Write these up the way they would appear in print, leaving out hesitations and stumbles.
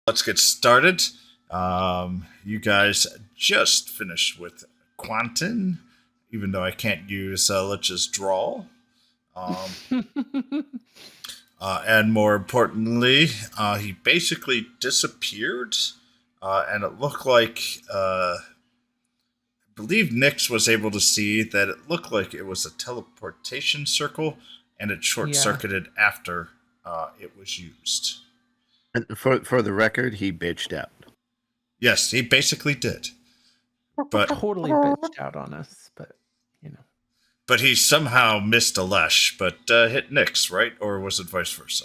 Let's get started. You guys just finished with Quantin, even though I can't use Lich's draw. Um, and more importantly, he basically disappeared, and it looked like I believe Nyx was able to see that it looked like it was a teleportation circle, and it short circuited after it was used. And for the record, he bitched out. Yes, he basically did. But totally bitched out on us, but But he somehow missed a Lesh, but hit Nyx, right? Or was it vice versa?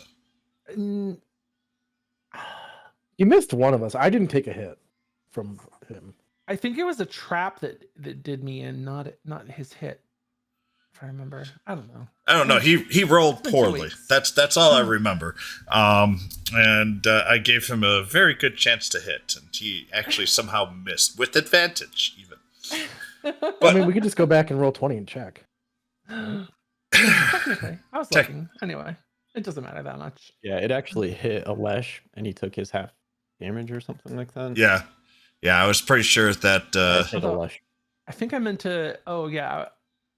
He missed one of us. I didn't take a hit from him. I think it was a trap that did me in, not his hit. If I remember, I don't know. He rolled poorly. That's all I remember. And I gave him a very good chance to hit, and he actually somehow missed with advantage, even. But I mean, we could just go back and roll 20 and check. Technically, I was looking. Anyway, it doesn't matter that much. Yeah, it actually hit a Lesh, and he took his half damage or something like that. Yeah, I was pretty sure that. Hit a Lesh. I think I meant to. Oh yeah,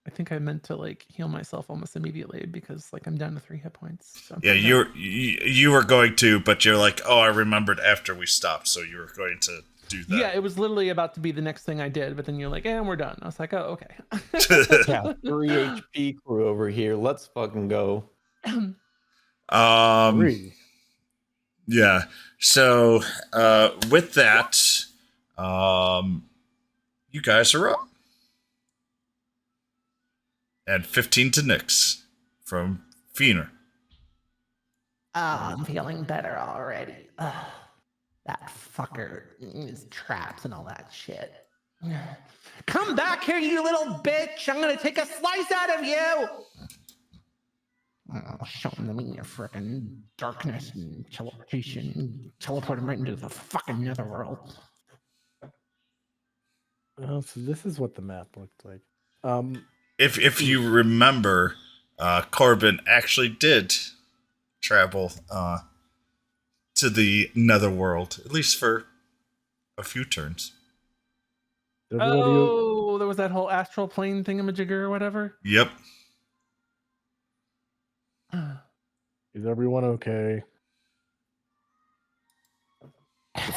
I think I meant to like heal myself almost immediately because like I'm down to 3 hit points. So yeah, you were going to, but you're like, oh, I remembered after we stopped, so you were going to do that. Yeah, it was literally about to be the next thing I did, but then you're like, and we're done. I was like, oh, okay. Yeah, 3 HP crew over here. Let's fucking go. 3. Yeah. So with that, you guys are up. And 15 to Nyx from Feener. Oh, I'm feeling better already. That fucker, his traps and all that shit. Come back here, you little bitch! I'm gonna take a slice out of you! I'll show them in your frickin' darkness and teleportation. Teleport him right into the fucking netherworld. Oh, so this is what the map looked like. If you remember, Corbin actually did travel to the netherworld, at least for a few turns. Oh, there was that whole astral plane thingamajigger or whatever. Yep. Is everyone okay?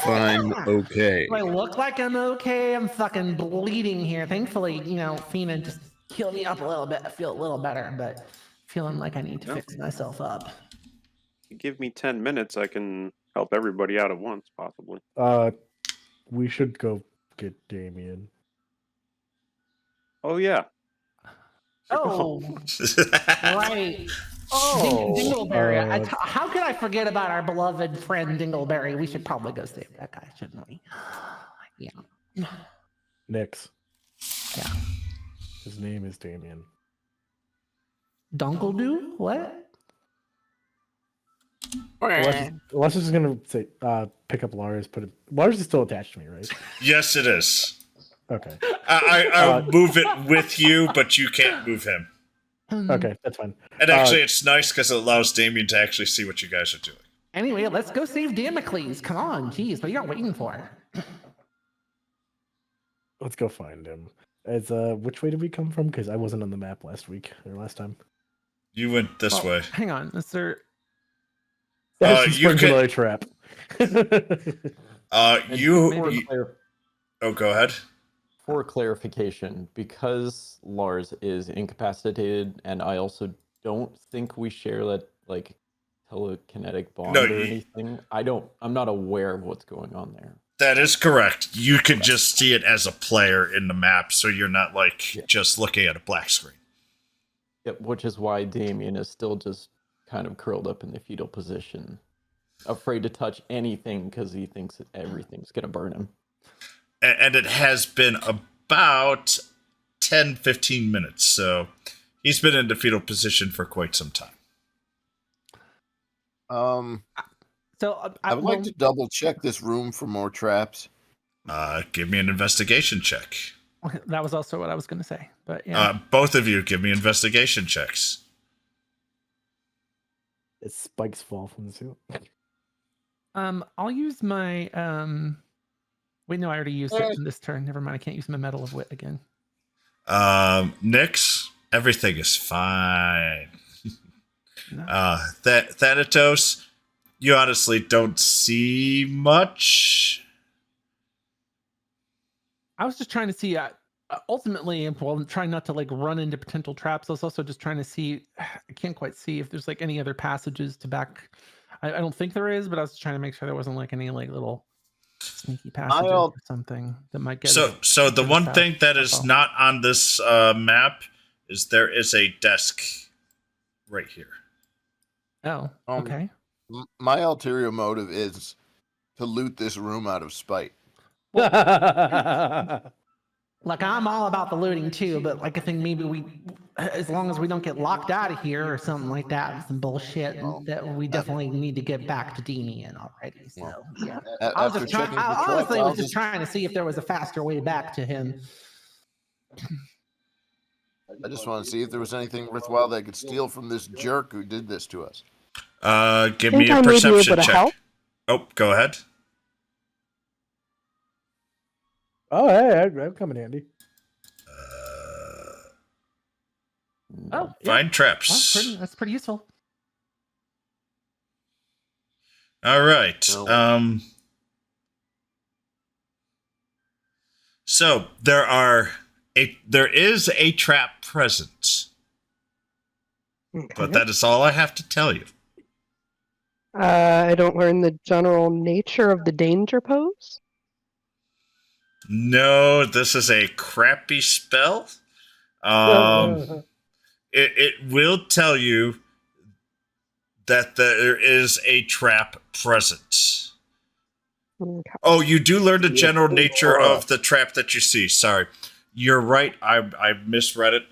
Fine, okay. Do I look like I'm okay? I'm fucking bleeding here. Thankfully, Fina just healed me up a little bit. I feel a little better, but feeling like I need to fix myself up. Give me 10 minutes, I can help everybody out at once, possibly. We should go get Damien. Oh, yeah. Oh, right. Oh, Dingleberry. How could I forget about our beloved friend Dingleberry? We should probably go save that guy, shouldn't we? Yeah. Nyx. Yeah. His name is Damien. Dunkledoo? What? Let's just gonna say pick up Lars. Lars is still attached to me, right? Yes, it is. Okay. I'll move it with you, but you can't move him. Okay, that's fine. And actually, it's nice because it allows Damien to actually see what you guys are doing. Anyway, let's go save Damocles. Come on, jeez, what are you waiting for? Let's go find him. Which way did we come from? Because I wasn't on the map last time. You went this way. Hang on, is there? You can another trap. Oh, go ahead. For clarification, because Lars is incapacitated, and I also don't think we share that like telekinetic bond or anything. I'm not aware of what's going on there. That is correct. You could just see it as a player in the map, so you're not just looking at a black screen. Yep, which is why Damien is still just kind of curled up in the fetal position, afraid to touch anything because he thinks that everything's gonna burn him. And it has been about 10-15 minutes, so he's been in the fetal position for quite some time. So I would like to double check this room for more traps. Give me an investigation check. That was also what I was going to say, but yeah. Both of you, give me investigation checks. Spikes fall from the ceiling. I'll use my Wait, no, I already used it in this turn. Never mind. I can't use my Medal of Wit again. Nyx, everything is fine. No. Thanatos, you honestly don't see much. I was just trying to see. Ultimately, well, I'm trying not to like run into potential traps. I was also just trying to see. I can't quite see if there's like any other passages to back. I don't think there is, but I was just trying to make sure there wasn't like any like little sneaky passages or something that might get us. So the to one south. thing that That's is all. not on this map is there is a desk right here. Oh, okay. My ulterior motive is to loot this room out of spite. Look, I'm all about the looting too, but like I think maybe we, as long as we don't get locked out of here or something like that, some bullshit, that we definitely need to get back to Demian already. So yeah, I was After just trying. checking I for honestly traps, was just trying to see if there was a faster way back to him. I just want to see if there was anything worthwhile that I could steal from this jerk who did this to us. Give me a I may be perception able to check. help. Oh, go ahead. Oh, hey, I'd come in handy. Oh, yeah. Find traps. That's pretty useful. All right. No. So there is a trap present, but Okay. that is all I have to tell you. I don't learn the general nature of the danger pose. No, this is a crappy spell. It will tell you that there is a trap present. Okay. Oh, you do learn the Yeah, general cool. nature of the trap that you see. Sorry. You're right. I misread it.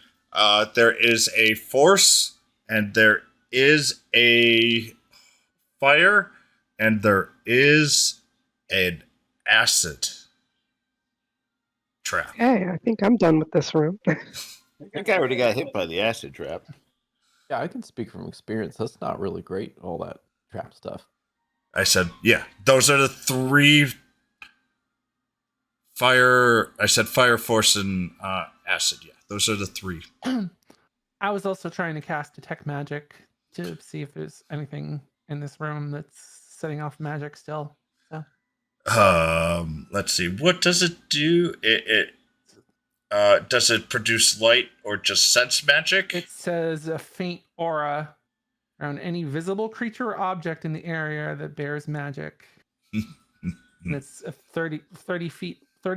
There is a force, and there is a fire, and there is an acid trap. Okay, I think I'm done with this room. I think I already got hit by the acid trap. Yeah, I can speak from experience. That's not really great, all that trap stuff. I said, yeah, those are the three fire. I said fire, force, and acid. Yeah, those are the three. I was also trying to cast Detect Magic to see if there's anything in this room that's setting off magic still. So Let's see. What does it do? Does it produce light or just sense magic? it says a faint aura around any visible creature or object in the area that bears magic. And it's a 30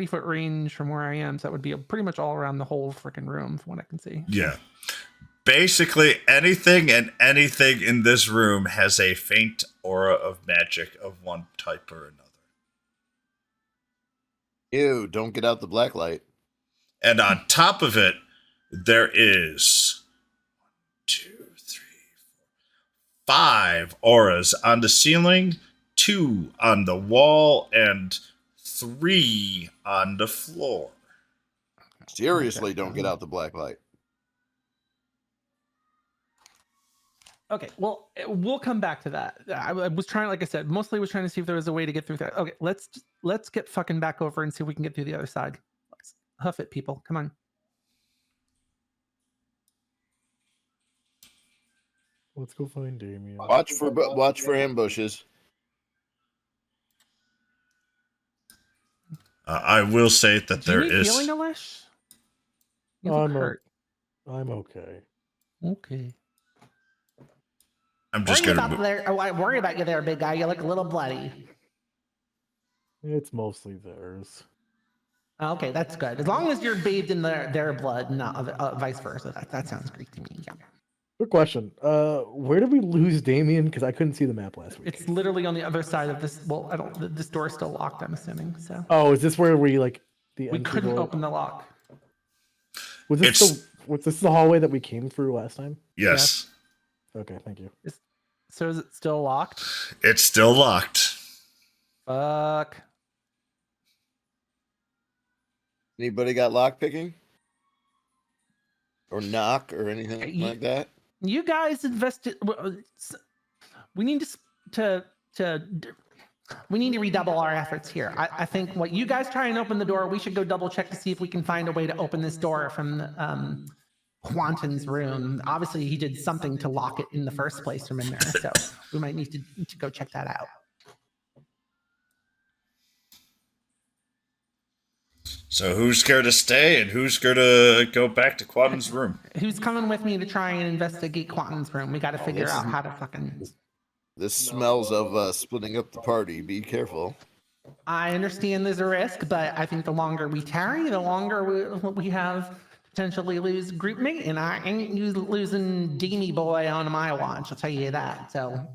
foot range from where I am. So that would be pretty much all around the whole freaking room from what I can see. Yeah. Basically, anything in this room has a faint aura of magic of one type or another. Ew, don't get out the black light. And on top of it, there is 2, 3, 4, 5 auras on the ceiling, 2 on the wall, and 3 on the floor. Seriously, don't get out the black light. Okay, well, we'll come back to that. I was trying, like I said, mostly was trying to see if there was a way to get through that. Okay, let's get fucking back over and see if we can get through the other side. Let's huff it, people. Come on. Let's go find Damien. Watch for ambushes. I will say that Do you there need is. healing, Alesh? You look hurt. I'm okay. Okay. I'm just gonna. I worry about you there, big guy. You look a little bloody. It's mostly theirs. Okay, that's good. As long as you're bathed in their blood, not vice versa. That sounds great to me. Yeah. Quick question. Where did we lose Damien? Because I couldn't see the map last week. It's literally on the other side of this. Well, I don't. This door is still locked. I'm assuming. So Oh, is this where we like the we entry couldn't door? open the lock. Was this the hallway that we came through last time? Yes, Okay, thank you. So is it still locked? it's still locked. Fuck. Anybody got lock picking? Or knock or anything like that? You guys invested. We need to We need to redouble our efforts here. I think what you guys try and open the door, we should go double check to see if we can find a way to open this door from Quanten's room. Obviously, he did something to lock it in the first place from in there, so we might need to go check that out. So who's scared to stay and who's scared to go back to Quanten's room? Who's coming with me to try and investigate Quanten's room? We got to figure out how to fucking... This smells of splitting up the party. Be careful. I understand there's a risk, but I think the longer we tarry, the longer we have potentially lose group mate, and I ain't losing Deemy boy on my watch, I'll tell you that. So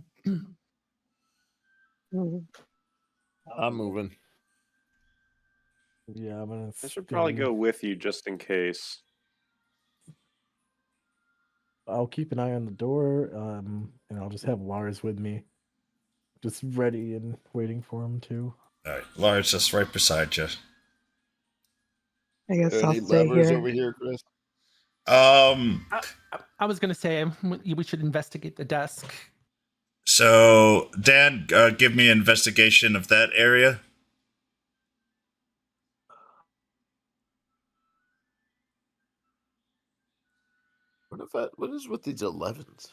I'm moving. Yeah, I'm gonna. I should probably go with you just in case. I'll keep an eye on the door, and I'll just have Lars with me, just ready and waiting for him too. All right, Lars, just right beside you. I guess I'll Any stay levers here. over here, Chris? I was going to say we should investigate the desk. So Dan, give me an investigation of that area. What is with these 11s?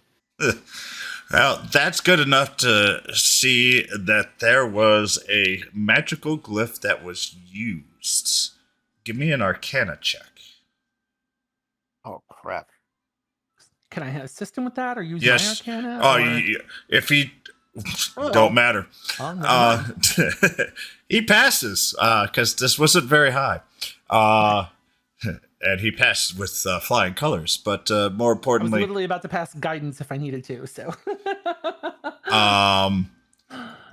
Well, that's good enough to see that there was a magical glyph that was used. Give me an Arcana check. Oh crap! Can I assist him with that or use Yes. my Arcana? Oh, or- if he don't matter. Oh, never mind. He passes because this wasn't very high. And he passed with flying colors, but more I was importantly, literally about to pass guidance if I needed to. So,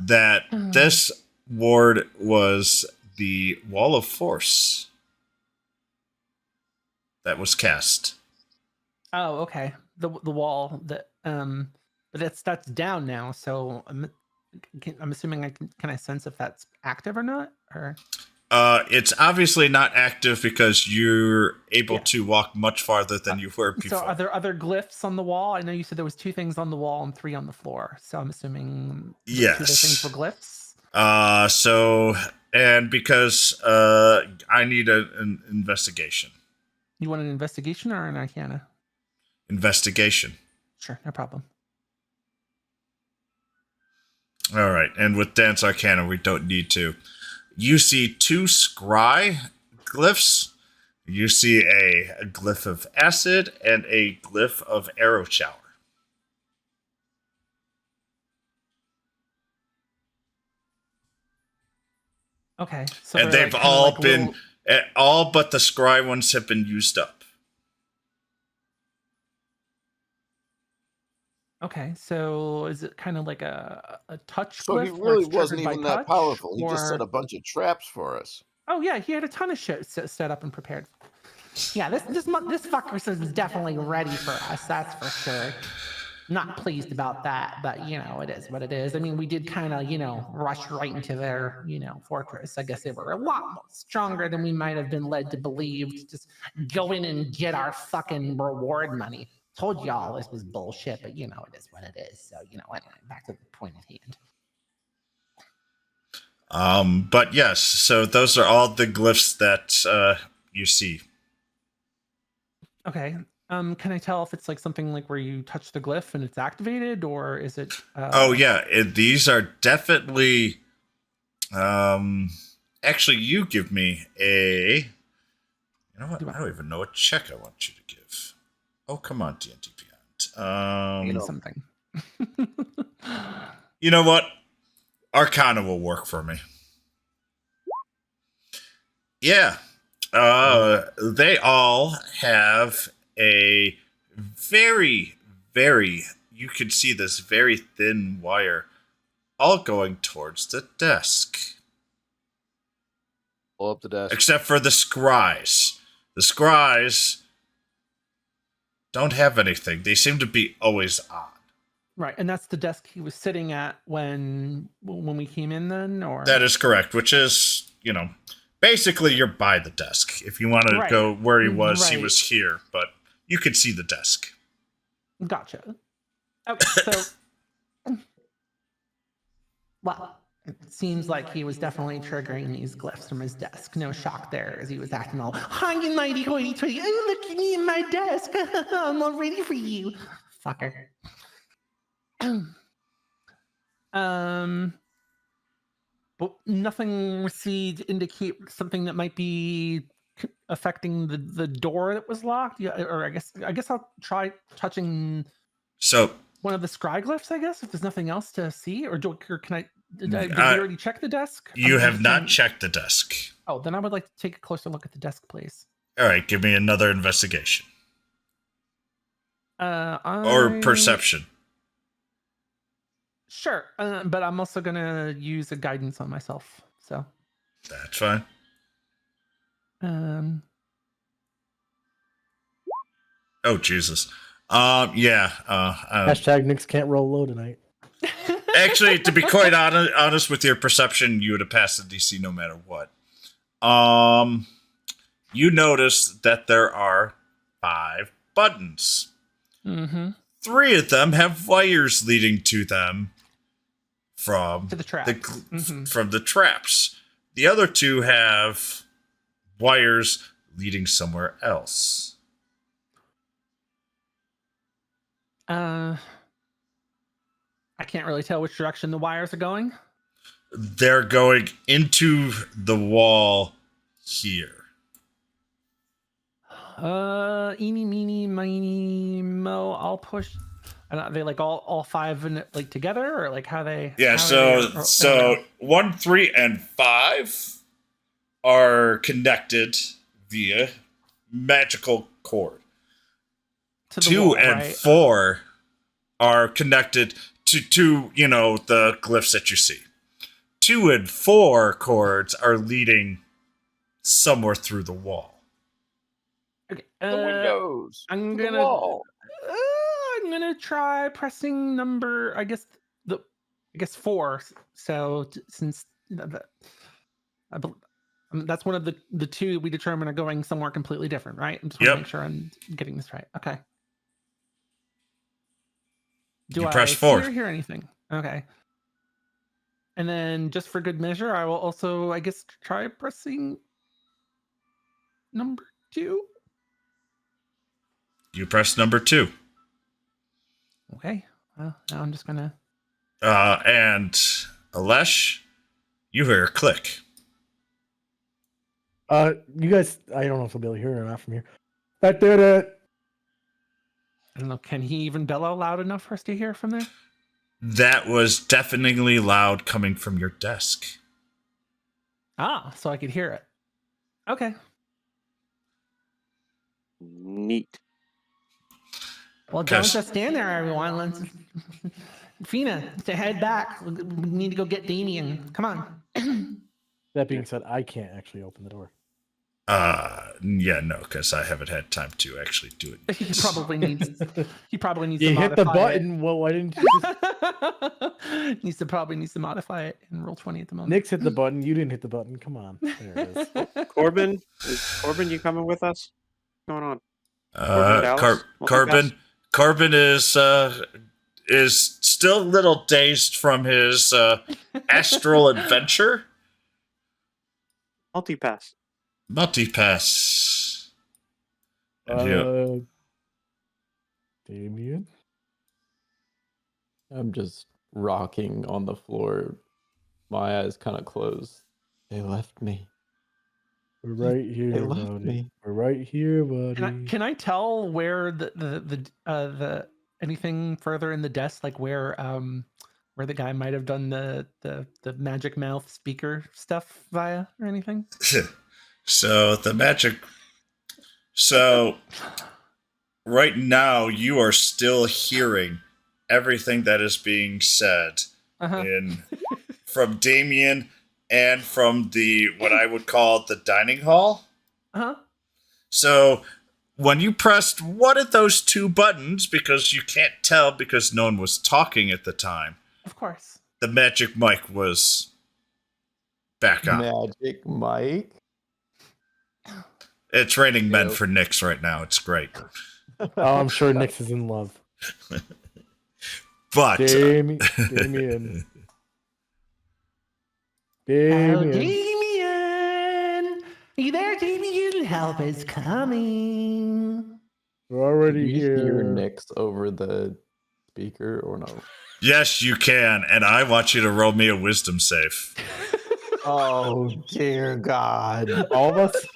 that this ward was the Wall of Force that was cast. oh, okay. The wall that but that's down now. So I'm assuming can I sense if that's active or not? Or It's obviously not active because you're able Yeah. to walk much farther than you were before. so are there other glyphs on the wall? I know you said there was 2 things on the wall and 3 on the floor. So I'm assuming the 2 other things Yes. were glyphs. So and because I need an investigation. You want an investigation or an Arcana? Investigation. Sure, no problem. All right, and with Dance Arcana, we don't need to. You see 2 scry glyphs. You see a glyph of acid and a glyph of arrow shower. Okay, so And they're they've like, kinda all like been, little- all but the scry ones have been used up. Okay, so is it kind of like a touch So he glyph where really it's wasn't triggered by even that touch, powerful. He just or- set a bunch of traps for us. Oh yeah, he had a ton of shit set up and prepared. yeah, this fucker says is definitely ready for us. That's for sure. Not pleased about that, but you know, it is what it is. I mean, we did kind of, rush right into their, fortress. I guess they were a lot stronger than we might have been led to believe. To just go in and get our fucking reward money. Told y'all this was bullshit, but it is what it is. So, anyway, back to the point at hand. But yes, so those are all the glyphs that you see. Okay. Can I tell if it's like something like where you touch the glyph and it's activated, or is it? Oh yeah, these are definitely. Actually, you give me a. You know what? I don't even know what check I want you to give. Oh come on, D&D Beyond. Something. You know what? Arcana will work for me. Yeah. They all have a very, very, you can see this very thin wire all going towards the desk. Pull up the desk. Except for the scries. The scries don't have anything. They seem to be always on. Right, and that's the desk he was sitting at when we came in. Then, or That is correct, which is, basically you're by the desk. If you want to Right. go where he was Right. here, but you could see the desk. Gotcha. Okay, so Well, It seems like he was definitely triggering these glyphs from his desk. No shock there, as he was acting all high and mighty, hoity-toity. Oh, look at me in my desk. I'm all ready for you, fucker. But nothing received to indicate something that might be affecting the door that was locked. Yeah, or I guess I'll try touching So one of the scry glyphs. I guess if there's nothing else to see, or can I? Did we I- already check the desk? you I'm have just not trying- checked the desk. Oh, then I would like to take a closer look at the desk, please. All right, give me another investigation or perception. Sure, but I'm also gonna use a guidance on myself. So, That's fine. Oh Jesus. Yeah. Hashtag Nix can't roll low tonight. Actually, to be quite honest with your perception, you would have passed the DC no matter what. You notice that there are 5 buttons. Mm-hmm. 3 of them have wires leading to them from To the trap. from the traps. The other 2 have wires leading somewhere else. I can't really tell which direction the wires are going. They're going into the wall here. Eeny, meeny, miny, mo. I'll push. Are they like all 5 in it, like together, or like how they? Yeah. how So 1, 3, and 5 are connected via magical cord. to the 2 wall, and right? 4 are connected to the glyphs that you see. 2 and 4 cords are leading somewhere through the wall. Okay, The windows. I'm to the gonna. wall. I'm gonna try pressing number. I guess 4. So since that's one of the 2 we determine are going somewhere completely different, right? I just want to Yep. make sure I'm getting this right. Okay. You press 4. Hear anything? Okay. And then, just for good measure, I will also, I guess, try pressing number 2. You press number 2. Okay. Well, now I'm just gonna. And Alesh, you hear a click. You guys, I don't know if I'll be able to hear it or not from here. I did it. I don't know. Can he even bellow loud enough for us to hear from there? That was deafeningly loud coming from your desk. Ah, so I could hear it. Okay. Neat. Well, don't 'Cause- just stand there, everyone. Let's. Fina, to head back. We need to go get Damien. Come on. That being said, I can't actually open the door. Yeah, no, because I haven't had time to actually do it. He probably needs. He probably needs. You to hit the modify button. Well, why didn't you just... Needs to modify it in roll 20 at the moment. Nix hit the button. You didn't hit the button. Come on. There it is. Corbin, you coming with us? What's going on? Corbin is still a little dazed from his astral adventure. Multipass. Multipass. And Damien? I'm just rocking on the floor, my eyes kind of closed. They left me. We're right here, They left buddy. me. We're right here, buddy. Can I tell where the anything further in the desk, like where the guy might have done the magic mouth speaker stuff via or anything? So the magic. So right now you are still hearing everything that is being said from Damien and from the what I would call the dining hall. So when you pressed one of those 2 buttons, because you can't tell because no one was talking at the time, of course, the magic mic was back on. Magic Mike. It's raining men for Nix right now. It's great. Oh, I'm sure Nix is in love. But Damien. Oh, Damien. Damien! Are you there, Damien? Help is coming. We're already Can we here. hear Nyx over the speaker or no? Yes, you can, and I want you to roll me a wisdom save. Oh dear God! All of us?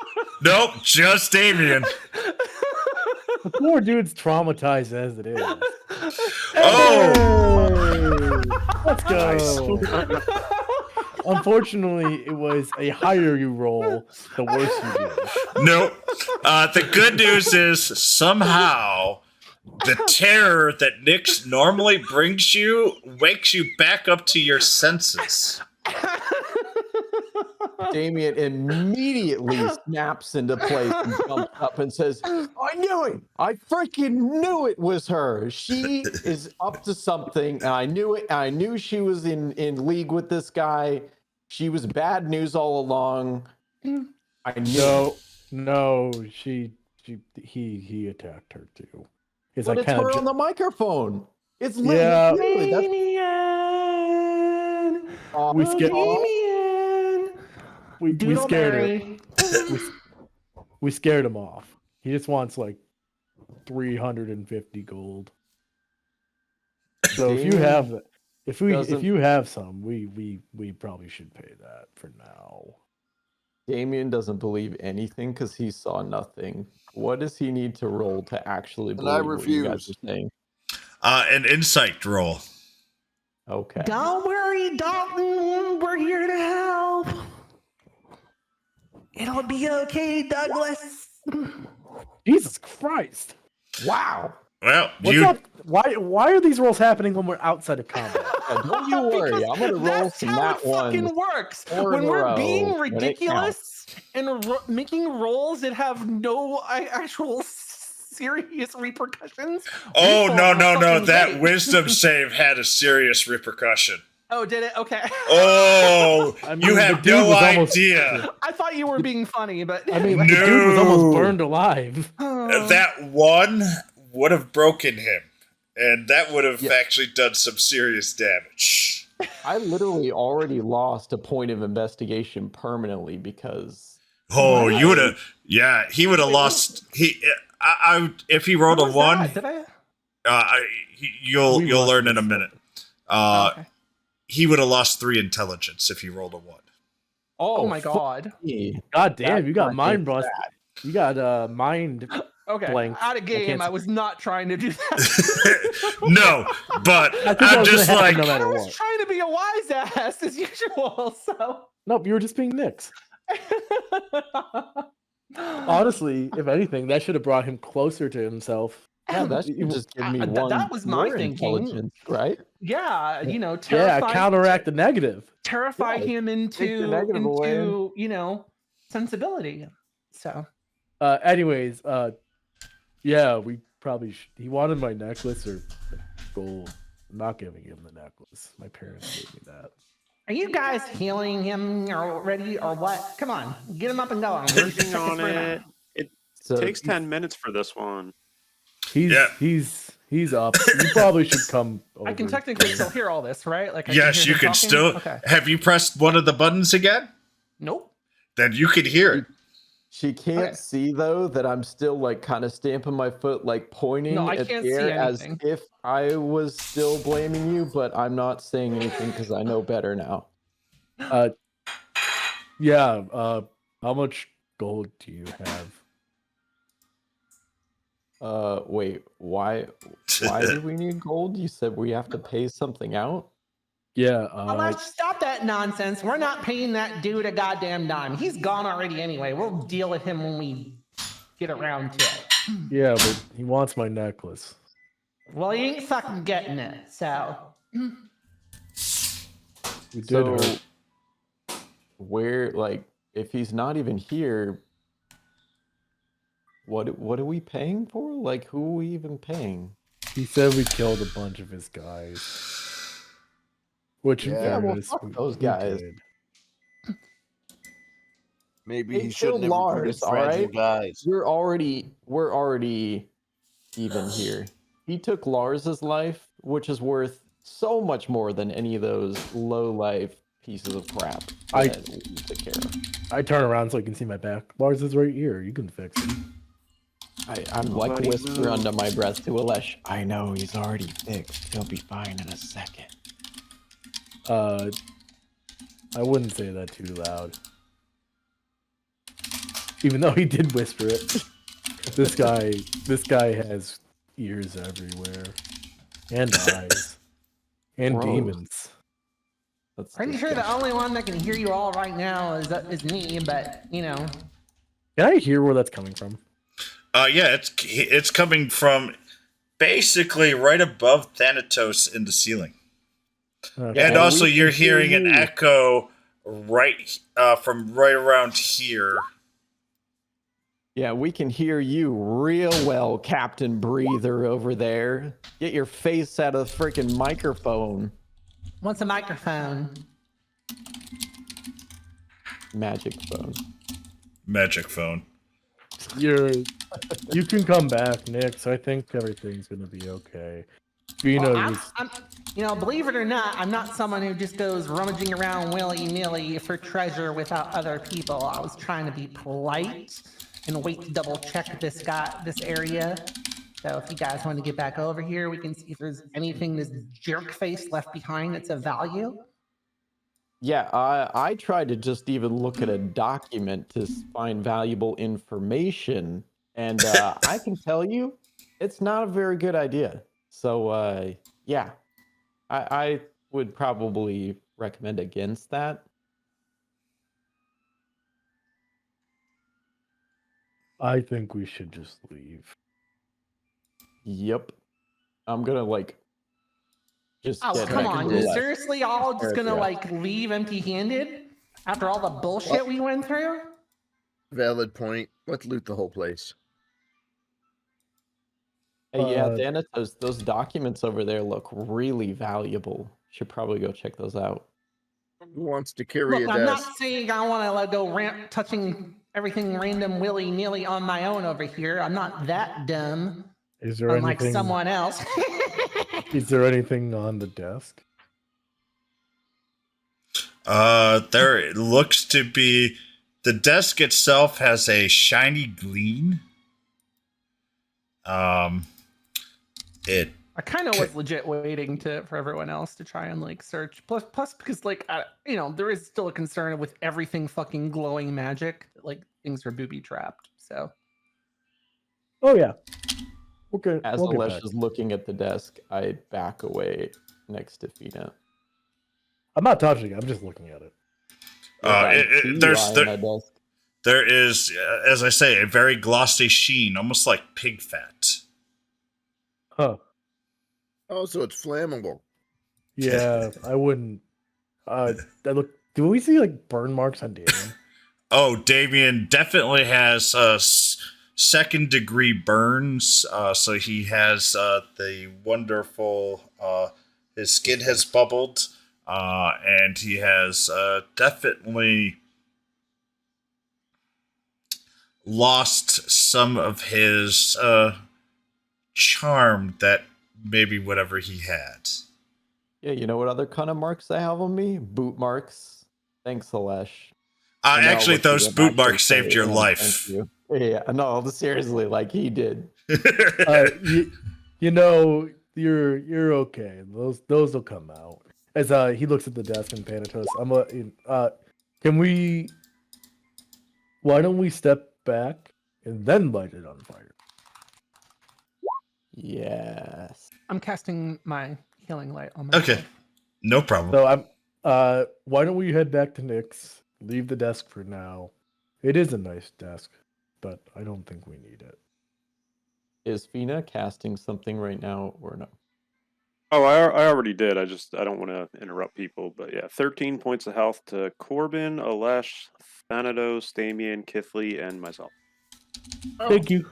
Nope, just Damien. The poor dude's traumatized as it is. Oh, Hey! Let's go. Unfortunately, it was a higher you roll, the worse you do. nope. The good news is somehow the terror that Nyx normally brings you wakes you back up to your senses. Damien immediately snaps into place and jumps up and says, I knew it! I freaking knew it was her! She is up to something, and I knew it. I knew she was in league with this guy. She was bad news all along. I knew it. No, he attacked her too. It's But like it's kind her of on the microphone. It's Yeah. literally that's we scared Damien! we scared her. We scared him off. He just wants like 350 gold. So if you Damien have that, if doesn't- you have some, we probably should pay that for now. Damien doesn't believe anything because he saw nothing. What does he need to roll to actually And I believe what you guys refuse. are saying? An insight roll. Okay. Don't worry, Dalton. We're here to help. It'll be okay, Douglas. Jesus Christ! Wow. Well, What's up? Why are these rolls happening when we're outside of combat? Don't you worry. Because I'm gonna roll that's some how nat it fucking ones. works. 4 When in a we're row being when it ridiculous and making rolls that have no actual serious repercussions. Oh, we no. fall on a fucking That gate. wisdom save had a serious repercussion. Oh, did it? Okay. Oh, I mean, you the have dude no was almost- idea. I thought you were being funny, but I mean, anyway. the dude was almost No. burned alive. That one would have broken him, and that would have actually done some serious damage. I literally already lost a point of investigation permanently because Oh, you would have. Yeah, he would have lost. If he rolled a What was one, that? Did I? you'll We learn rushed in a this minute. Okay. He would have lost 3 intelligence if he rolled a 1. Oh my fuck god. me. God damn, That's you got what mind it's bust. You got mind. Okay. Blank. Out of I game. can't I s- was not trying to do that. No, but I think that I'm was just gonna happen like, no matter I was what. trying to be a wise ass as usual, so. Nope, you were just being Nyx. Honestly, if anything, that should have brought him closer to himself. Yeah, that should just give me one that was my more thinking. intelligence, right? Yeah, Yeah, terrify, counteract the negative. terrify Yeah, him into negative away. sensibility. So Anyways, yeah, we probably he wanted my necklace or gold. I'm not giving him the necklace. My parents gave me that. are you guys healing him already or what? Come on, get him up and going. We're just Working checking on for him it. out. It So takes 10 minutes for this one. He's up. You probably should come over. I can technically still hear all this, right? Like, I yes, hear you him can talking? still. Okay. Have you pressed one of the buttons again? Nope. Then you can hear it. she can't Okay. see though that I'm still like kind of stamping my foot, like pointing No, I at can't the see air as anything. if I was still blaming you, but I'm not saying anything because I know better now. Yeah. How much gold do you have? Wait, why do we need gold? You said we have to pay something out? Yeah. Let's stop that nonsense. We're not paying that dude a goddamn dime. He's gone already anyway. We'll deal with him when we get around to it. Yeah, but he wants my necklace. Well, he ain't fucking getting it, so. We did So hurt. where, like, if he's not even here, what are we paying for? Like, who are we even paying? He said we killed a bunch of his guys. Which in Yeah, well, fairness, fuck we those guys. did. Maybe They he shouldn't have killed recruited Lars, all fragile right? guys. We're already even here. He took Lars's life, which is worth so much more than any of those low life pieces of crap I- that we took care of. I turn around so you can see my back. Lars is right here. You can fix it. I'm like Nobody whisper move. under my breath to Alesh. I know he's already fixed. He'll be fine in a second. I wouldn't say that too loud. Even though he did whisper it. This guy has ears everywhere. And eyes. And Gross. demons. That's Pretty sure the disgusting. only one that can hear you all right now is me, but you know. Can I hear where that's coming from? Yeah, it's coming from basically right above Thanatos in the ceiling. Okay. And Yeah, also we you're can hear hearing an you. echo right from right around here. Yeah, we can hear you real well, Captain Breather over there. Get your face out of the freaking microphone. What's a microphone? Magic phone. Magic phone. You can come back, Nix. I think everything's gonna be okay. Well, I'm, believe it or not, I'm not someone who just goes rummaging around willy-nilly for treasure without other people. I was trying to be polite and wait to double check this area. So if you guys want to get back over here, we can see if there's anything this jerk face left behind that's of value. Yeah, I tried to just even look at a document to find valuable information, and I can tell you, it's not a very good idea. So, yeah, I would probably recommend against that. I think we should just leave. Yep, I'm gonna just Oh, get come back on. to You the left. seriously all just gonna Yeah. leave empty-handed after all the bullshit we went through? Valid point. Let's loot the whole place. Hey, yeah, Thanatos, those documents over there look really valuable. Should probably go check those out. Who wants to carry Look, a I'm not desk? saying I want to go touching everything random willy-nilly on my own over here. I'm not that dumb, Is there unlike anything? someone else. Is there anything on the desk? There looks to be the desk itself has a shiny gleam. It I kind of was legit waiting for everyone else to try and search. Plus because there is still a concern with everything fucking glowing magic. Things are booby trapped. So. Oh yeah. Okay. As we'll get Alesh back. is looking at the desk, I back away next to Fina. I'm not touching it. I'm just looking at it. There is, as I say, a very glossy sheen, almost like pig fat. Huh. Oh, so it's flammable. Yeah, I wouldn't. Do we see burn marks on Damien? Oh, Damien definitely has second degree burns. So he has the wonderful. His skin has bubbled, and he has definitely lost some of his charm that maybe whatever he had. Yeah, you know what other kind of marks I have on me? Boot marks. Thanks, Alesh. Actually, those boot marks saved your life. Thank you. Yeah, no, seriously, he did. You're okay. Those will come out. As he looks at the desk and Thanatos, can we? Why don't we step back and then light it on fire? Yes. I'm casting my healing light on myself. Okay, no problem. So why don't we head back to Nick's? Leave the desk for now. It is a nice desk, but I don't think we need it. Is Fina casting something right now or no? Oh, I already did. I don't want to interrupt people, but yeah, 13 points of health to Corbin, Alesh, Thanatos, Damien, Kithly, and myself. Thank you.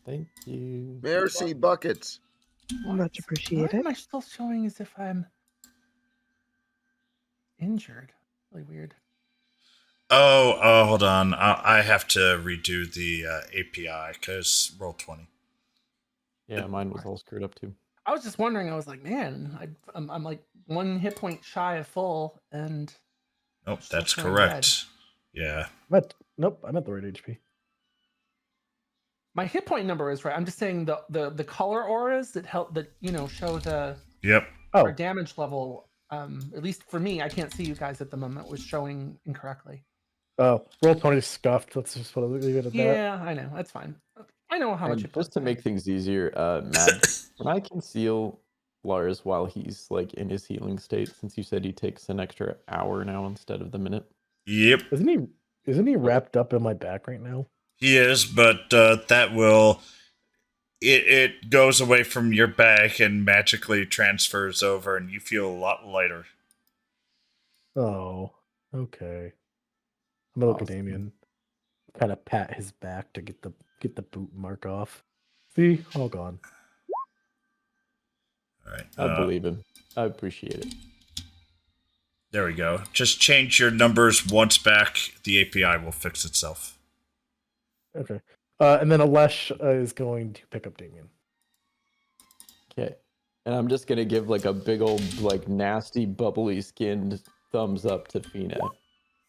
Thank you. Mercy buckets. Much Why appreciated. am I still showing as if I'm injured? Really weird. Oh, hold on. I have to redo the API because Roll20. Yeah, mine was all screwed up too. I was just wondering. I was like, man, I'm like 1 hit point shy of full, and Nope, Still that's showing correct. Yeah. Nope, I'm at the right HP. My hit point number is right. I'm just saying the color auras that show Yep. our Oh, damage level. At least for me, I can't see you guys at the moment. Was showing incorrectly. roll 20 scuffed. Let's just leave it at that. Yeah, I know. That's fine. I know how much And it just to make things easier, Mad, can I conceal Lars while he's like in his healing state? Since you said he takes an extra hour now instead of the minute. Yep. Isn't he wrapped up in my back right now? He is, but that will it goes away from your back and magically transfers over, and you feel a lot lighter. Oh, okay. I'm gonna look at Awesome. Damien. Kind of pat his back to get the boot mark off. See, all gone. All right. I believe him. I appreciate it. There we go. Just change your numbers once back. The API will fix itself. Okay. And then Alesh is going to pick up Damien. Okay. And I'm just gonna give like a big old like nasty bubbly skinned thumbs up to Fina.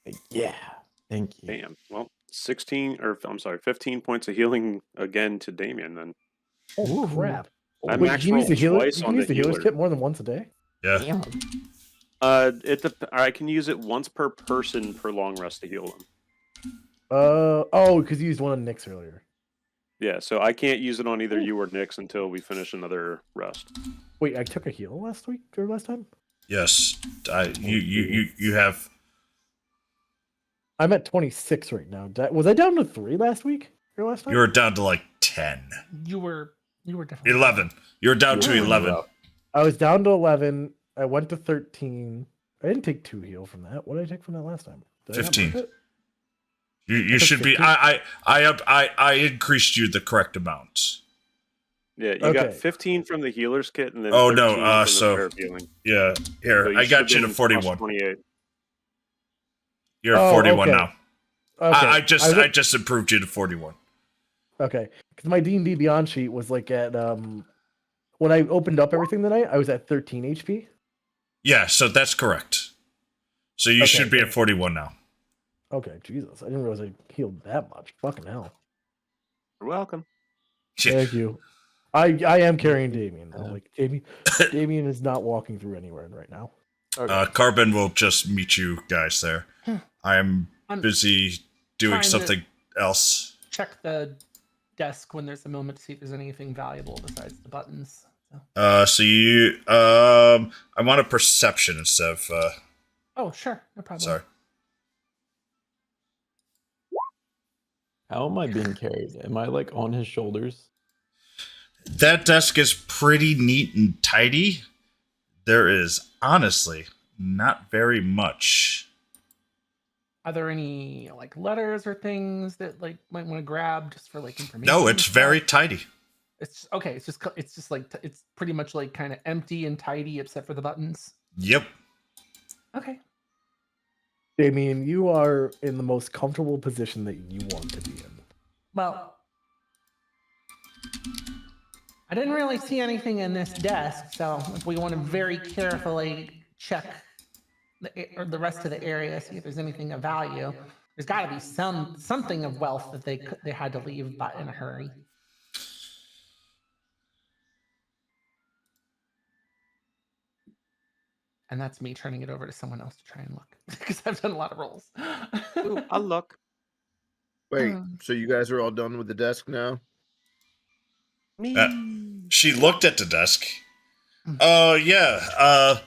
Like, yeah. Thank you. Damn. Well, 15 points of healing again to Damien then. Oh Ooh. crap! I Wait, max you can use rolled the healer. twice You on can use the the healer's healer. kit more than once a day. Yeah. Damn. I can use it once per person per long rest to heal them. Because you used one on Nick's earlier. Yeah, so I can't use it on either you or Nyx until we finish another rest. Wait, I took a heal last week or last time. Yes. You have. I'm at 26 right now. Was I down to 3 last week or last time? You were down to like 10. You were definitely 11. You're down to You're 11. rough. I was down to 11. I went to 13. I didn't take 2 heal from that. What did I take from that last time? Did I not 15. mark it? You took should be. 15. I increased you the correct amount. Yeah, you got Okay. 15 from the healer's kit and then Oh, 13 no, from the so- prayer of healing. Yeah. So Here, I should got have you to been plus 41. 28. You're Oh, at 41 okay. now. Okay. I just improved you to 41. Okay, because my D&D Beyond sheet was like at when I opened up everything tonight, I was at 13 HP. Yeah, so that's correct. So you Okay, should be good. at 41 now. Okay, Jesus, I didn't realize I healed that much. Fucking hell. You're welcome. Thank you. I am carrying Damien. I'm like Damien is not walking through anywhere right now. Okay. Carbon will just meet you guys there. I'm I'm busy doing trying to- something else. check the desk when there's a moment to see if there's anything valuable besides the buttons. So you I want a perception instead of Oh, sure, no problem. sorry. How am I being carried? Am I like on his shoulders? That desk is pretty neat and tidy. There is honestly not very much. Are there any like letters or things that like might want to grab just for like information? No, and it's very stuff? tidy. It's okay. It's just like it's pretty much like kind of empty and tidy except for the buttons. Yep. Okay. Damien, you are in the most comfortable position that you want to be in. Well, I didn't really see anything in this desk, so if we want to very carefully check the rest of the area, see if there's anything of value, there's got to be something of wealth that they had to leave in a hurry. And that's me turning it over to someone else to try and look because I've done a lot of rolls. Ooh, I'll look. Wait, so you guys are all done with the desk now? She looked at the desk. Oh yeah.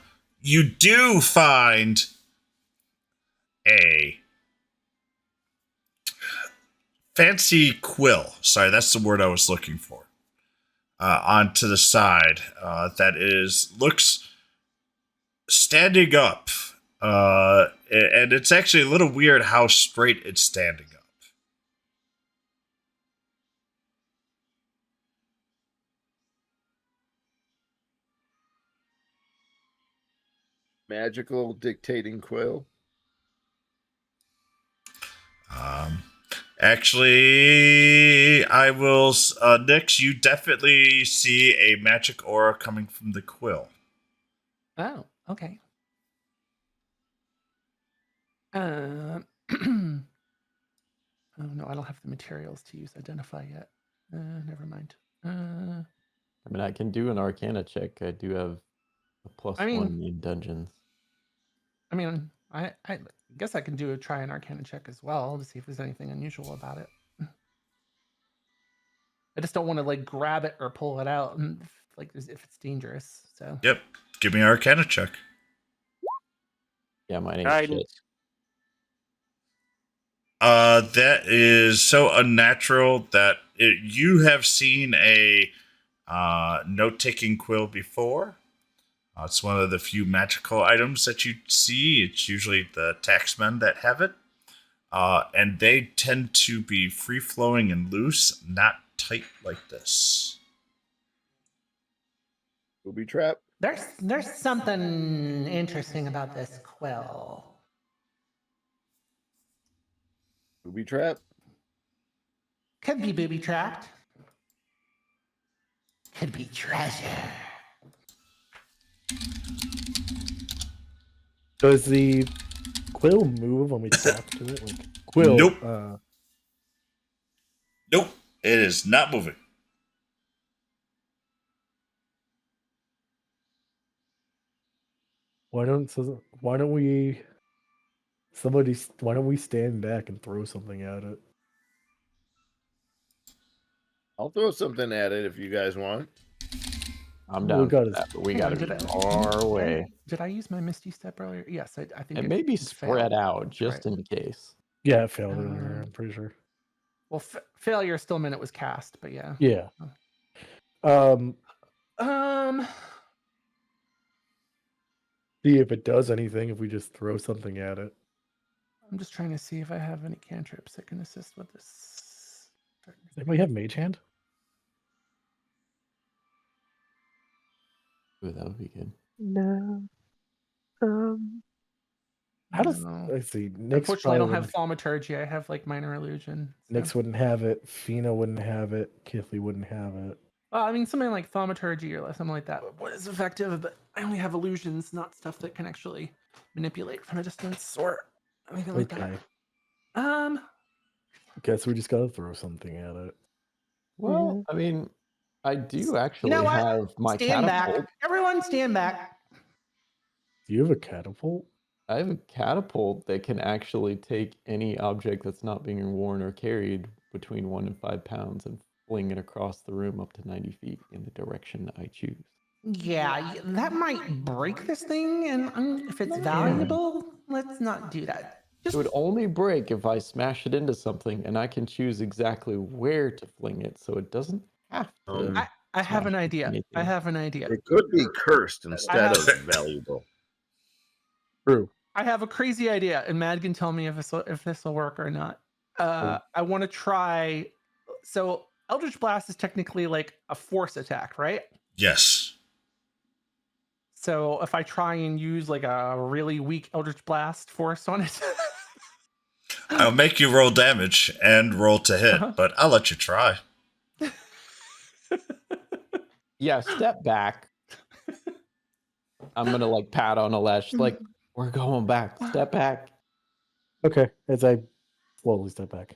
You do find a fancy quill. Sorry, that's the word I was looking for. Onto the side. That looks standing up. And it's actually a little weird how straight it's standing up. Magical dictating quill. Actually, I will. Nix, you definitely see a magic aura coming from the quill. Oh, okay. Oh no, I don't have the materials to use identify yet. Never mind. I mean, I can do an Arcana check. I do have a plus I mean- 1 in dungeons. I mean, I guess I can try an Arcana check as well to see if there's anything unusual about it. I just don't want to like grab it or pull it out and like if it's dangerous. So Yep. Give me an Arcana check. Yeah, mine ain't shit. Guidance. That is so unnatural that you have seen a note-taking quill before. It's one of the few magical items that you see. It's usually the taxmen that have it. And they tend to be free-flowing and loose, not tight like this. Booby trap. There's something interesting about this quill. Booby trap. Could be booby trapped. Could be treasure. Does the quill move when we talk to it? Like quill. Nope. Nope. It is not moving. Why don't we stand back and throw something at it? I'll throw something at it if you guys want. I'm We down got for it. that, but we Hang got on, to did be I- far away. Did I use my Misty Step earlier? Yes, I think It may be spread failed. out That's just right. in case. Yeah, it failed earlier, I'm pretty sure. Well, failure still meant it was cast, but yeah. Yeah. See if it does anything if we just throw something at it. I'm just trying to see if I have any cantrips that can assist with this. Does anybody have Mage Hand? Ooh, that would be good. No. How does No. let's see? Nyx Unfortunately, I don't probably have thaumaturgy. I have like minor illusion. so- Nyx wouldn't have it. Fina wouldn't have it. Kithley wouldn't have it. Well, I mean, something like thaumaturgy or something like that. What is effective? But I only have illusions, not stuff that can actually manipulate from a distance or anything like Okay. that. Guess we just gotta throw something at it. Well, I mean, I do actually what? have my Stand catapult. back. Everyone stand back. Do you have a catapult? I have a catapult that can actually take any object that's not being worn or carried between 1 and 5 pounds and fling it across the room up to 90 feet in the direction I choose. Yeah, that might break this thing, and if it's valuable, let's not do that. It would only break if I smash it into something, and I can choose exactly where to fling it, so it doesn't have to. I have an smash idea. I anything. have an idea. It could be cursed instead have- of valuable. True. I have a crazy idea, and Mad can tell me if this will work or not. I want to try. So Eldritch Blast is technically like a force attack, right? Yes. So if I try and use like a really weak Eldritch Blast force on it, I'll make you roll damage and roll to hit, Uh-huh. but I'll let you try. Yeah, step back. I'm gonna like pat on Alesh, like we're going back. Step back. Okay. As I slowly step back.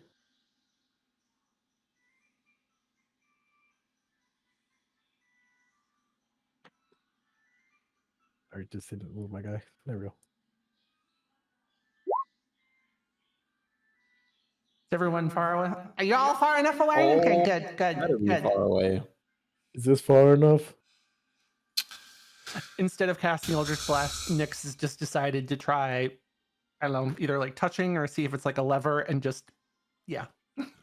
Alright, just didn't move my guy. There we go. is everyone far away? Are you all far enough away? Okay, good, Gotta good, be good. far away. Is this far enough? Instead of casting Eldritch Blast, Nyx has just decided to try, I don't know, either like touching or see if it's like a lever and just, yeah.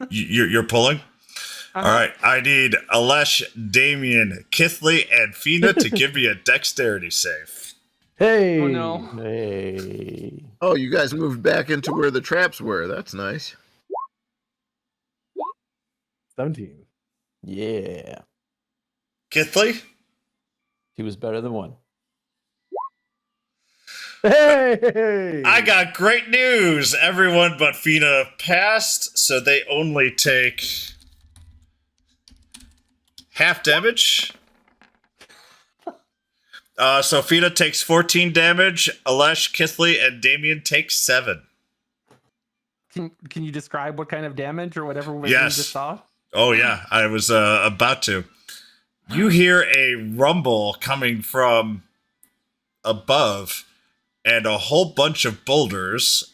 You're pulling? Uh-huh. All right. I need Alesh, Damien, Kithley, and Fina to give me a dexterity save. Hey! Oh no. Hey. Oh, you guys moved back into where the traps were. That's nice. 17. Yeah. Kithley? He was better than 1. Hey! I got great news. Everyone but Fina passed, so they only take half damage. So Fina takes 14 damage. Alesh, Kithley, and Damien take 7. Can you describe what kind of damage or whatever we Yes. just saw? Oh yeah, I was about to. You hear a rumble coming from above, and a whole bunch of boulders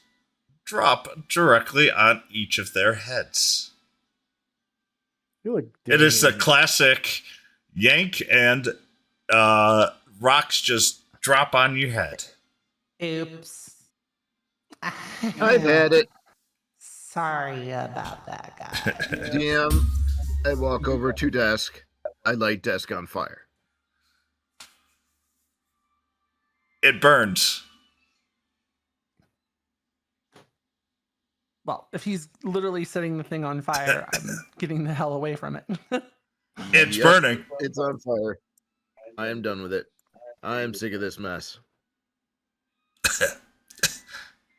drop directly on each of their heads. I feel like It is a Damien- classic yank, and rocks just drop on your head. Oops. I've had it. Sorry about that, guy. DM, I walk over to desk. I light desk on fire. It burns. Well, if he's literally setting the thing on fire, I'm getting the hell away from it. It's Yep, burning. It's on fire. I am done with it. I am sick of this mess.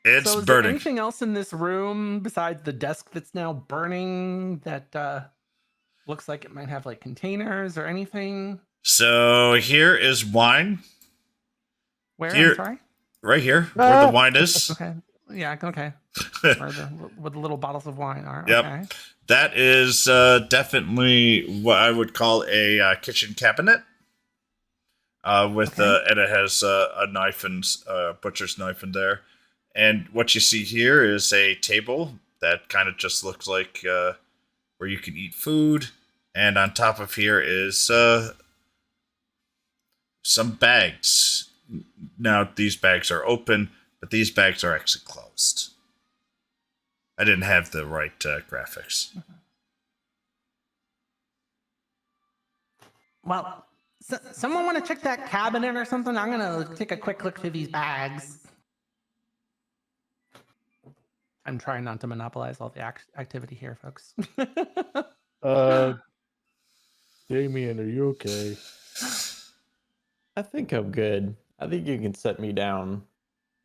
It's So is there burning. anything else in this room besides the desk that's now burning that looks like it might have like containers or anything? So here is wine. Where? Here. I'm sorry. Right here, where the wine is. Okay. Yeah. Okay. Where the little bottles of wine are. Yep. Okay. That is definitely what I would call a kitchen cabinet. With and it has a knife and butcher's knife in there. And what you see here is a table that kind of just looks like where you can eat food. And on top of here is some bags. Now these bags are open, but these bags are actually closed. I didn't have the right graphics. Well, someone want to check that cabinet or something? I'm gonna take a quick look through these bags. I'm trying not to monopolize all the activity here, folks. Damien, are you okay? I think I'm good. I think you can set me down.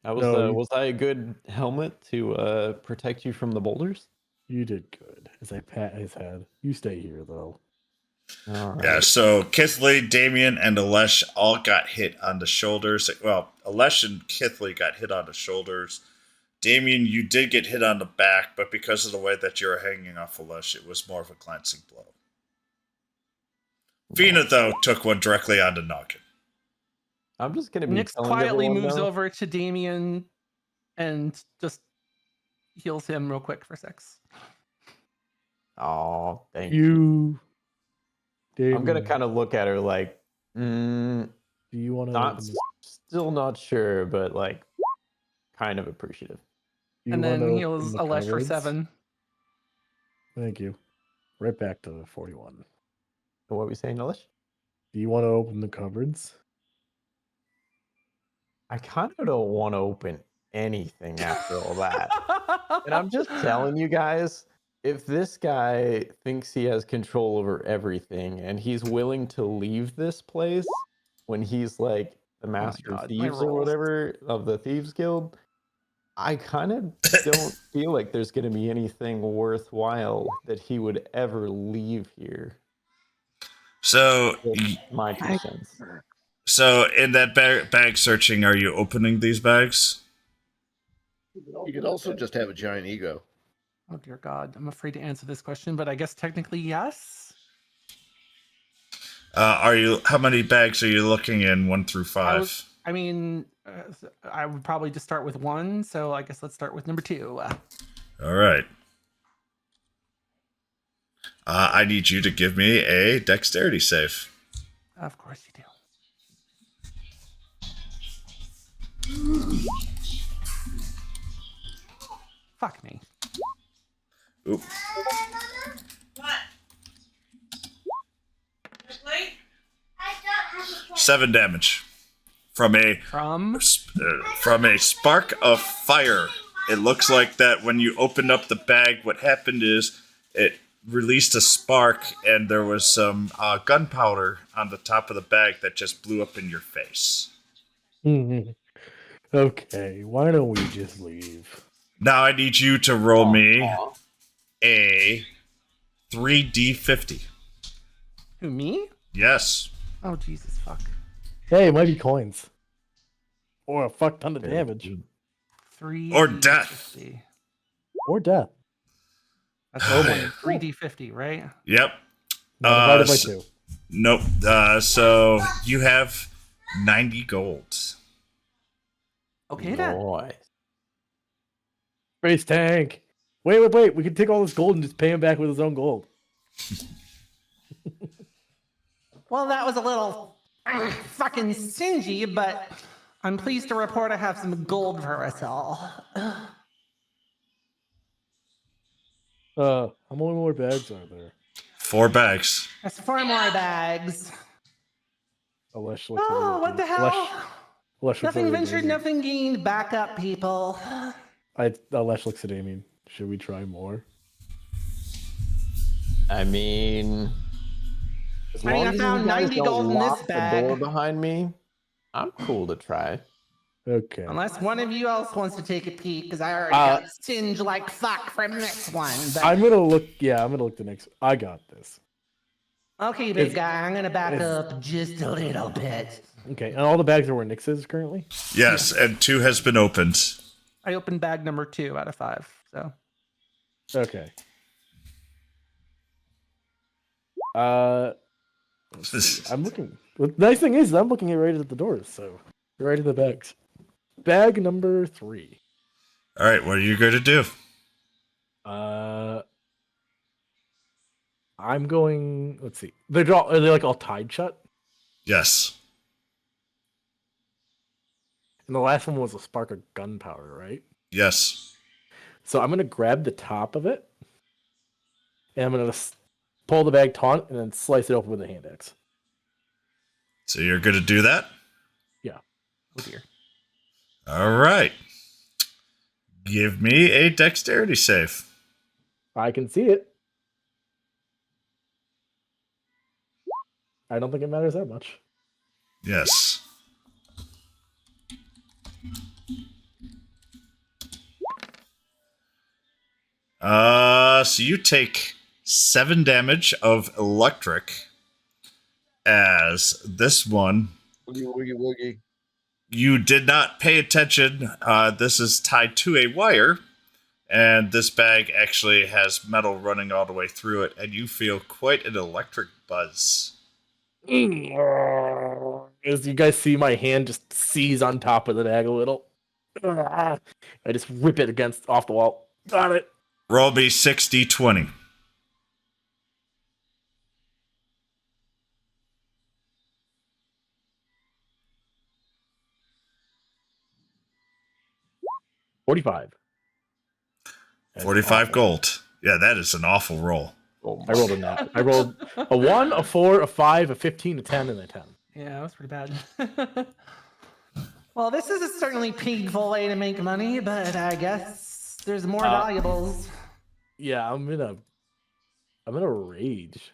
No, Was I a good helmet to protect you from the boulders? You did good. As I pat his head. You stay here though. All right. Yeah, so Kithley, Damien, and Alesh all got hit on the shoulders. Well, Alesh and Kithley got hit on the shoulders. Damien, you did get hit on the back, but because of the way that you were hanging off Alesh, it was more of a glancing blow. Fina, though, took one directly on the noggin. I'm just gonna be Nyx telling quietly everyone, moves though. over to Damien and just heals him real quick for 6. Oh, thank you. You Damien, I'm gonna kind of look at her like, do you want not to still not sure, but like, kind of appreciative. And then heals Alesh for 7. Thank you. Right back to 41. What were we saying, Elish? Do you want to open the cupboards? I kind of don't want to open anything after all that. And I'm just telling you guys, if this guy thinks he has control over everything and he's willing to leave this place when he's like the master of God, my thieves or rolls. whatever of the Thieves Guild, I kind of don't feel like there's going to be anything worthwhile that he would ever leave here. So, That's my 2 cents. so in that bag searching, are you opening these bags? You could also just have a giant ego. Oh dear God, I'm afraid to answer this question, but I guess technically yes. Are you? How many bags are you looking in? 1 through 5. I mean, I would probably just start with 1, so I guess let's start with number 2. All right. I need you to give me a dexterity save. Of course you do. Fuck me. Oop. What? 7 damage from a From spark of fire. It looks like that when you opened up the bag, what happened is it released a spark, and there was some gunpowder on the top of the bag that just blew up in your face. Okay, why don't we just leave? Now I need you to roll me a 3d50. who, me? Yes. Oh Jesus fuck. Hey, it might be coins. Or a fuck ton of damage. 3 Or death. 50. Or death. That's Oh, only man. 3d50, right? Yep. Now divided by s- 2. Nope. So you have 90 gold. Okay then. Nice. Space tank. Wait. We can take all this gold and just pay him back with his own gold. Well, that was a little fucking stingy, but I'm pleased to report I have some gold for us all. How many more bags are there? 4 bags. That's 4 more bags. Alesh looks Oh, what the hell? Alesh looks Nothing over at ventured, Damien. nothing gained. Back up, people. Alesh looks at Damien. Should we try more? I mean, as long I as found you guys 90 don't gold in this lock the door bag. behind me, I'm cool to try. Okay. Unless one of you else wants to take a peek, because I already got singed like fuck from this one. But... I'm gonna look. Yeah, I'm gonna look the next. I got this. Okay, big guy, I'm gonna back up just a little bit. Okay, and all the bags are where Nix's currently. Yes, and 2 has been opened. I opened bag number 2 out of 5. So Okay. I'm looking. The nice thing is, I'm looking at right at the doors, so right at the bags. Bag number 3. All right, what are you going to do? I'm going. Let's see. Are they like all tied shut? Yes. And the last one was a spark of gunpowder, right? Yes. So I'm gonna grab the top of it, and I'm gonna pull the bag taut and then slice it open with a hand axe. So you're going to do that? Yeah. oh dear. All right. Give me a dexterity save. I can see it. I don't think it matters that much. Yes. So you take 7 damage of electric as this one. Woogie. You did not pay attention. This is tied to a wire, and this bag actually has metal running all the way through it, and you feel quite an electric buzz. As you guys see, my hand just seize on top of the bag a little. I just rip it off the wall. Got it. Roll me 60-20. $45. 45 gold. Yeah, that is an awful roll. Oh I rolled a nut. I rolled a 1, a 4, a 5, a 15, a 10, and a 10. Yeah, that was pretty bad. Well, this is a certainly painful way to make money, but I guess there's more valuables. Yeah, I'm in a rage.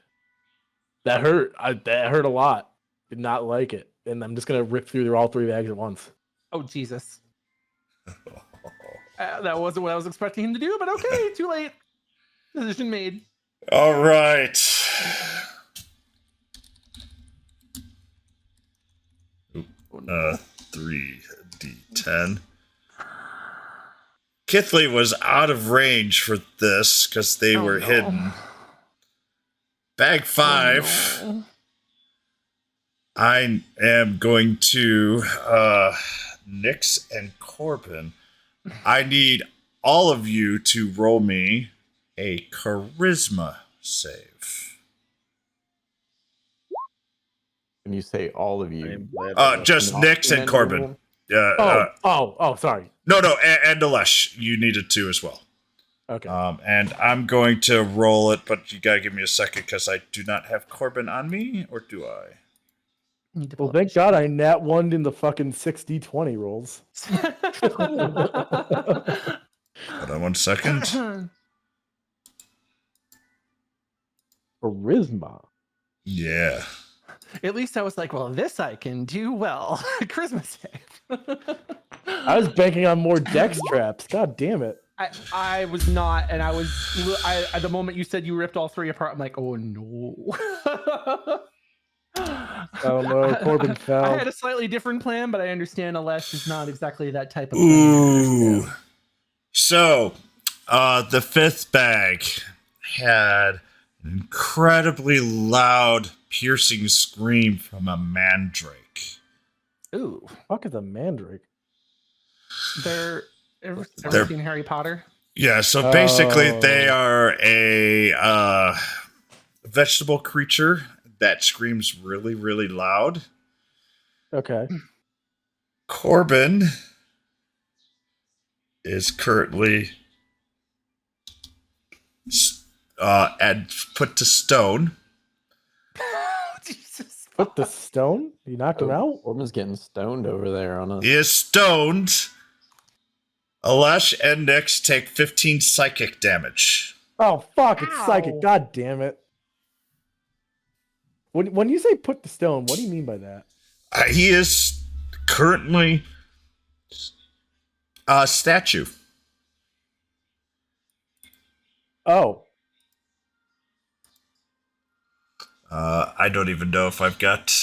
That hurt. That hurt a lot. Did not like it, and I'm just gonna rip through all 3 bags at once. Oh Jesus. That wasn't what I was expecting him to do, but okay, too late. Decision made. All right. 3d10. Kithley was out of range for this because they were hidden. Bag 5. Oh, no. I am going to Nix and Corbin. I need all of you to roll me a charisma save. When you say all of you, Just not Nix and individual? Corbin. Sorry. No, and Alesh, you needed to as well. Okay. And I'm going to roll it, but you gotta give me a second because I do not have Corbin on me, or do I? Need to Well, pull thank God I nat 1'd in the fucking 6d20 rolls. Hold on 1 second. Charisma. Yeah. At least I was like, well, this I can do well. Christmas save. I was banking on more dex traps. God damn it. I was not, and I at the moment you said you ripped all 3 apart, I'm like, oh no. Oh no, Corbin fell. I had a slightly different plan, but I understand Alesh is not exactly that type of plan. Ooh. So, The fifth bag had an incredibly loud, piercing scream from a mandrake. Ooh, Fuck is a mandrake? ever They're- seen Harry Potter? Yeah, so basically they Oh. are a vegetable creature that screams really, really loud. Okay. Corbin is currently put to stone. Jesus. Put the stone? You knocked him out? Orman's getting stoned over there on us. He is stoned. Alesh and Nyx take 15 psychic damage. Oh fuck! It's psychic. Ow. God damn it! When you say put the stone, what do you mean by that? He is currently a statue. Oh, I don't even know if I've got.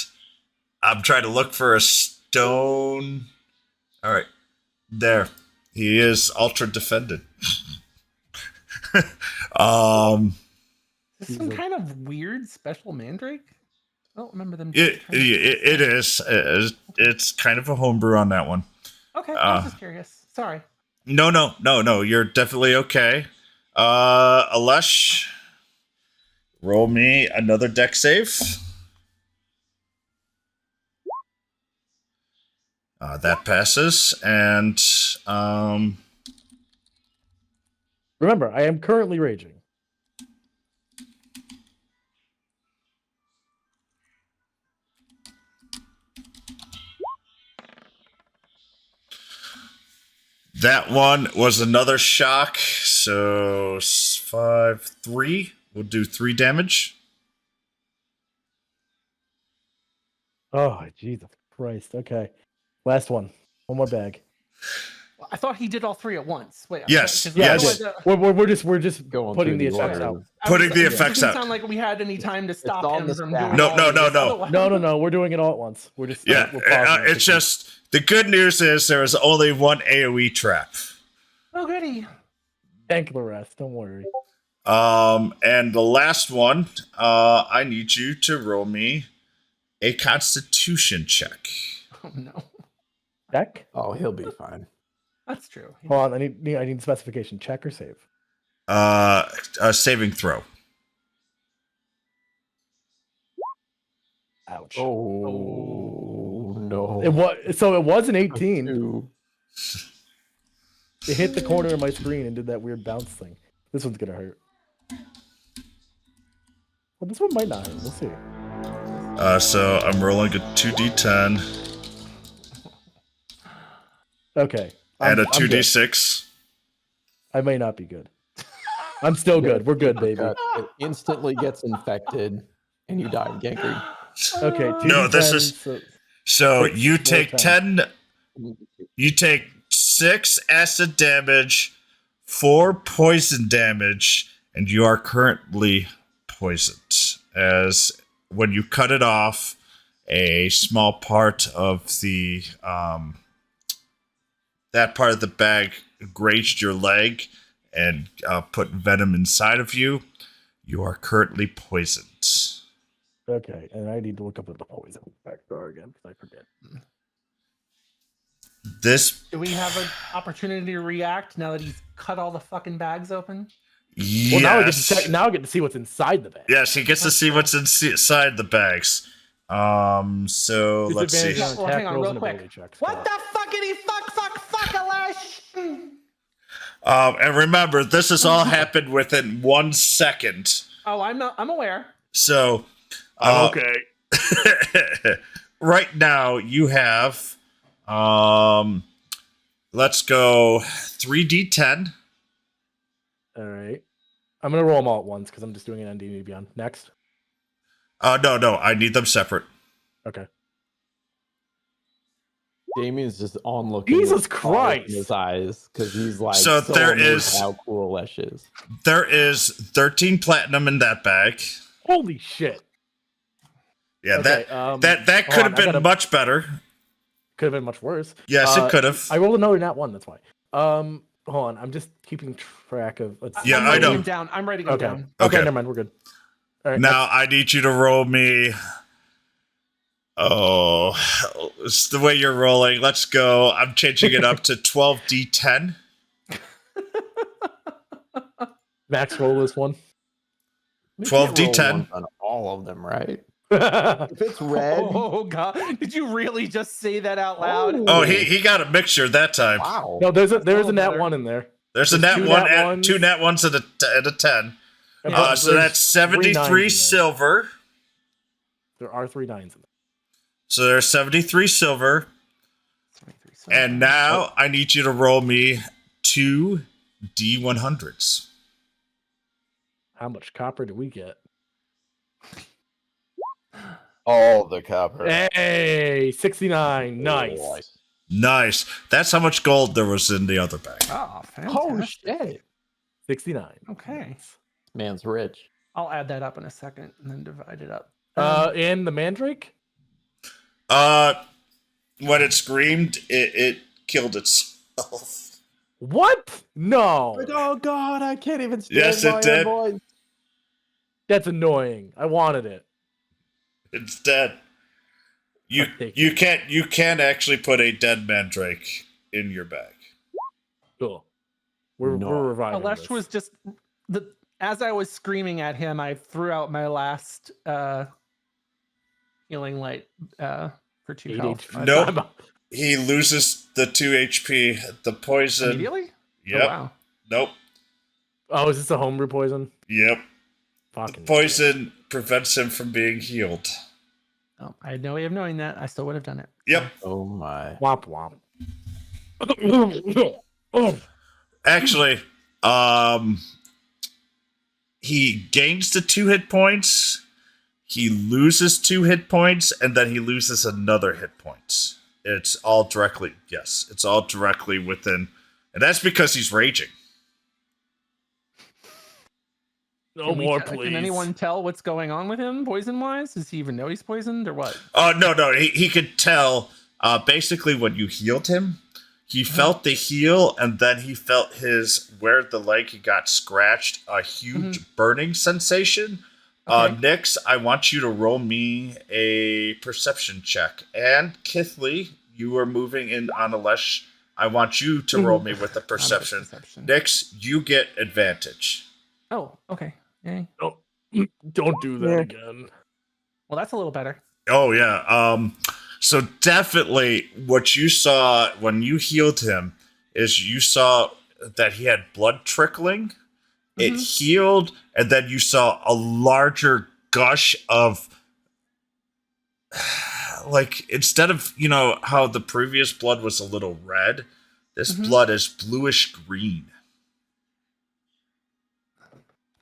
I'm trying to look for a stone. All right, there. He is ultra defended. Is this some kind of weird special mandrake? I don't remember them. It is. It's kind of a homebrew on that one. Okay, I was just curious. Sorry. No. You're definitely okay. Alesh, roll me another deck save. That passes, and remember, I am currently raging. that one was another shock. So 5, 3. We'll do 3 damage. Oh Jesus Christ! Okay, last one. One more bag. I thought he did all 3 at once. Wait. Yes, 'cause yes. otherwise, We're just Going putting through the the effects order. out. Putting the it effects didn't out. sound like we had any time to stop on him the from stack. doing No, all no, of no, this. no. Otherwise- No, we're doing it all at once. We're just Yeah, we're pausing it's just the good news is there is only one AOE trap. Oh, goody. thank the rest. Don't worry. And the last one, I need you to roll me a Constitution check. Oh, no. Check. Oh, he'll be fine. That's true. Hold on. I need specification. Check or save. A saving throw. Ouch. Oh no! It was an 18. Two. It hit the corner of my screen and did that weird bounce thing. This one's gonna hurt. Well, this one might not hurt. We'll see. So I'm rolling a 2d10 Okay. and a I'm good. 2d6. I may not be good. I'm still good. We're good, baby. It instantly gets infected, and you die of gangrene. Okay. No, this 2d10, is- So Six you more take times. 10. You take 6 acid damage, 4 poison damage, and you are currently poisoned. As when you cut it off, a small part of the that part of the bag grazed your leg and put venom inside of you. You are currently poisoned. Okay, and I need to look up what the poison effects are again because I forget. This Do we have an opportunity to react now that he's cut all the fucking bags open? Well, now I get to yes. check. Now I get to see what's inside the bag. Yes, he gets to see what's inside the bags. So let's see. Disadvantage on Well, attack hang on, rolls real and quick. ability checks. What the fuckity fuck, Alash? And remember, this has all happened within 1 second. Oh, I'm aware. So, okay. right now you have, let's go 3d10. All right. I'm gonna roll them all at once because I'm just doing it on D&D Beyond. Next. No, I need them separate. Okay. Damien's just onlooking. Jesus with fire in Christ. his eyes because he's like, So there amazed is- how cool Lesh is. There is 13 platinum in that bag. Holy shit. Yeah, Okay, that hold could on, have I been gotta- much better. Could have been much worse. Yes, it could have. I rolled another nat one. That's why. hold on. I'm just keeping track of. Yeah, I'm I writing know. him down. I'm writing him Okay. down. Okay. Okay. Never mind. We're good. All right. Now I need you to roll me. Oh, it's the way you're rolling. Let's go. I'm changing it up to 12d10. Max roll this one. We can't roll 12d10. ones on all of them, right? If it's red, Oh god! Did you really just say that out loud? Oh, he got a mixture that time. wow. No, there's a little nat better. one in there. There's a There's nat two one, nat and ones. 2 nat ones and a 10. Yeah. So There's that's 3 nines in 73 there. silver. There are 3 9s in there. So there's 73 silver. 23, so And now I need you to roll me 2 D100s. How much copper do we get? All the copper. Hey, 69. Nice. Nice. Nice. That's how much gold there was in the other bag. Oh, Oh fantastic. shit. 69. Okay. Man's rich. I'll add that up in a second and then divide it up. And the mandrake? When it screamed, it killed itself. What? No. Oh god, I can't even stand Yes, it my own did. voice. That's annoying. I wanted it. It's dead. You can't actually put a dead mandrake in your bag. Cool. We're reviving Alesh this. was just as I was screaming at him, I threw out my last healing light for 2 8 health. HP. Nope. He loses the 2 HP. The poison. Immediately? Yep. Oh, wow. Nope. Oh, is this a homebrew poison? Yep. Fucking Poison prevents him from being healed. Oh, I had no way of knowing that. I still would have done it. Yep. Oh my. Womp womp. Actually, he gains the 2 hit points, he loses 2 hit points, and then he loses another hit points. It's all directly within, and that's because he's raging. No more, please. Can anyone tell what's going on with him poison wise? Does he even know he's poisoned or what? Oh no, he could tell. Basically, when you healed him, he felt the heal, and then he felt where the leg got scratched, a huge burning sensation. Okay. Nix, I want you to roll me a perception check. And Kithley, you are moving in on Alesh. I want you to roll me with a perception. Nix, you get advantage. Oh, okay. Yay. Oh, don't do that again. Well, that's a little better. Oh yeah. So definitely what you saw when you healed him is you saw that he had blood trickling. It healed, and then you saw a larger gush of, like, instead of, how the previous blood was a little red, this blood is bluish green.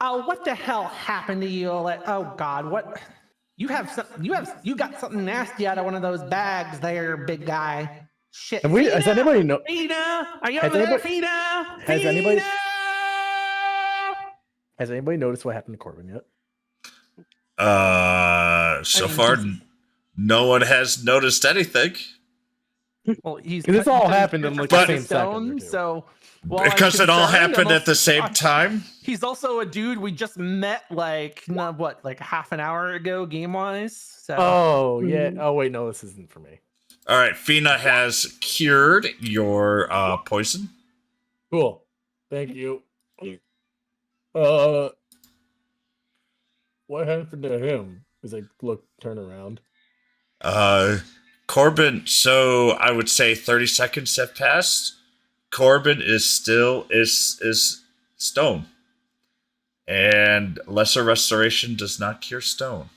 Oh, what the hell happened to you? Oh God, what? You got something nasty out of one of those bags there, big guy. Shit. Has anybody know? Fina, are you Has over there, anybody- Fina? has anybody- Fina! Has anybody noticed what happened to Corbin yet? So far, no one has noticed anything. Well, he's Because this all happened in like the But- same second. Or two. So while I'm Because it all concerned, happened I'm at the same time. He's also a dude we just met like half an hour ago, game wise. So Oh yeah. Oh wait, no, this isn't for me. All right, Fina has cured your poison. Cool. Thank you. What happened to him? As I turn around. Corbin, so I would say 30 seconds have passed. Corbin is still is stone. And lesser restoration does not cure stone.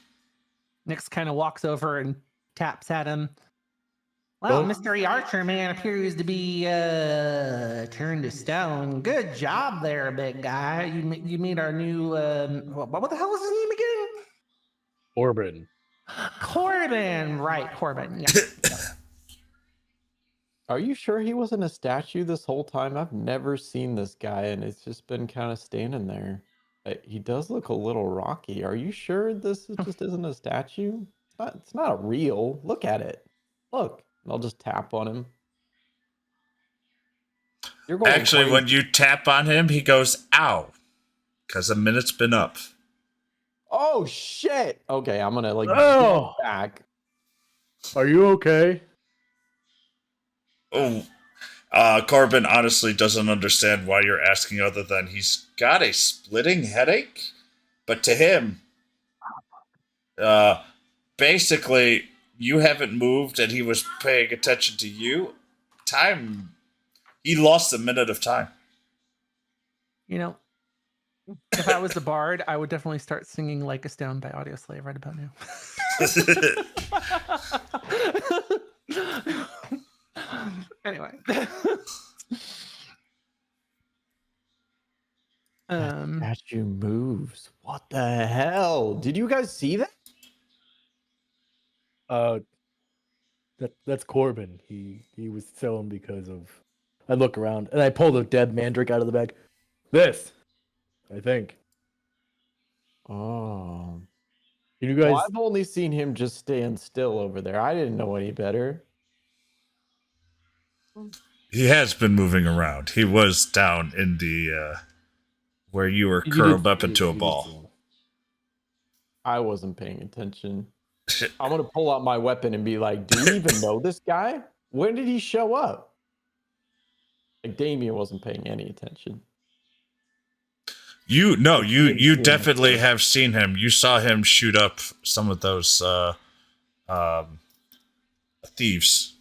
Nix kind of walks over and taps at him. Well, Mystery Archer Man appears to be turned to stone. Good job there, big guy. You meet our new what the hell is his name again? Corbin. Corbin, right? Corbin. Yeah. Are you sure he wasn't a statue this whole time? I've never seen this guy, and it's just been kind of standing there. He does look a little rocky. Are you sure just isn't a statue? It's not real. Look at it. Look. And I'll just tap on him. You're going Actually, crazy. when you tap on him, he goes, ow. Because a minute's been up. Oh shit! Okay, I'm gonna like Oh! get back. Are you okay? Oh, Corbin honestly doesn't understand why you're asking, other than he's got a splitting headache. But to him, basically, you haven't moved and he was paying attention to you. Time, he lost a minute of time. You know, if I was the bard, I would definitely start singing "Like a Stone" by Audioslave right about now. Anyway. Statue moves. What the hell? Did you guys see that? That's Corbin. He was selling because of. I look around and I pull the dead mandrake out of the bag. This, I think. Oh. Can you guys? Well, I've only seen him just stand still over there. I didn't know any better. He has been moving around. He was down in the where you were You curled did- up into a you did ball. see him. I wasn't paying attention. I'm gonna pull out my weapon and be like, "Do we even know this guy? When did he show up?" Like Damien wasn't paying any attention. You didn't see him definitely before. have seen him. You saw him shoot up some of those thieves.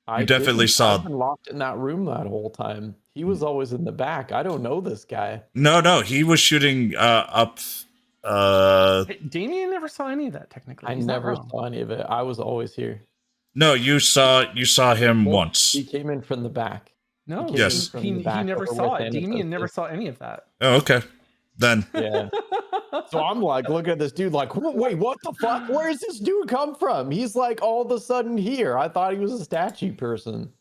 I definitely didn't. saw- I've been locked in that room that whole time. He was always in the back. I don't know this guy. No, he was shooting up. Hey, Damien never saw any of that. Technically, I He's not never wrong. saw any of it. I was always here. No, you saw him Well, once. He came in from the back. No, came Yes. from he the back never over saw with it. Damien never Anatosis. saw any of that. Oh, okay. Then Yeah. So I'm like, look at this dude, like, wait, what the fuck? Where does this dude come from? He's like all of a sudden here. I thought he was a statue person.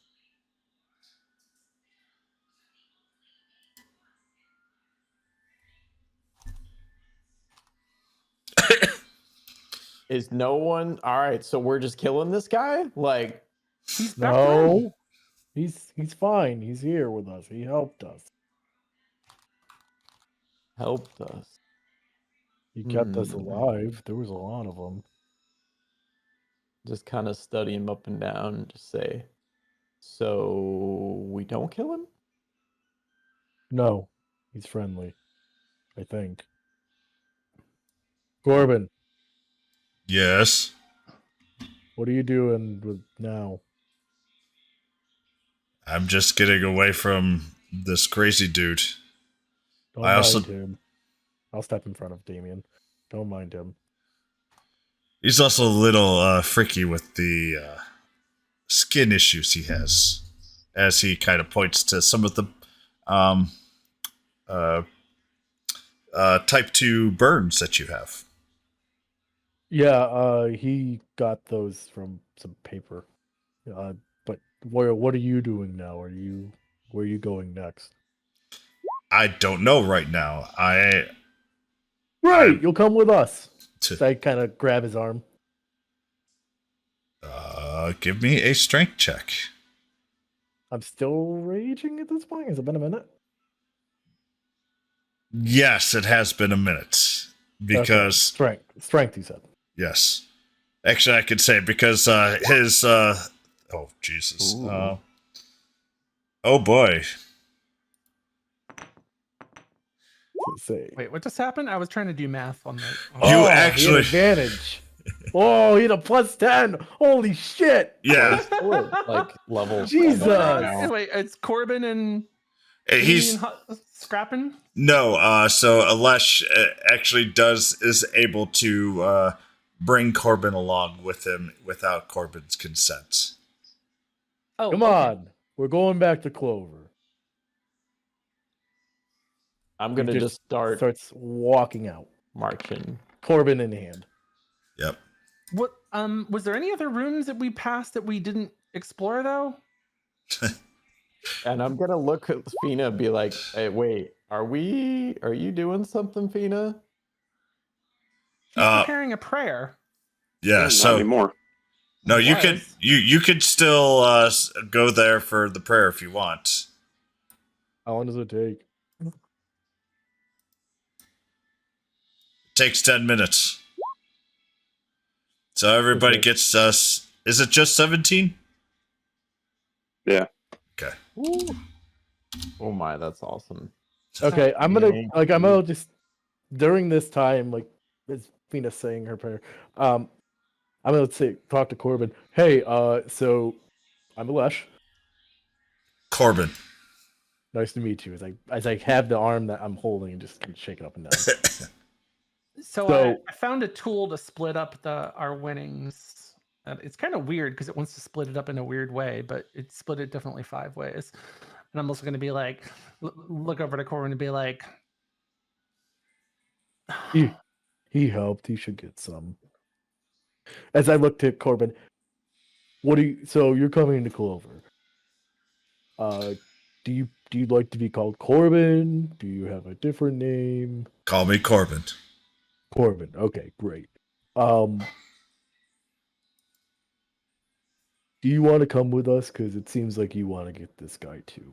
Is no one all right? So we're just killing this guy? Like, He's back room. No, he's fine. He's here with us. He helped us. helped us. He kept us Hmm. alive. There was a lot of them. Just kind of study him up and down and just say, so we don't kill him? No, he's friendly. I think. Corbin, yes, what are you doing with now? I'm just getting away from this crazy dude. Don't I mind also- him. I'll step in front of Damien. Don't mind him. He's also a little freaky with the skin issues he has, as he kind of points to some of the type 2 burns that you have. Yeah, he got those from some paper. But what are you doing now? Where are you going next? I don't know right now. Right, you'll come with us. So I kind of grab his arm. Give me a strength check. I'm still raging at this point. Has it been a minute? Yes, it has been a minute because Okay. Strength, you said. yes, actually, I could say because his oh Jesus, Ooh. oh boy, Say. Wait, what just happened? I was trying to do math on the. You he had actually- advantage. Oh, he had a +10. Holy shit! yeah, Like level. Jesus. Wait, it's Corbin and he's scrapping. no. So Alesh actually is able to bring Corbin along with him without Corbin's consent. Oh, Come okay. on. We're going back to Clover. I'm He gonna just start starts walking out, marching. Corbin in hand. Yep. What was there any other rooms that we passed that we didn't explore though? And I'm gonna look at Fina and be like, hey, wait, are you doing something, Fina? She's preparing a prayer. Yeah. Not So anymore. No, you Was. could you could still go there for the prayer if you want. How long does it take? Takes 10 minutes. So everybody Okay. gets us. Is it just 17? Yeah. Okay. Ooh. Oh my, that's awesome. Okay, I'm gonna Thank I'm you. gonna just during this time, like as Venus saying her prayer, I'm gonna talk to Corbin. Hey, so I'm Alesh. Corbin. Nice to meet you. As I have the arm that I'm holding and just shake it up and down. So So- I found a tool to split up our winnings. It's kind of weird because it wants to split it up in a weird way, but it split it definitely 5 ways. And I'm also going to be like, look over to Corbin and be like, He helped. He should get some. As I looked at Corbin, so you're coming to Clover. Do you like to be called Corbin? Do you have a different name? Call me Corbin. Corbin. Okay, great. Do you want to come with us? Because it seems like you want to get this guy too.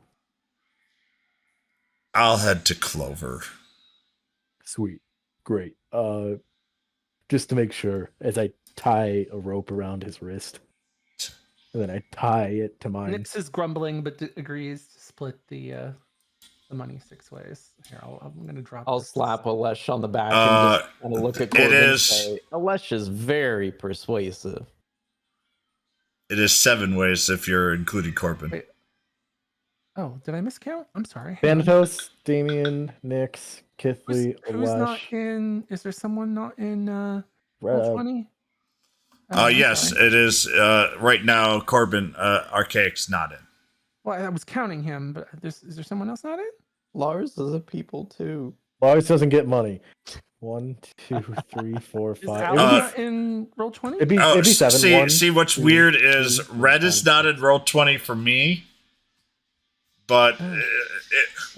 I'll head to Clover. Sweet. Great. Just to make sure, as I tie a rope around his wrist, and then I tie it to mine. Nix is grumbling, but agrees to split the money 6 ways. Here, I'm going to drop. I'll this. slap Alesh on the back and just kind of look at Corbin and is- say, Alesh is very persuasive. It is 7 ways if you're including Corbin. Wait. Oh, did I miscount? I'm sorry. Hang on. Thanatos, Damien, Nix, Kithly, Who's not Alesh. in? Is there someone not in Red- 20? Yes, it is. Right now, Corbin, Archaic's not in. Well, I was counting him, but is there someone else not in? Lars is a people too. Lars doesn't get money. 1, 2, 3, 4, Is 5. Al It would not in roll 20? be, it'd be 7. see, 1, see what's 2, weird is 3, 4, Red is 5, not 6. in roll 20 for me, but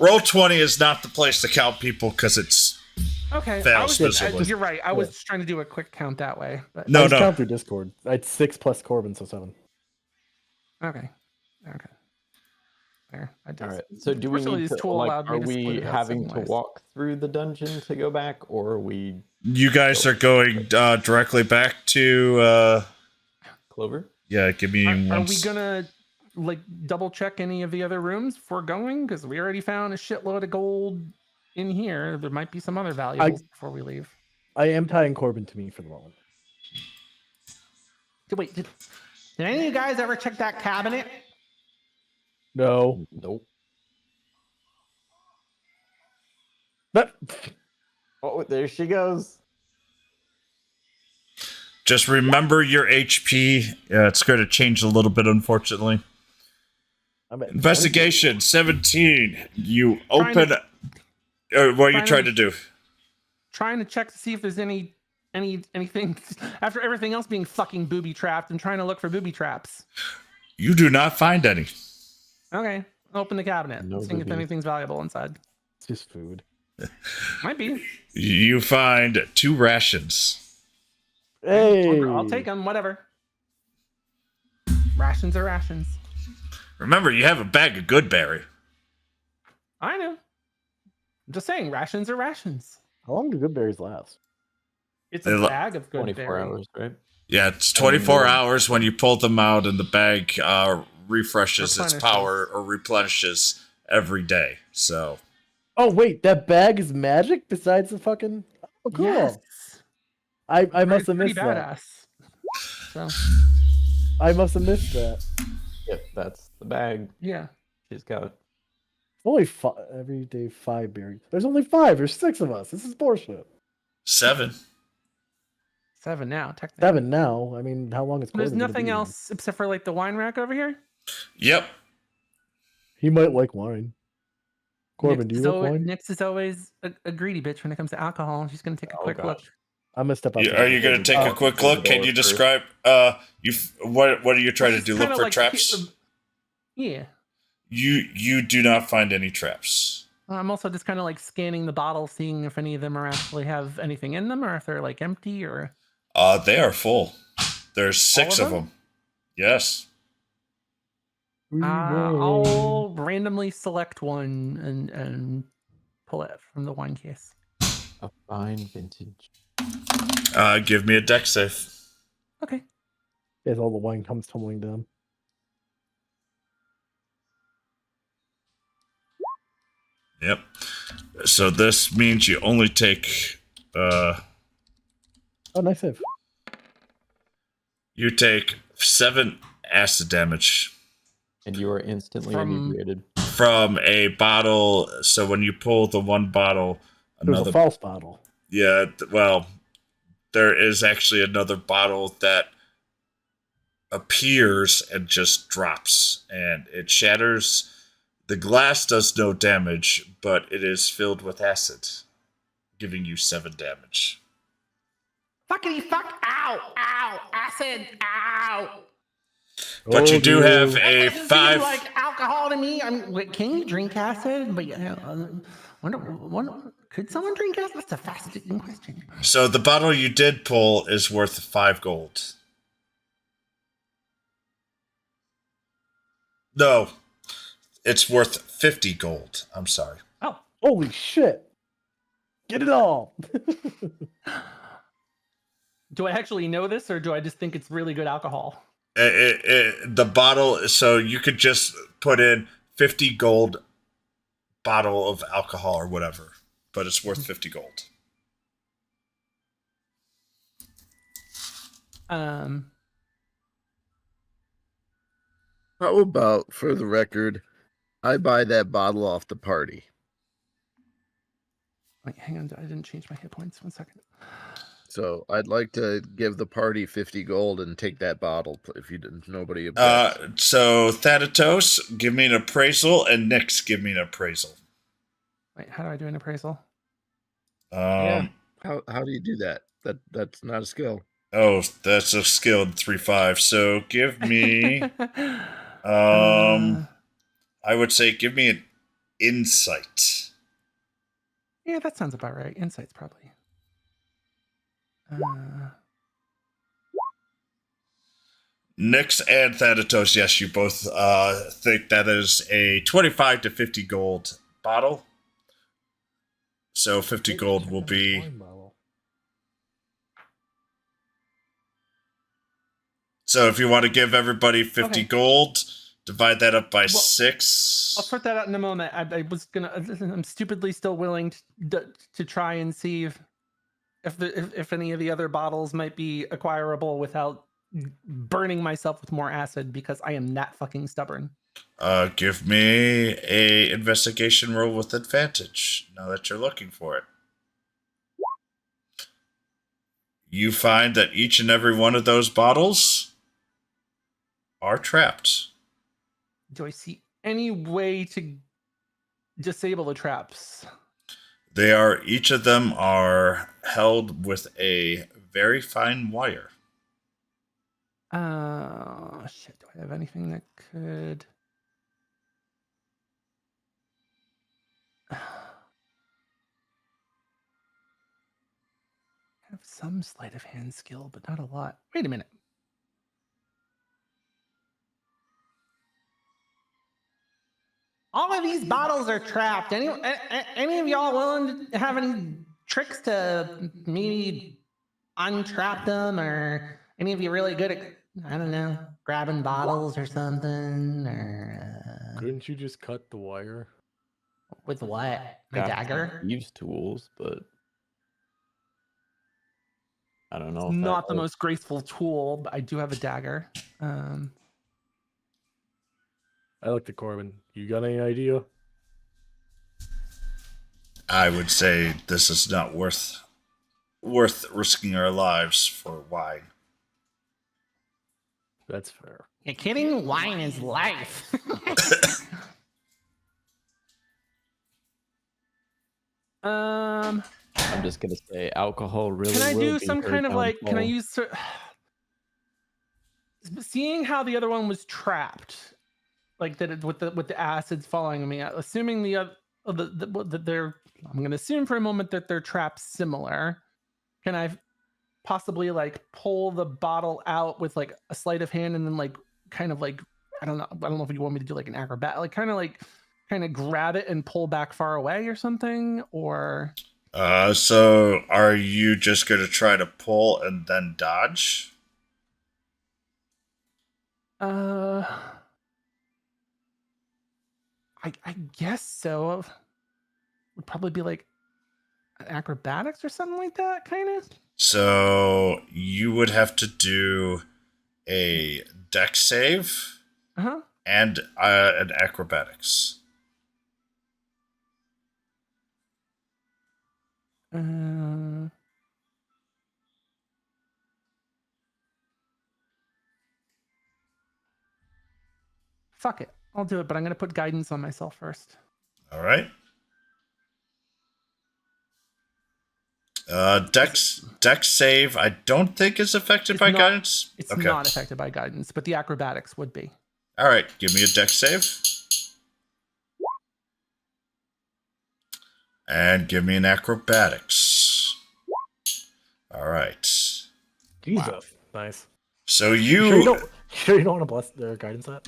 roll 20 is not the place to count people because it's Okay, fails miserably. you're right. I was just trying to do a quick count that way, but No, I just no. count through Discord. I had 6 plus Corbin, so 7. okay. There, I did. All right. So do we Fortunately, need this to tool like? allowed me Are to split we it out having 7 to ways. walk through the dungeon to go back, or are we You guys are going directly back to. Clover? Yeah, give me Are one. we gonna like double check any of the other rooms before going? Because we already found a shitload of gold in here. There might be some other valuables before we leave. I am tying Corbin to me for the moment. Wait, did any of you guys ever check that cabinet? No. Nope. But Oh, there she goes. Just remember your HP. It's going to change a little bit, unfortunately. I'm at Investigation 17. You open. What are you trying to do? Trying to check to see if there's anything after everything else being fucking booby trapped and trying to look for booby traps. You do not find any. Okay, open the cabinet. No Seeing if boobies. anything's valuable inside. It's just food. Might be. You find 2 rations. Hey, I'll take them. Whatever. Rations are rations. Remember, you have a bag of Goodberry. I know. I'm just saying, rations are rations. How long do good berries last? It's They a lo- bag of good 24 berry. hours, right? Yeah, it's 24 Oh. hours when you pull them out, and the bag refreshes its Replenishes. power or replenishes every day. So Oh wait, that bag is magic besides the fucking. Oh, cool. Yes. I must have Pretty missed that. badass. So I must have missed that. Yep, that's the bag yeah. she's got. Only 5 every day. 5 berries. There's only 5. There's 6 of us. This is bullshit. 7. 7 now, technically. 7 now. I mean, how long is There's Corbin gonna nothing be here? else except for like the wine rack over here. Yep. He might like wine. Corbin, do you like wine? Nix is always a greedy bitch when it comes to alcohol. She's gonna take a Oh, quick gosh. look. I'm gonna step outside. Are you going to take a quick look? Can you describe? What are you trying to She's do? Look kinda for like- traps. Yeah. You do not find any traps. I'm also just kind of like scanning the bottle, seeing if any of them are actually have anything in them, or if they're like empty, or They are full. There's 6 of of them? them. Yes. I'll randomly select one and pull it from the wine case. A fine vintage. Give me a deck save. Okay. As all the wine comes tumbling down. Yep. So this means you only take Oh, nice save. you take 7 acid damage And you are instantly From- inebriated. from a bottle. So when you pull the one bottle, There's another a false bottle. yeah, well, there is actually another bottle that appears and just drops, and it shatters. The glass does no damage, but it is filled with acid, giving you 7 damage. Fuckity fuck! Ow! Ow! Acid! Ow! But you do have a That doesn't 5. seem like alcohol to me. I mean, wait, can you drink acid? But could someone drink acid? That's a fascinating question. So the bottle you did pull is worth 5 gold. No, it's worth 50 gold. I'm sorry. Oh, Holy shit! Get it all! do I actually know this, or do I just think it's really good alcohol? The bottle, so you could just put in 50 gold bottle of alcohol or whatever, but it's worth 50 gold. How about, for the record, I buy that bottle off the party? Wait, hang on. I didn't change my hit points. 1 second. So I'd like to give the party 50 gold and take that bottle if you didn't. Nobody objects. So Thanatos, give me an appraisal, and Nyx, give me an appraisal. Wait, how do I do an appraisal? How do you do that? That's not a skill. Oh, that's a skilled 3-5. So give me I would say give me an insight. Yeah, that sounds about right. Insight's probably. Nyx and Thanatos, yes, you both think that is a 25 to 50 gold bottle. So 50 gold will be. So if you want to give everybody 50 gold, divide that up by 6. I'll sort that out in a moment. I'm stupidly still willing to try and see if any of the other bottles might be acquirable without burning myself with more acid, because I am that fucking stubborn. Give me a investigation roll with advantage now that you're looking for it. You find that each and every one of those bottles are trapped. Do I see any way to disable the traps? Each of them are held with a very fine wire. Shit, do I have anything that could... I have some sleight of hand skill, but not a lot. Wait a minute. All of these bottles are trapped. Any of y'all willing to have any tricks to maybe untrap them, or any of you really good at, I don't know, grabbing bottles or something, or Couldn't you just cut the wire? with what? My Got dagger? Use tools, but I don't know. Not the most graceful tool, but I do have a dagger. I looked at Corbin. You got any idea? I would say this is not worth risking our lives for wine. That's fair. You're kidding? Wine is life. I'm just gonna say alcohol really. Can I will do be some her kind of like? Can I downfall. use? Seeing how the other one was trapped, like that with the acids following me. Assuming they're. I'm gonna assume for a moment that they're trapped similar. Can I possibly like pull the bottle out with like a sleight of hand and then like kind of like I don't know if you want me to do like an acrobat, like kind of grab it and pull back far away or something, or So are you just going to try to pull and then dodge? I guess so. Would probably be like an acrobatics or something like that, kind of. So you would have to do a dex save and an acrobatics. Fuck it. I'll do it, but I'm going to put guidance on myself first. All right. Dex save, I don't think is affected by guidance. It's not affected by guidance, but the acrobatics would be. All right, give me a dex save. And give me an acrobatics. All right. Jesus. Wow. Nice. So you... Sure you don't want to bless their guidance at?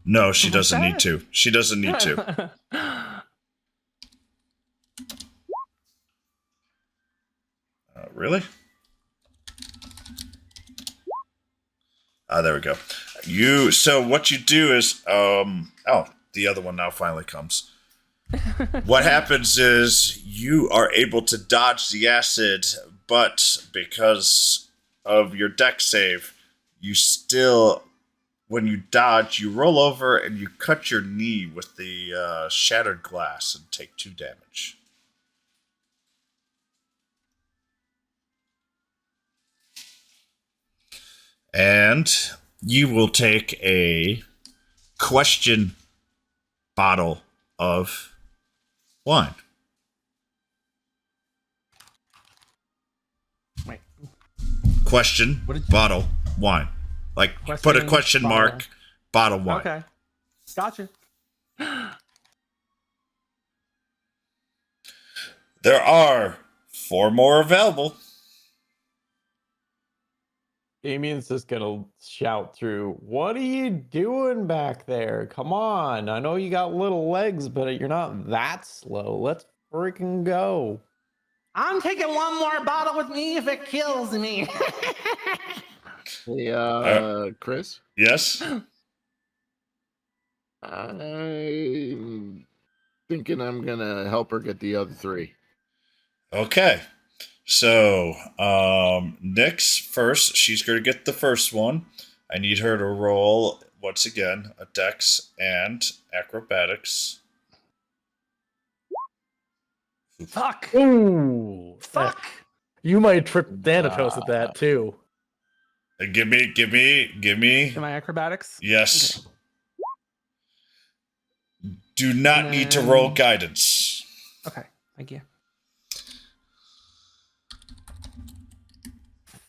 No, she doesn't need to. She doesn't need to. Really? There we go. So what you do is, the other one now finally comes. What happens is you are able to dodge the acid, but because of your dex save, you still, when you dodge, you roll over and you cut your knee with the shattered glass and take 2 damage. And you will take a question bottle of wine. Wait. Question bottle wine. Like put a question mark, bottle wine. Okay. Gotcha. There are 4 more available. Damien's just gonna shout through, "What are you doing back there? Come on. I know you got little legs, but you're not that slow. Let's freaking go." I'm taking one more bottle with me if it kills me. Hey, Chris? Yes? I'm thinking I'm going to help her get the other 3. Okay. So, Nyx first. She's going to get the first one. I need her to roll, once again, a dex and acrobatics. Fuck. Ooh. Fuck. You might trip Thanatos at that, too. Give me. Am I acrobatics? Yes. Okay. Do not need to roll guidance. Okay, thank you.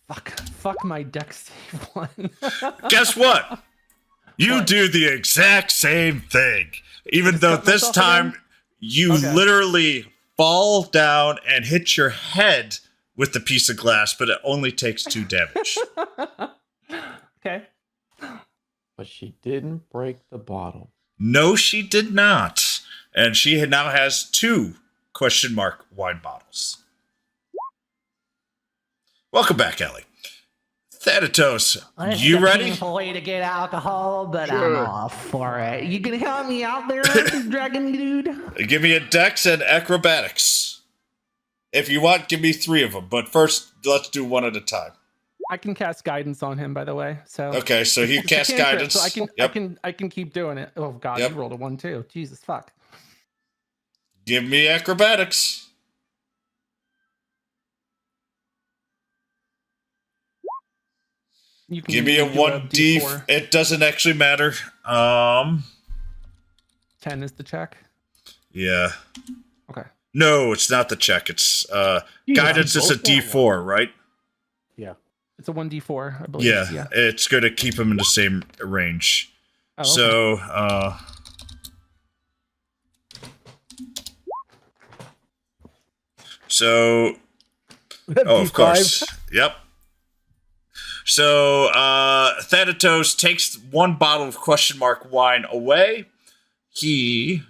Fuck my dex save one. Guess what? You do the exact same thing. Even though this time you literally fall down and hit your head with the piece of glass, but it only takes 2 damage. Okay. But she didn't break the bottle. No, she did not. And she now has 2 question mark wine bottles. Welcome back, Ellie. Thanatos, you ready? Painful way to get alcohol, but Sure. I'm all for it. You gonna help me out there, dragon dude? Give me a dex and acrobatics. If you want, give me 3 of them. But first, let's do one at a time. I can cast guidance on him, by the way. So okay, so he casts guidance. So I can keep doing it. Oh god, you rolled a 1 too. Jesus fuck. Give me acrobatics. You can give me a 1d. It doesn't actually matter. 10 is the check. Yeah. Okay. No, it's not the check. It's guidance is a d4, right? Yeah. It's a 1d4, I believe. Yeah, it's going to keep him in the same range. Oh, okay. So, of course. Yep. So Thanatos takes one bottle of question mark wine away. He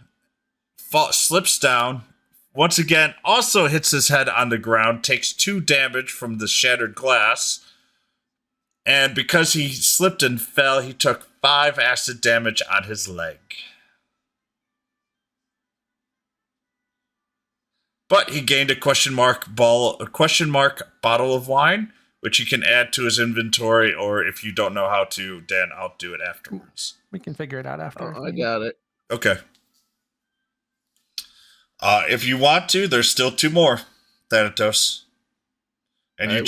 slips down. Once again, also hits his head on the ground, takes 2 damage from the shattered glass. And because he slipped and fell, he took 5 acid damage on his leg. But he gained a question mark bottle of wine, which he can add to his inventory, or if you don't know how to, Dan, I'll do it afterwards. We can figure it out after. Oh, I got it. Okay. If you want to, there's still 2 more, Thanatos. And you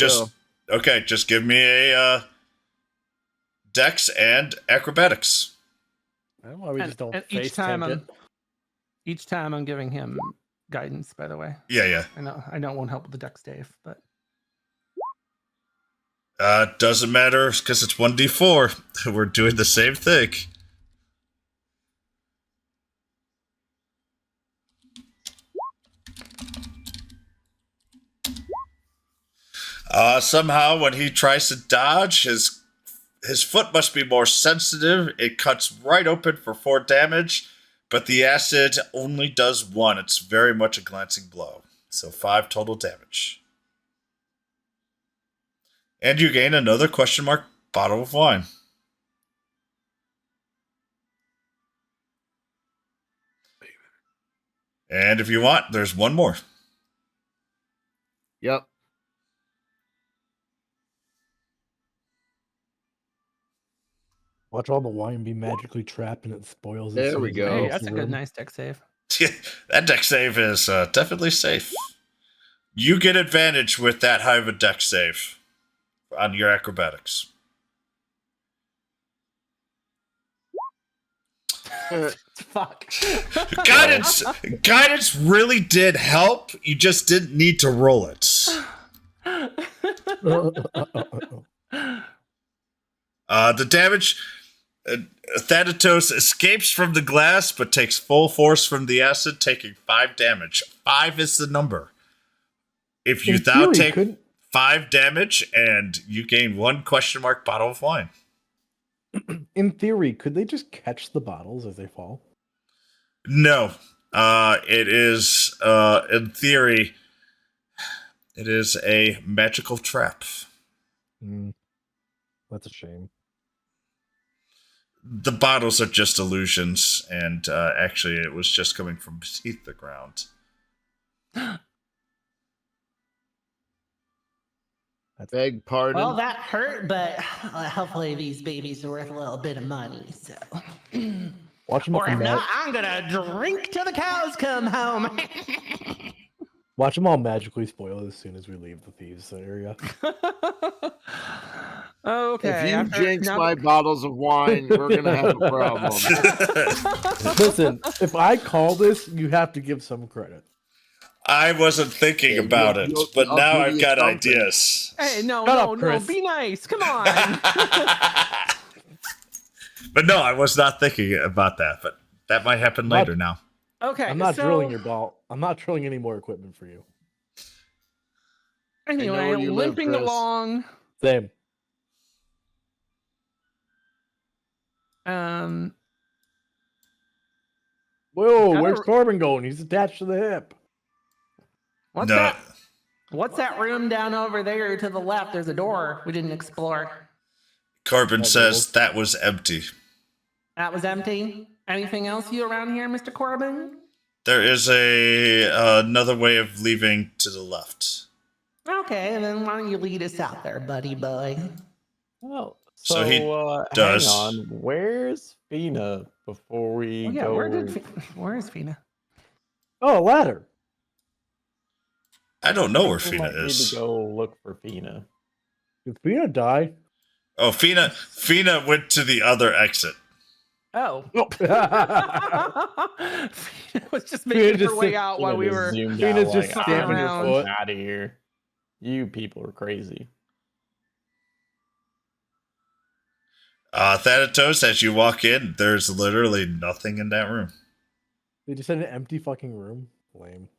okay, just give me a Dex and Acrobatics. I don't know why we just don't face each time I'm giving him guidance, by the way. Yeah. I know it won't help with the Dex Dave, but doesn't matter because it's 1d4. We're doing the same thing. Somehow, when he tries to dodge, his foot must be more sensitive. It cuts right open for 4 damage, but the acid only does 1. It's very much a glancing blow. So 5 total damage. And you gain another question mark bottle of wine. And if you want, there's 1 more. Yep. Watch all the wine be magically trapped and it spoils. There we go. Hey, that's a good, nice Dex save. That Dex save is definitely safe. You get advantage with that high of a Dex save on your acrobatics. Fuck. Guidance really did help. You just didn't need to roll it. The damage. Thanatos escapes from the glass, but takes full force from the acid, taking 5 damage. 5 is the number. If you now take 5 damage, and you gain 1 question mark bottle of wine. In theory, could they just catch the bottles as they fall? No. It is, in theory, it is a magical trap. That's a shame. The bottles are just illusions, and actually it was just coming from beneath the ground. Beg pardon. Well, that hurt, but hopefully these babies are worth a little bit of money. So, Watch them or if not, I'm gonna drink till the cows come home. Watch them all magically spoil as soon as we leave the thieves area. Okay. If you jinx my bottles of wine, we're gonna have a problem. Listen, if I call this, you have to give some credit. I wasn't thinking about it, but now I've got ideas. Hey, no, be nice. Come on. But no, I was not thinking about that, but that might happen later now. Okay. I'm not drilling your ball. I'm not drilling any more equipment for you. Anyway, limping along. Same. Whoa, where's Corbin going? He's attached to the hip. What's that? What's that room down over there to the left? There's a door we didn't explore. Corbin says that was empty. That was empty? Anything else you around here, Mr. Corbin? There is another way of leaving to the left. Okay, then why don't you lead us out there, buddy boy? Well, so he does. Hang on. Where's Fina before we go? Where is Fina? Oh, a ladder. I don't know where Fina is. Need to go look for Fina. Did Fina die? Oh, Fina went to the other exit. Oh. Fina was just making her way out while we were. Fina's just stamping her foot. Out of here. You people are crazy. Thanatos, as you walk in, there's literally nothing in that room. They just had an empty fucking room. Lame.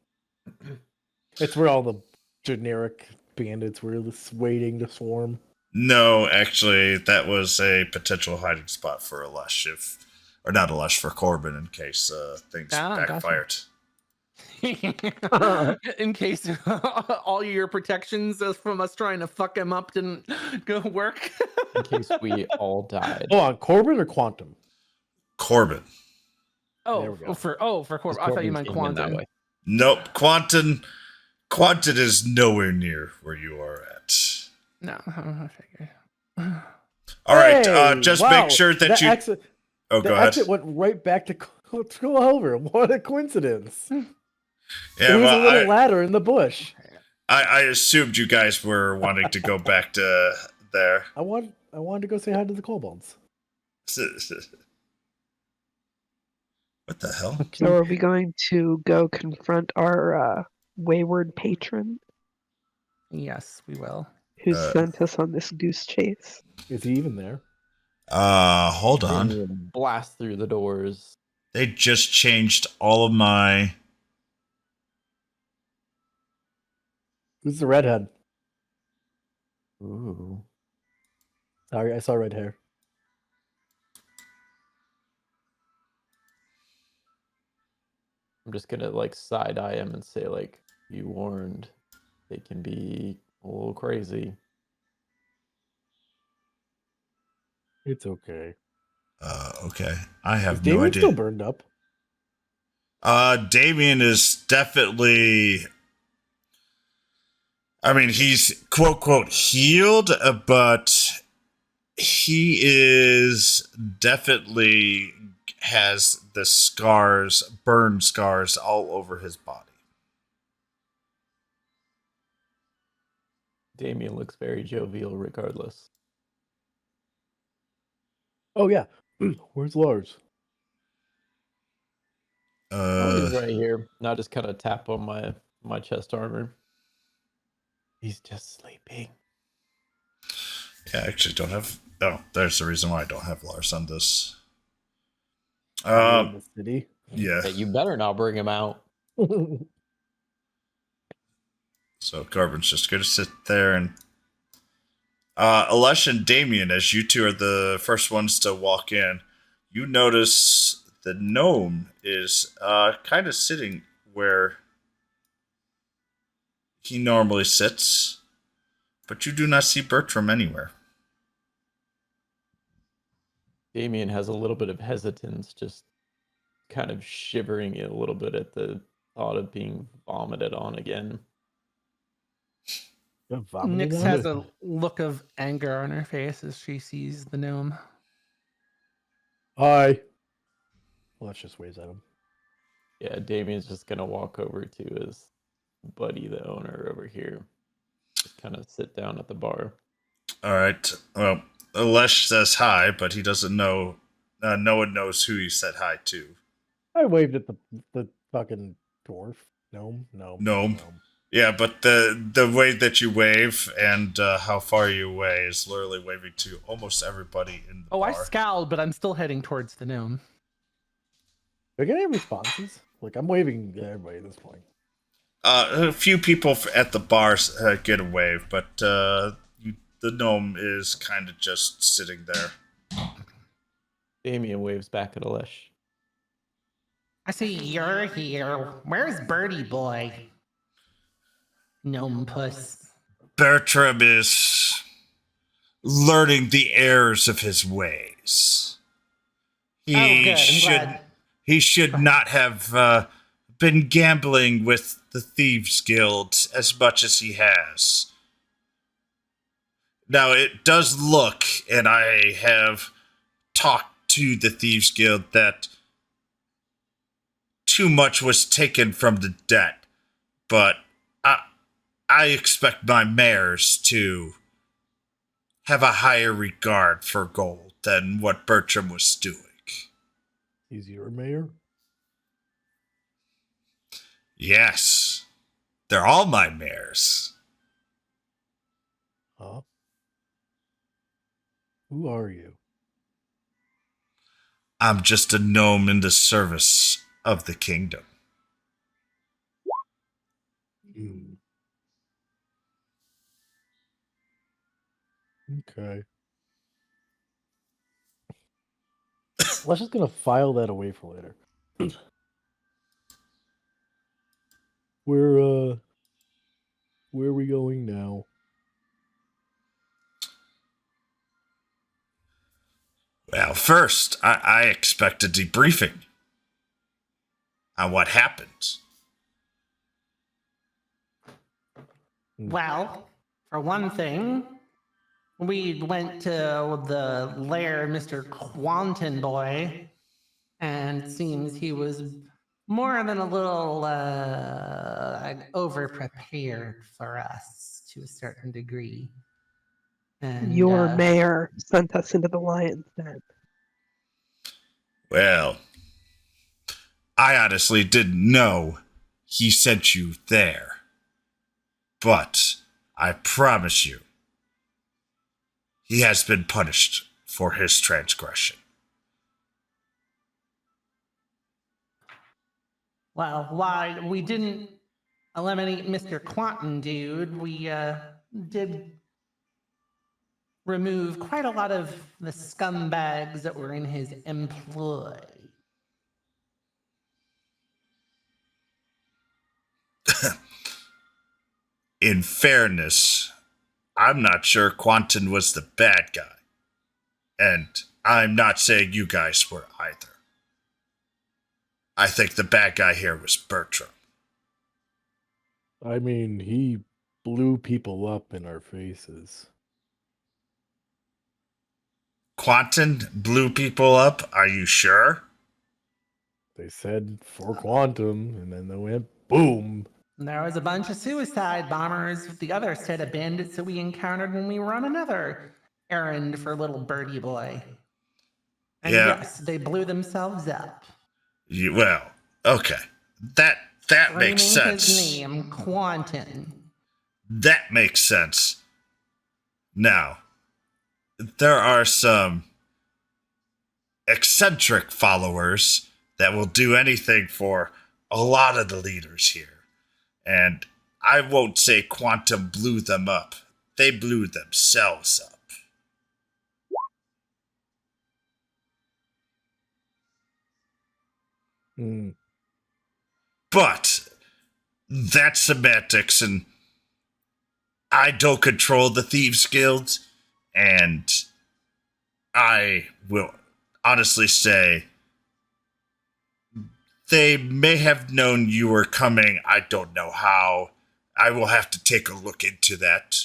It's where all the generic bandits were just waiting to swarm? No, actually, that was a potential hiding spot for or not Alesh, for Corbin in case things Ah, gotcha. backfired. In case all your protections from us trying to fuck him up didn't go work. In case we all died. Oh, on Corbin or Quantum? Corbin. There we go. For Corbin. I thought you Corbin meant came in that Quantum. way. Nope, Quantum is nowhere near where you are at. No, I figured. All right, Hey, just wow, make sure that you. Exit, Oh, the go ahead. exit went right back to Clover. What a coincidence! Yeah, There was a well, little ladder in the bush. I assumed you guys were wanting to go back to there. I wanted to go say hi to the kobolds. What the hell? So are we going to go confront our wayward patron Yes, we will. who sent us on this goose chase? Is he even there? Hold on. Damien blast through the doors. They just changed all of my. Who's the redhead? Ooh. Sorry, I saw red hair. I'm just gonna like side eye him and say like, "You warned. They can be a little crazy." It's okay. Okay. I have Is no Damien idea. still burned up? Damien is definitely. I mean, he's quote quote healed, but he is definitely has the burn scars all over his body. Damien looks very jovial regardless. Oh yeah. Where's Lars? Oh, he's right here. Now just kind of tap on my chest armor. He's just sleeping. Yeah, I actually don't have. Oh, there's the reason why I don't have Lars on this. In the city. Yeah. Hey, you better not bring him out. So Corbin's just going to sit there and. Alesh and Damien, as you two are the first ones to walk in, you notice the gnome is kind of sitting where he normally sits, but you do not see Bertram anywhere. Damien has a little bit of hesitance, just kind of shivering a little bit at the thought of being vomited on again. Nyx has a look of anger on her face as she sees the gnome. Hi. Well, let's just waves at him. Yeah, Damien's just gonna walk over to his buddy, the owner over here. Just kind of sit down at the bar. All right. Well, Alesh says hi, but he doesn't know. No one knows who he said hi to. I waved at the fucking dwarf. Gnome. Yeah, but the way that you wave and how far you away is literally waving to almost everybody in the bar. I scowled, but I'm still heading towards the gnome. Do I get any responses? Like, I'm waving at everybody at this point. A few people at the bar get a wave, but the gnome is kind of just sitting there. Damien waves back at Alesh. I see you're here. Where's Birdie Boy? Gnome puss. Bertram is learning the errors of his ways. He should not have been gambling with the Thieves Guild as much as he has. Now, it does look, and I have talked to the Thieves Guild, that too much was taken from the debt, but I expect my mayors to have a higher regard for gold than what Bertram was doing. He's your mayor? Yes. They're all my mayors. Huh? Who are you? I'm just a gnome in the service of the kingdom. Okay. Let's just gonna file that away for later. Where are we going now? Well, first, I expect a debriefing on what happened. Well, for one thing, we went to the lair of Mr. Quanton Boy, and it seems he was more than a little over prepared for us to a certain degree. And Your mayor sent us into the lion's den. Well, I honestly didn't know he sent you there. But I promise you, he has been punished for his transgression. well, why we didn't eliminate Mr. Quanton, dude, we did remove quite a lot of the scumbags that were in his employ. In fairness, I'm not sure Quanton was the bad guy. And I'm not saying you guys were either. I think the bad guy here was Bertram. I mean, he blew people up in our faces. Quanton blew people up? Are you sure? They said for quantum, and then they went boom. There was a bunch of suicide bombers with the other set of bandits that we encountered when we were on another errand for little birdie boy. And Yeah. yes, they blew themselves up. Well, okay. That makes Screaming sense. his name, Quanton. That makes sense. Now, there are some eccentric followers that will do anything for a lot of the leaders here. And I won't say Quantum blew them up. They blew themselves up. Hmm. But that's semantics, and I don't control the Thieves Guild, and I will honestly say they may have known you were coming. I don't know how. I will have to take a look into that.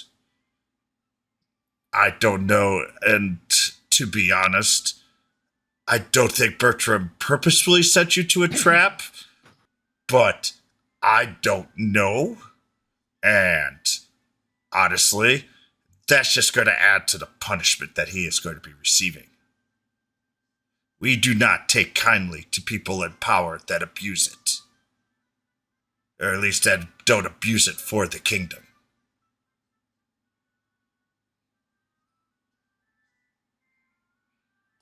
I don't know, and to be honest, I don't think Bertram purposefully set you to a trap, but I don't know. And honestly, that's just going to add to the punishment that he is going to be receiving. We do not take kindly to people in power that abuse it. Or at least that don't abuse it for the kingdom.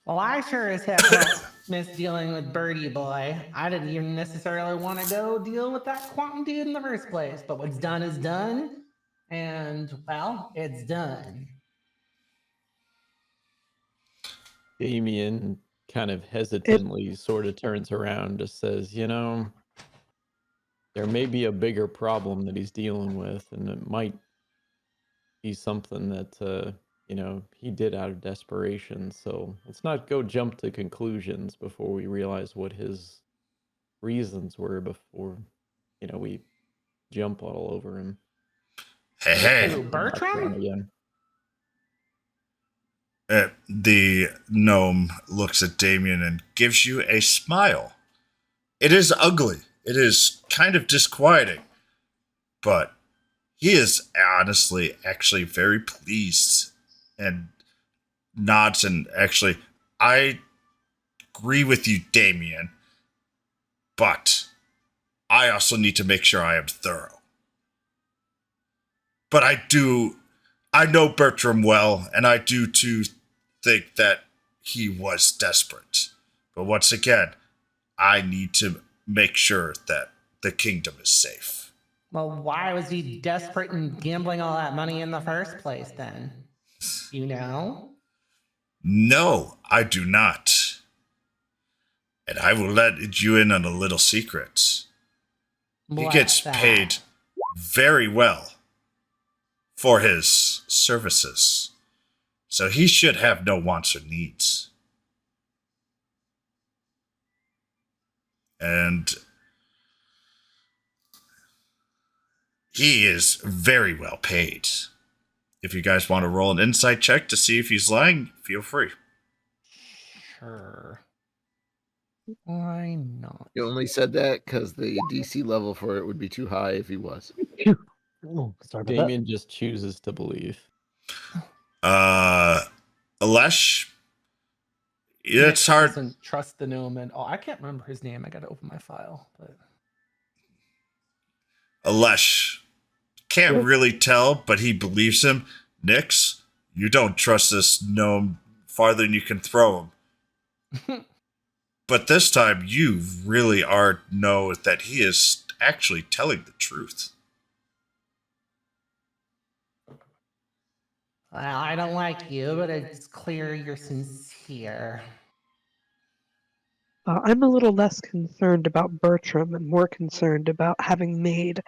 Well, I sure as heck don't miss dealing with Birdie Boy. I didn't even necessarily want to go deal with that Quantum dude in the first place. But what's done is done. And, well, it's done. Damien kind of hesitantly sort of turns around, just says, there may be a bigger problem that he's dealing with, and it might be something that, he did out of desperation. So let's not go jump to conclusions before we realize what his reasons were before, we jump all over him. Hey. Who, Bertram? Again. The gnome looks at Damien and gives you a smile. It is ugly. It is kind of disquieting. But he is honestly actually very pleased and nods, and actually, I agree with you, Damien, but I also need to make sure I am thorough. But I know Bertram well, and I do too think that he was desperate. But once again, I need to make sure that the kingdom is safe. Well, why was he desperate and gambling all that money in the first place then? You know? No, I do not. And I will let you in on a little secret. He What's gets that? paid very well for his services. So he should have no wants or needs. And he is very well paid. If you guys want to roll an insight check to see if he's lying, feel free. Sure. Why not? You only said that because the DC level for it would be too high if he was. Oh, sorry about Damien just chooses to believe. Alesh, Nick it's hard. doesn't trust the gnome, and I can't remember his name. I got to open my file, but Alesh can't Yep. really tell, but he believes him. Nix, you don't trust this gnome farther than you can throw him. But this time, you really know that he is actually telling the truth. Well, I don't like you, but it's clear you're sincere. I'm a little less concerned about Bertram and more concerned about having made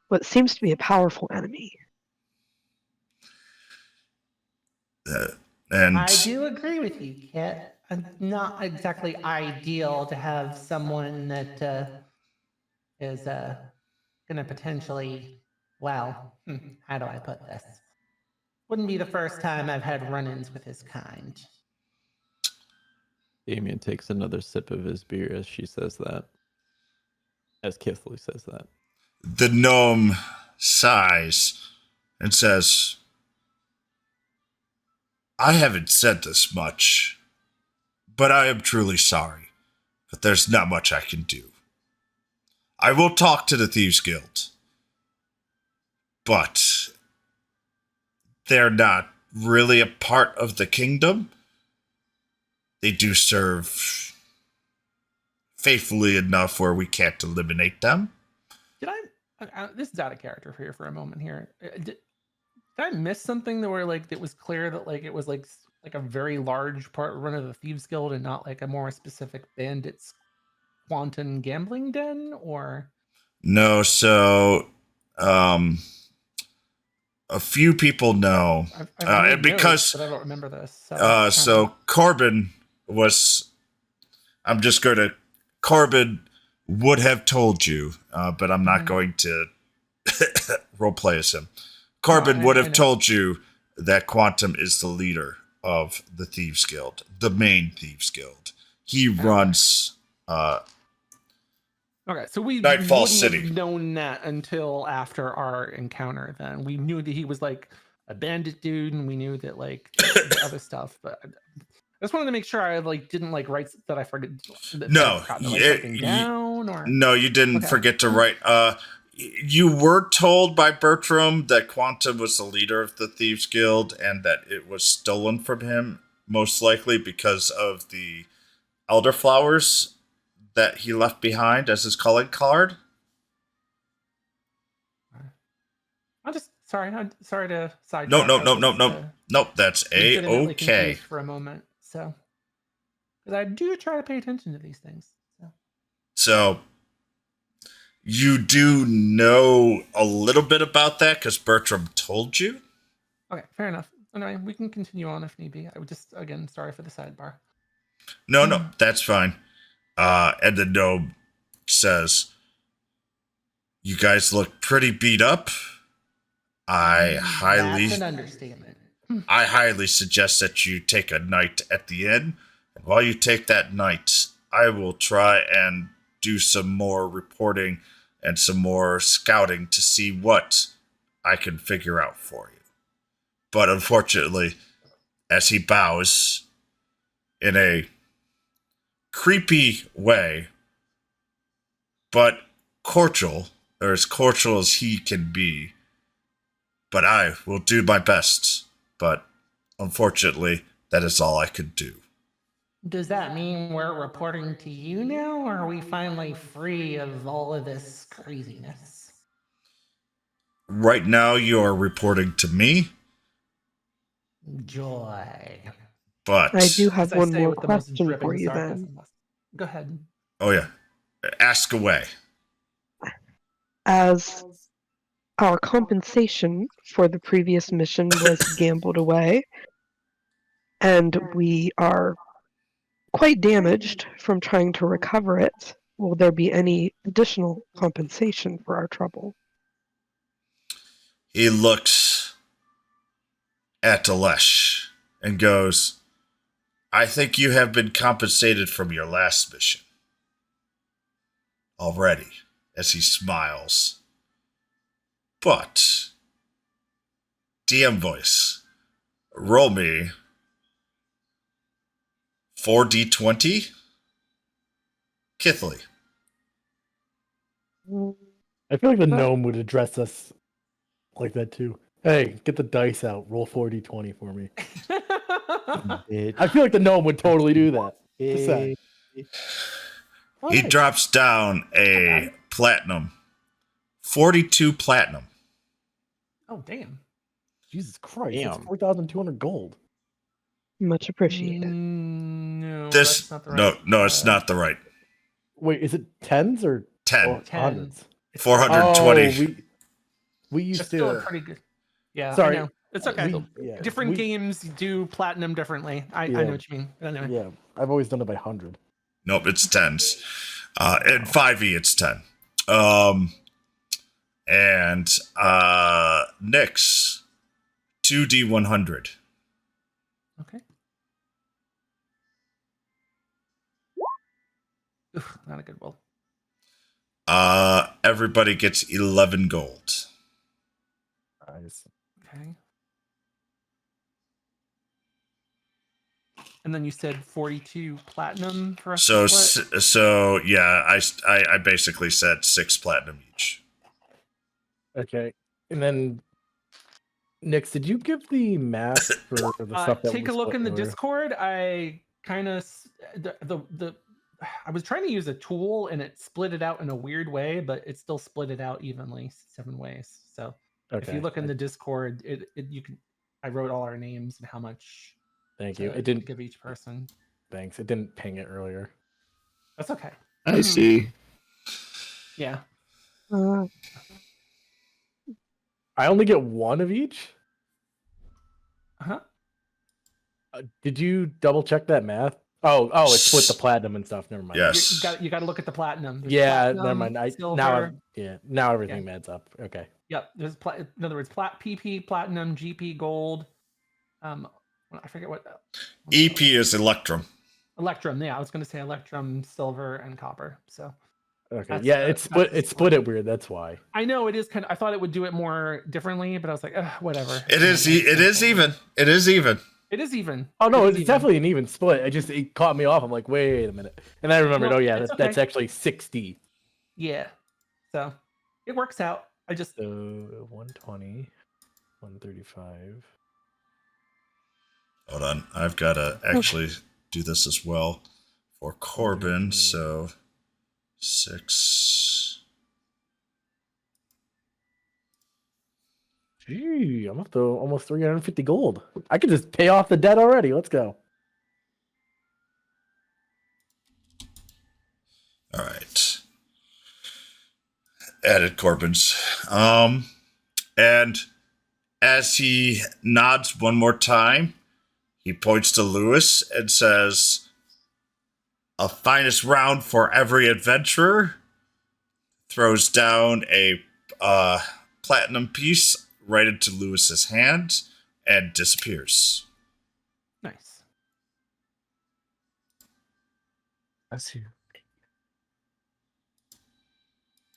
what seems to be a powerful enemy. And I do agree with you, Kit. Not exactly ideal to have someone that is gonna potentially, well, how do I put this? Wouldn't be the first time I've had run-ins with his kind. Damien takes another sip of his beer as she says that. As Kithly says that. the gnome sighs and says, I haven't said this much, but I am truly sorry. But there's not much I can do. I will talk to the Thieves Guild, but they're not really a part of the kingdom. They do serve faithfully enough where we can't eliminate them. did this is out of character for here for a moment here. Did I miss something that where like it was clear that like it was like a very large part run of the Thieves Guild and not like a more specific bandits quantum gambling den? Or No, so a few people know, I've made because notes, but I don't remember this. so Corbin was. I'm just going to. Corbin would have told you, but I'm not going to roleplay as him. Corbin would have told you that Quantum is the leader of the Thieves Guild, the main Thieves Guild. He runs. Okay, so we Nightfall wouldn't City. have known that until after our encounter. Then we knew that he was like a bandit dude, and we knew that like the other stuff. But I just wanted to make sure I like didn't like write that I forget. No, something down or no, you didn't forget to write. You were told by Bertram that Quantum was the leader of the Thieves Guild and that it was stolen from him, most likely because of the elderflowers that he left behind as his calling card. I'm just sorry. I'm sorry to sidetrack. Nope. That's legitimately okay. confused for a moment. So, because I do try to pay attention to these things. So you do know a little bit about that because Bertram told you. Okay, fair enough. Anyway, we can continue on if need be. I would just, again, sorry for the sidebar. No, that's fine. And the gnome says, you guys look pretty beat up. That's an understatement. I highly suggest that you take a night at the inn. And while you take that night, I will try and do some more reporting and some more scouting to see what I can figure out for you. But unfortunately, as he bows in a creepy way, but cordial, or as cordial as he can be, but I will do my best. But unfortunately, that is all I could do. Does that mean we're reporting to you now, or are we finally free of all of this craziness? Right now, you are reporting to me. Joy. But I do As have I one say more with the most question dripping for you then. sarcasm. Go ahead. oh yeah, ask away. As our compensation for the previous mission was gambled away, and we are quite damaged from trying to recover it, will there be any additional compensation for our trouble? He looks at Alesh and goes, I think you have been compensated from your last mission already, as he smiles. But, DM voice, roll me 4d20. Kithly. I feel like the gnome would address us like that too. Hey, get the dice out. Roll 40-20 for me. I feel like the gnome would totally do that. Just saying. He drops down a platinum. 42 platinum. Oh, damn. Jesus Christ, that's Damn. 4,200 gold. Much appreciated. No, This that's not the right. no, it's not the right. Wait, is it tens or 10. hundreds? It's 420. Oh, we used It's still a to. pretty good. Yeah, Sorry. I know. It's okay. Different games do platinum differently. I know what you mean. Anyway. Yeah, I've always done it by 100. Nope, it's 10s. In 5e, it's 10. And Nyx, 2d100. Okay. Oof, not a good roll. Everybody gets 11 gold. Nice. Okay. And then you said 42 platinum for us. So to split? so yeah, I basically said 6 platinum each. Okay, and then Nyx, did you give the math for the stuff that take we a look split in the earlier? Discord. I kind of I was trying to use a tool and it split it out in a weird way, but it still split it out evenly 7 ways. So if you look in the Discord, you can. I wrote all our names and how much. Thank you. It didn't give each person. Thanks. It didn't ping it earlier. That's okay. I see. Yeah. I only get one of each. Uh-huh. Did you double check that math? Oh, it split the platinum and stuff. Never mind. Yes. You got to look at the platinum. There's platinum, never mind. silver. Now everything adds up. Okay. Yep. There's in other words, PP, platinum, GP, gold. I forget what. EP is Electrum. Electrum. Yeah, I was going to say Electrum, silver, and copper. So. Okay. Yeah, it split it weird. That's why. I know it is kind of. I thought it would do it more differently, but I was like, whatever. It is even. It is even. It is even. Oh no, it's definitely an even split. It caught me off. I'm like, wait a minute, and I remembered. That's actually 60. Yeah. So it works out. I just 120, 135. Hold on, I've got to actually do this as well for Corbin. So 6. Gee, I'm up to almost 350 gold. I could just pay off the debt already. Let's go. All right. Added Corbin's. And as he nods one more time, he points to Lewis and says, "A finest round for every adventurer." Throws down a platinum piece right into Lewis's hand and disappears. nice. That's you.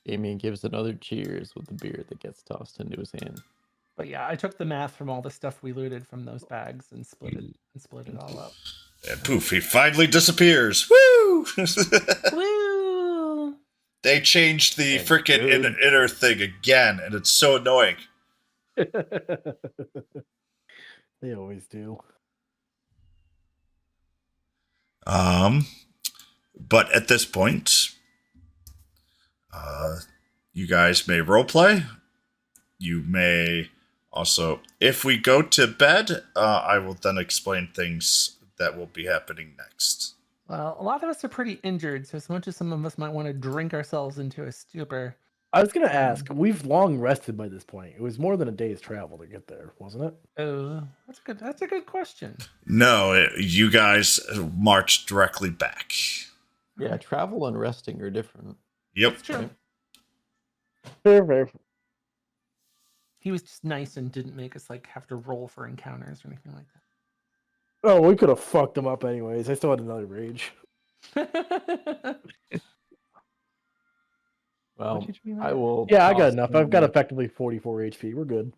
Damien gives another cheers with the beer that gets tossed into his hand. But yeah, I took the math from all the stuff we looted from those bags and split it all up. And poof, he finally disappears. Woo! Woo! They changed the freaking inner thing again, and it's so annoying. They always do. But at this point, you guys may roleplay. You may Also, if we go to bed, I will then explain things that will be happening next. Well, a lot of us are pretty injured, so as much as some of us might want to drink ourselves into a stupor. I was gonna ask. We've long rested by this point. It was more than a day's travel to get there, wasn't it? Oh, that's a good question. No, you guys marched directly back. Yeah, travel and resting are different. Yep. That's true. Fair. He was just nice and didn't make us like have to roll for encounters or anything like Oh, we could have fucked them up anyways. I still had another rage. that. Well, did you mean I by will. Yeah, I got toss enough. I've got down- effectively 44 HP. We're good.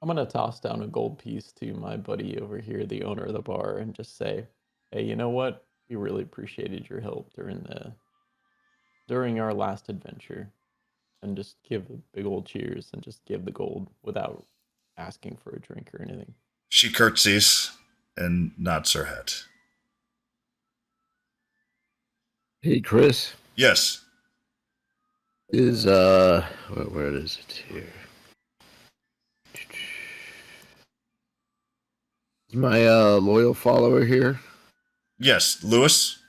I'm gonna toss down a gold piece to my buddy over here, the owner of the bar, and just say, "Hey, you know what? We really appreciated your help during our last adventure," and just give a big old cheers and just give the gold without asking for a drink or anything. She curtsies and nods her head. Hey, Chris. Yes. Is where is it here? Is my loyal follower here? Yes, Lewis.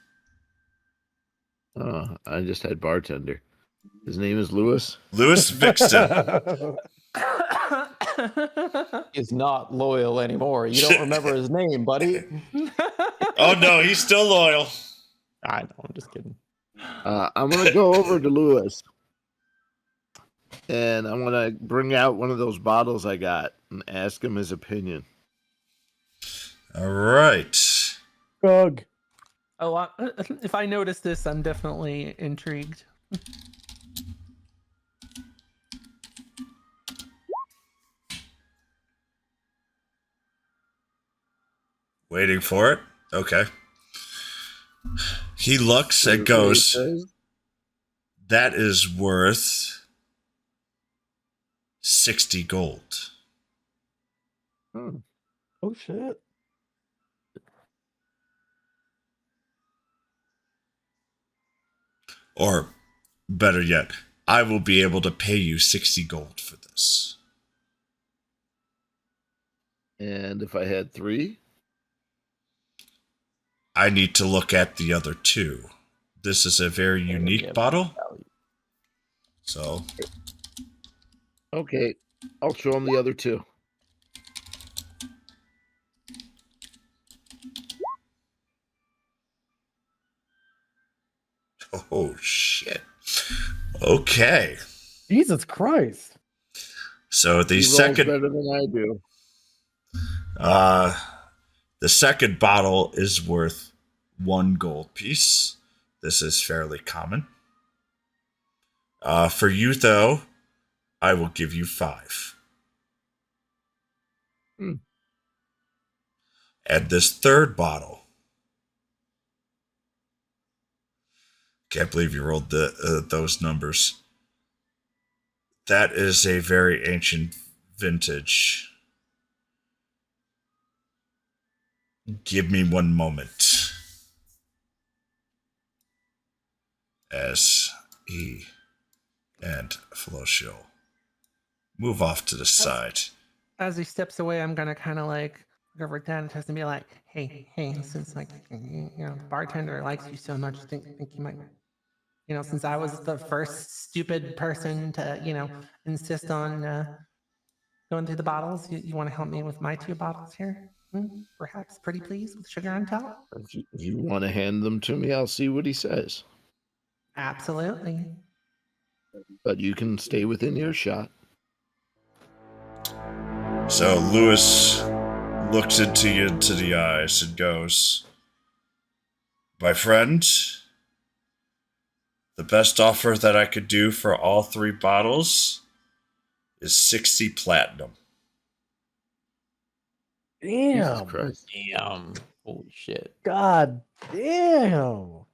Oh, I just had bartender. His name is Lewis. Lewis Vixton. He's not loyal anymore. You don't remember his name, buddy. Oh no, he's still loyal. I know. I'm just kidding. I'm gonna go over to Lewis, and I'm gonna bring out one of those bottles I got and ask him his opinion. All right. Doug. Oh, if I notice this, I'm definitely intrigued. Waiting for it. Okay. He looks and goes, that is worth 60 gold. Oh shit. Or better yet, I will be able to pay you 60 gold for this. And if I had 3? I need to look at the other 2. This is a very unique bottle. So, Okay, I'll show him the other 2. oh shit. Okay. Jesus Christ. So the He rolls second better than I do. the second bottle is worth 1 gold piece. This is fairly common. For you though, I will give you 5. And this third bottle. Can't believe you rolled those numbers. That is a very ancient vintage. Give me 1 moment. As he and Felocio move off to the side. As he steps away, I'm gonna kind of like look over at Dan and test and be like, "Hey, since like you know, the bartender likes you so much, think you might, you know, since I was the first stupid person to, you know, insist on going through the bottles, you want to help me with my 2 bottles here? Perhaps, pretty please, with sugar on top." If you want to hand them to me, I'll see what he says. Absolutely. But you can stay within earshot. So Lewis looks into you into the eyes and goes, "My friend, the best offer that I could do for all 3 bottles is 60 platinum." Jesus Damn. Christ. Damn. Holy shit. God damn.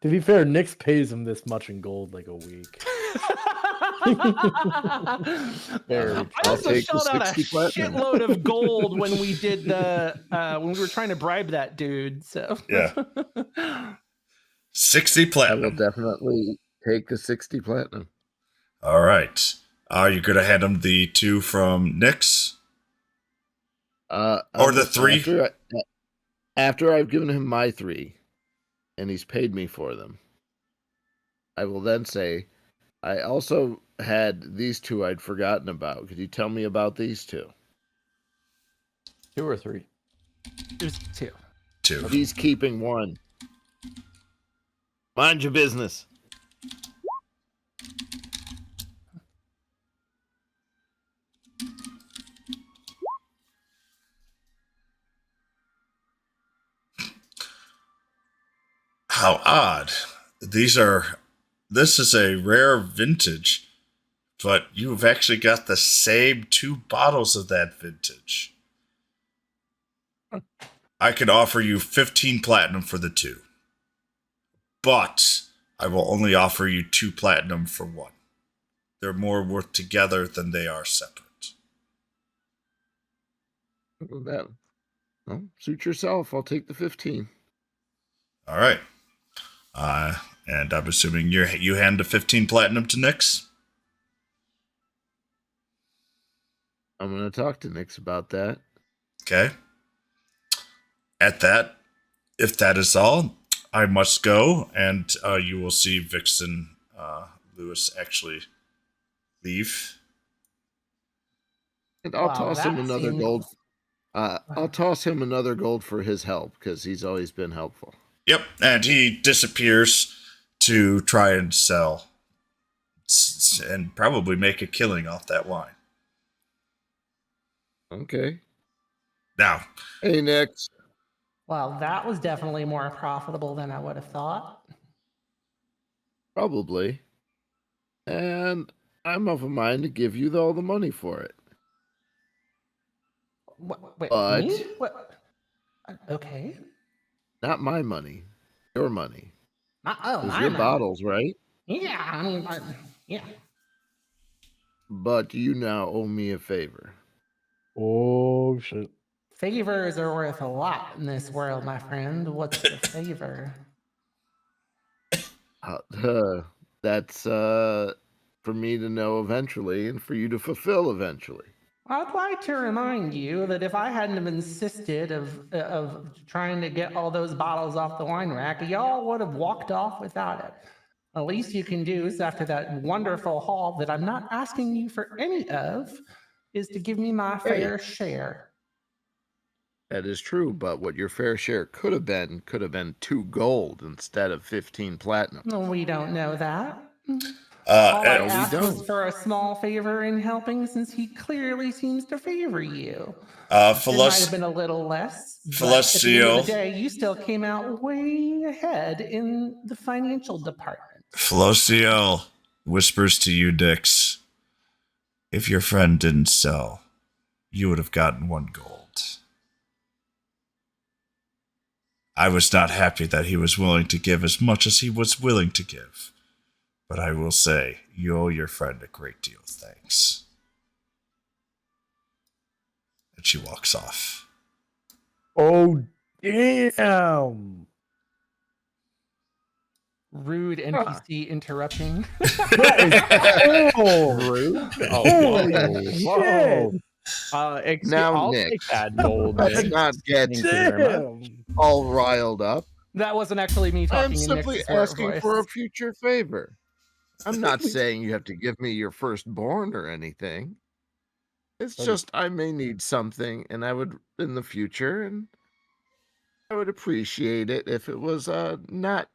To be fair, Nyx pays him this much in gold like a week. Very I also take the shelled out a 60 platinum. shitload of gold when we did the when we were trying to bribe that dude. So Yeah. 60 I will platinum. definitely take the 60 platinum. All right. Are you going to hand him the 2 from Nyx? Or the 3? After I've given him my 3, and he's paid me for them, I will then say, I also had these 2 I'd forgotten about. Could you tell me about these 2? 2 or 3? There's 2. 2. He's keeping 1. Mind your business. How odd. This is a rare vintage, but you've actually got the same 2 bottles of that vintage. I could offer you 15 platinum for the 2, but I will only offer you 2 platinum for 1. They're more worth together than they are separate. Well, suit yourself. I'll take the 15. All right. And I'm assuming you hand the 15 platinum to Nyx? I'm going to talk to Nyx about that. Okay. At that, if that is all, I must go, and you will see Vixen Lewis actually leave. And I'll toss him another gold. I'll toss him another gold for his help, because he's always been helpful. Yep, and he disappears to try and sell and probably make a killing off that wine. Okay. Now, hey, Nyx. Well, that was definitely more profitable than I would have thought. Probably. And I'm of a mind to give you all the money for it. Wait, But me? What? Okay. Not my money. Your money. Oh, Those my your money. bottles, right? Yeah, I mean, yeah. But you now owe me a favor. Oh, shit. Favors are worth a lot in this world, my friend. What's the favor? That's for me to know eventually and for you to fulfill eventually. I'd like to remind you that if I hadn't have insisted of trying to get all those bottles off the wine rack, y'all would have walked off without it. The least you can do is after that wonderful haul that I'm not asking you for any of, is to give me my fair share. That is true, but what your fair share could have been 2 gold instead of 15 platinum. No, we don't know that. All I asked was for a small favor in helping, since he clearly seems to favor you. It might have been a little less, but at the end of the day, you still came out way ahead in the financial department. Felociel whispers to you, Dix, if your friend didn't sell, you would have gotten 1 gold. I was not happy that he was willing to give as much as he was willing to give. But I will say, you owe your friend a great deal of thanks. And she walks off. Oh, damn. Rude NPC interrupting. Oh, Rude. holy Whoa. shit. Now, I'll Nick, take that gold. let's Nick. not get Thank you very much. all riled up. That wasn't actually me talking. I'm in simply Nyx's asking voice. for a future favor. I'm not saying you have to give me your firstborn or anything. It's just I may need something, and I would in the future, and I would appreciate it if it was not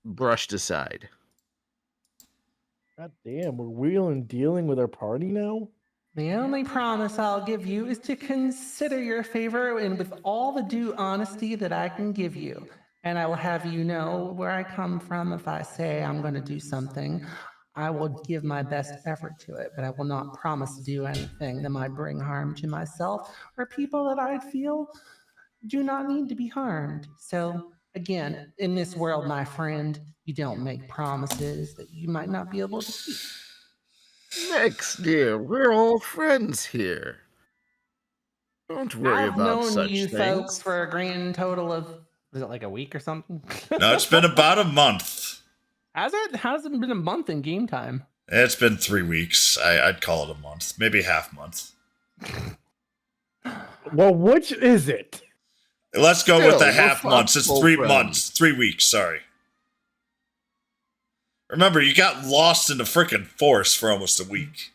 brushed aside. God damn, we're wheeling dealing with our party now? The only promise I'll give you is to consider your favor and with all the due honesty that I can give you. And I will have you know where I come from. If I say I'm going to do something, I will give my best effort to it, but I will not promise to do anything that might bring harm to myself or people that I feel do not need to be harmed. So, again, in this world, my friend, you don't make promises that you might not be able to keep. Next, dear, we're all friends here. Don't worry I've about known such you things. folks for a grand total of Is it like a week or something? No, it's been about a month. Has it? How's it been a month in game time? It's been 3 weeks. I'd call it a month, maybe half month. Well, which is it? Let's go Still, with the we're half months. It's full 3 friends. months, 3 weeks. Sorry. Remember, you got lost in the freaking forest for almost a week.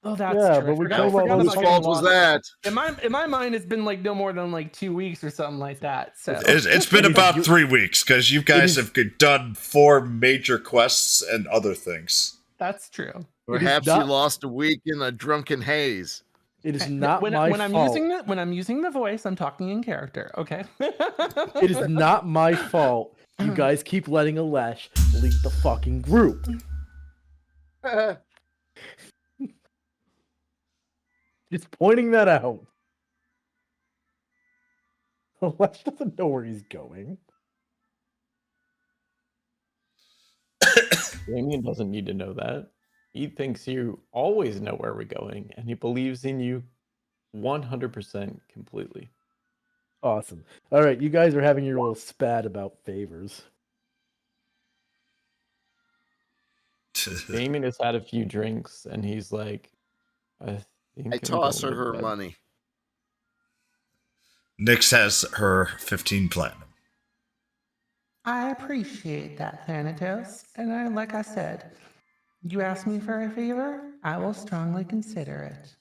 Oh, that's Yeah, true. but we I talk forgot about Whose getting fault was lost. that? In my mind, it's been like no more than like 2 weeks or something like that. So It's been about 3 weeks because you guys have done 4 major quests and other things. that's true. Perhaps not- you lost a week in a drunken haze. It is not when, my when fault. when I'm using the voice, I'm talking in character. Okay. It is not my fault. You guys keep letting Alesh lead the fucking group. Just pointing that out. Alesh doesn't know where he's going. Damien doesn't need to know that. He thinks you always know where we're going, and he believes in you 100% completely. Awesome. All right, you guys are having your little spat about favors. Damien has had a few drinks, and he's like, I think I I'm toss her going to her bed." money. Nyx has her 15 platinum. I appreciate that, Thanatos. And like I said, you ask me for a favor, I will strongly consider it.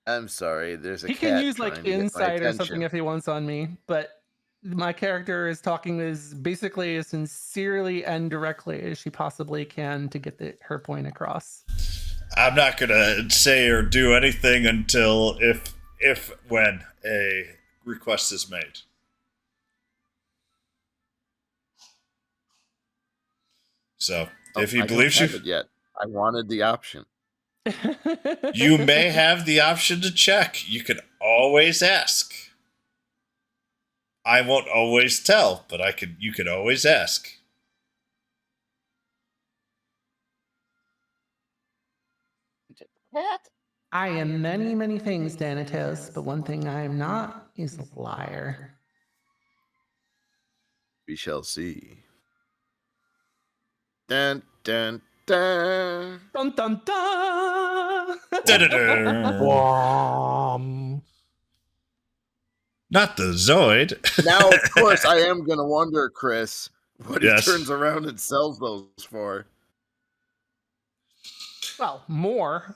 I'm sorry, there's a He cat can use trying like to get my insight or something attention. if he wants on me, but my character is talking as basically as sincerely and directly as she possibly can to get her point across. I'm not gonna say or do anything until when a request is made. So if he I don't believes have you, it yet. I wanted the option. you may have the option to check. You can always ask. I won't always tell, but you can always ask. I am many, many things, Thanatos, but one thing I am not is a liar. We shall see. Dun dun dun. Dun dun dun! Da-da-da. Not the Zoid. Now, of course, I am gonna wonder, Chris, what Yes. he turns around and sells those for. Well, more.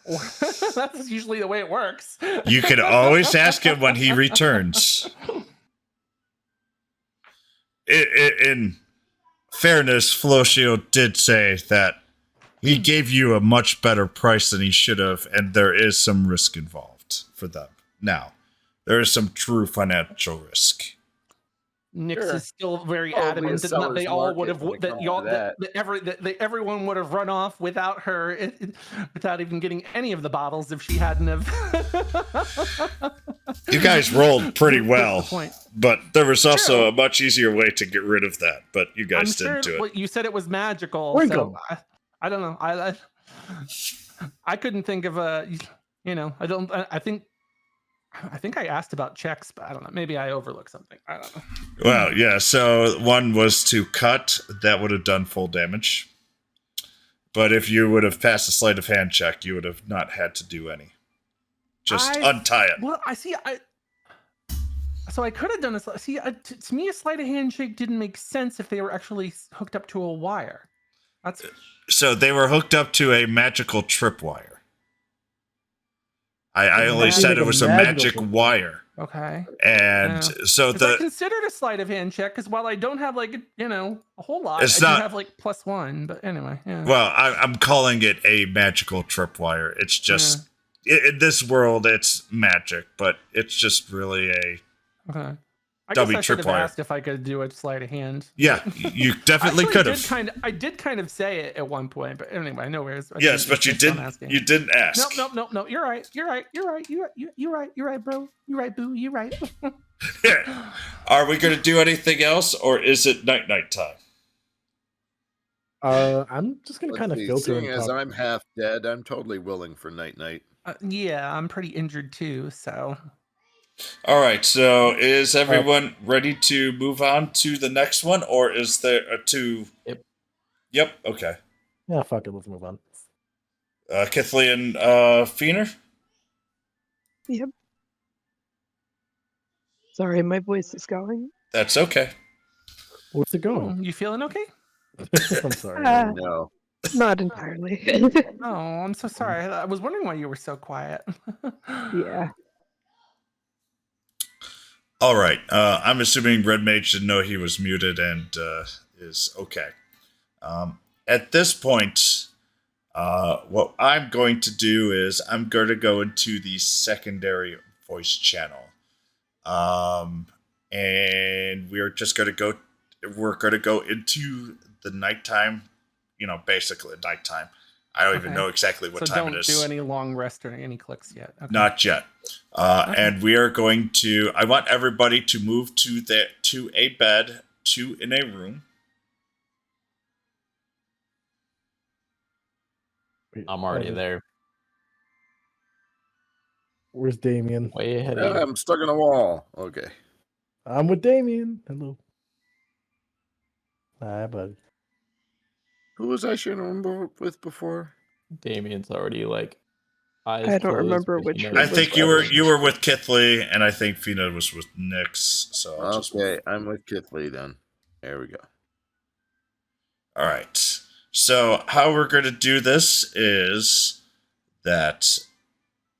That's usually the way it works. You can always ask him when he returns. In fairness, Flocio did say that he gave you a much better price than he should have, and there is some risk involved for them. Now, there is some true financial risk. Nyx Sure. is still very Probably a adamant that seller's they all would market have when it that comes y'all to that. that everyone would have run off without her, without even getting any of the bottles if she hadn't have. You guys rolled pretty That's well, the point. but there was also True. a much easier way to get rid of that, but you I'm guys sure didn't do it. well, you said it was magical, Winkle. so I don't know. I couldn't think of a. I think I asked about checks, but I don't know. Maybe I overlooked something. I don't know. Well, yeah, so one was to cut, that would have done full damage. But if you would have passed a sleight of hand check, you would have not had to do any. Just untie it. Well, so I could have done this. See, to me, a sleight of handshake didn't make sense if they were actually hooked up to a wire. That's So they were hooked up to a magical tripwire. I only said it was a magic wire. okay. And so It's considered a sleight of hand check because while I don't have like a whole lot, It's I not- do have like +1. But anyway, yeah. well, I'm calling it a magical tripwire. It's just in this world, it's magic, but it's just really a Okay. I dummy guess I should have tripwire. asked if I could do a sleight of hand. Yeah, you definitely Actually, could have. I did kind of say it at one point, but anyway, no worries. Yes, but you didn't ask. No. You're right. You're right, bro. You're right, boo. You're right. Yeah. Are we going to do anything else, or is it night time? I'm just gonna Let's kind of see. filter Seeing and as talk. I'm half dead, I'm totally willing for night night. Yeah, I'm pretty injured too, so. All right. So is everyone ready to move on to the next one, or is there to? Yep. Yep. Okay. Yeah, fuck it. Let's move on. Kithley and Feener. Yep. Sorry, my voice is going. That's okay. Where's it going? You feeling okay? I'm sorry. No. Not entirely. Oh, I'm so sorry. I was wondering why you were so quiet. Yeah. All right. I'm assuming Red Mage didn't know he was muted and is okay. At this point, what I'm going to do is I'm going to go into the secondary voice channel, and we're just going to go. We're going to go into the nighttime. Basically nighttime. I don't even Okay. know exactly what So time don't it is. do any long rest or any clicks yet. Okay. Not yet. And we are going to. I want everybody to move to a bed, two in a room. I'm already there. Where's Damien? Way ahead of you. I'm stuck in a wall. Okay. I'm with Damien. Hello. Hi, bud. Who was I sharing a room with before? Damien's already like eyes I don't closed, remember but he which knows room I was think which. you were with Kithley, and I think Fina was with Nyx. So I'll just Okay, I'm with Kithley then. There we go. all right. So how we're going to do this is that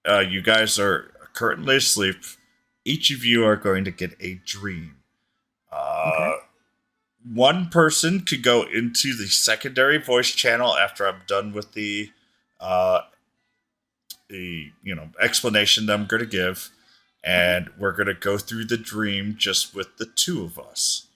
you guys are currently asleep. Each of you are going to get a dream. Okay. One person could go into the secondary voice channel after I'm done with the explanation that I'm going to give, and we're going to go through the dream just with the two of us.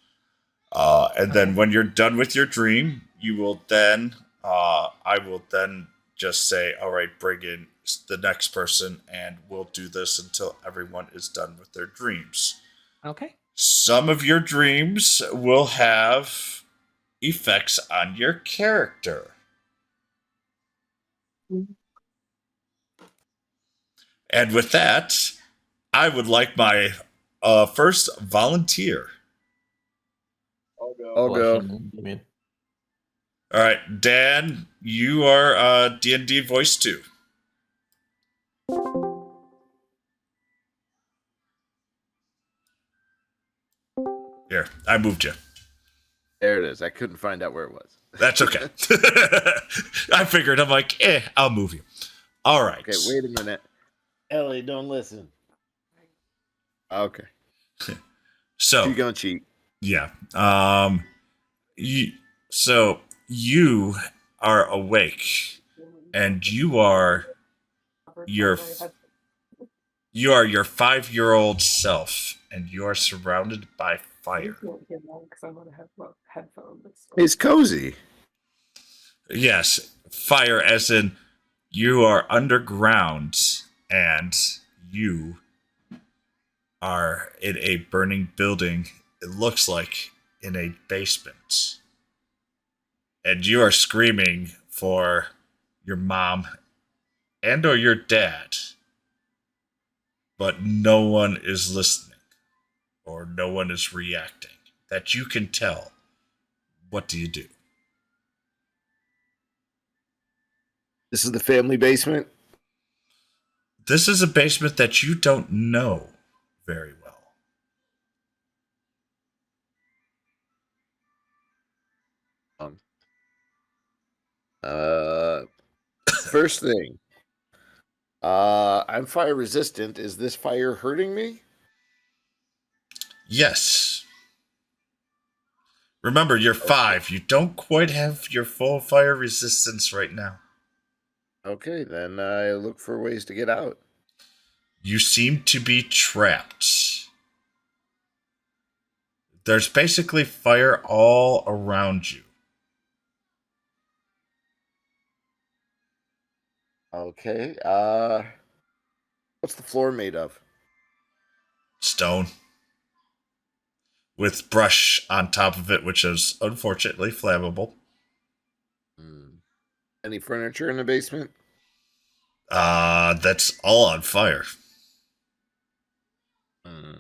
And then when you're done with your dream, you will then I will then just say, all right, bring in the next person, and we'll do this until everyone is done with their dreams. Okay. Some of your dreams will have effects on your character. And with that, I would like my first volunteer. I'll go. Damien. All right, Dan, you are D&D voice 2. Here, I moved you. There it is. I couldn't find out where it was. That's okay. I figured, I'm like, I'll move you. All right. Okay, wait a minute. Ellie, don't listen. Okay. So She's gonna cheat. yeah. So you are awake, and you are your 5-year-old self, and you are surrounded by fire. It's cozy. Yes, fire as in you are underground and you are in a burning building. It looks like in a basement. And you are screaming for your mom and or your dad. But no one is listening or no one is reacting. That you can tell. What do you do? This is the family basement. This is a basement that you don't know very well. First thing. I'm fire resistant. Is this fire hurting me? Yes. Remember, you're 5. You don't quite have your full fire resistance right now. Okay, then I look for ways to get out. You seem to be trapped. There's basically fire all around you. Okay. What's the floor made of? Stone. With brush on top of it, which is unfortunately flammable. Any furniture in the basement? That's all on fire. Hmm.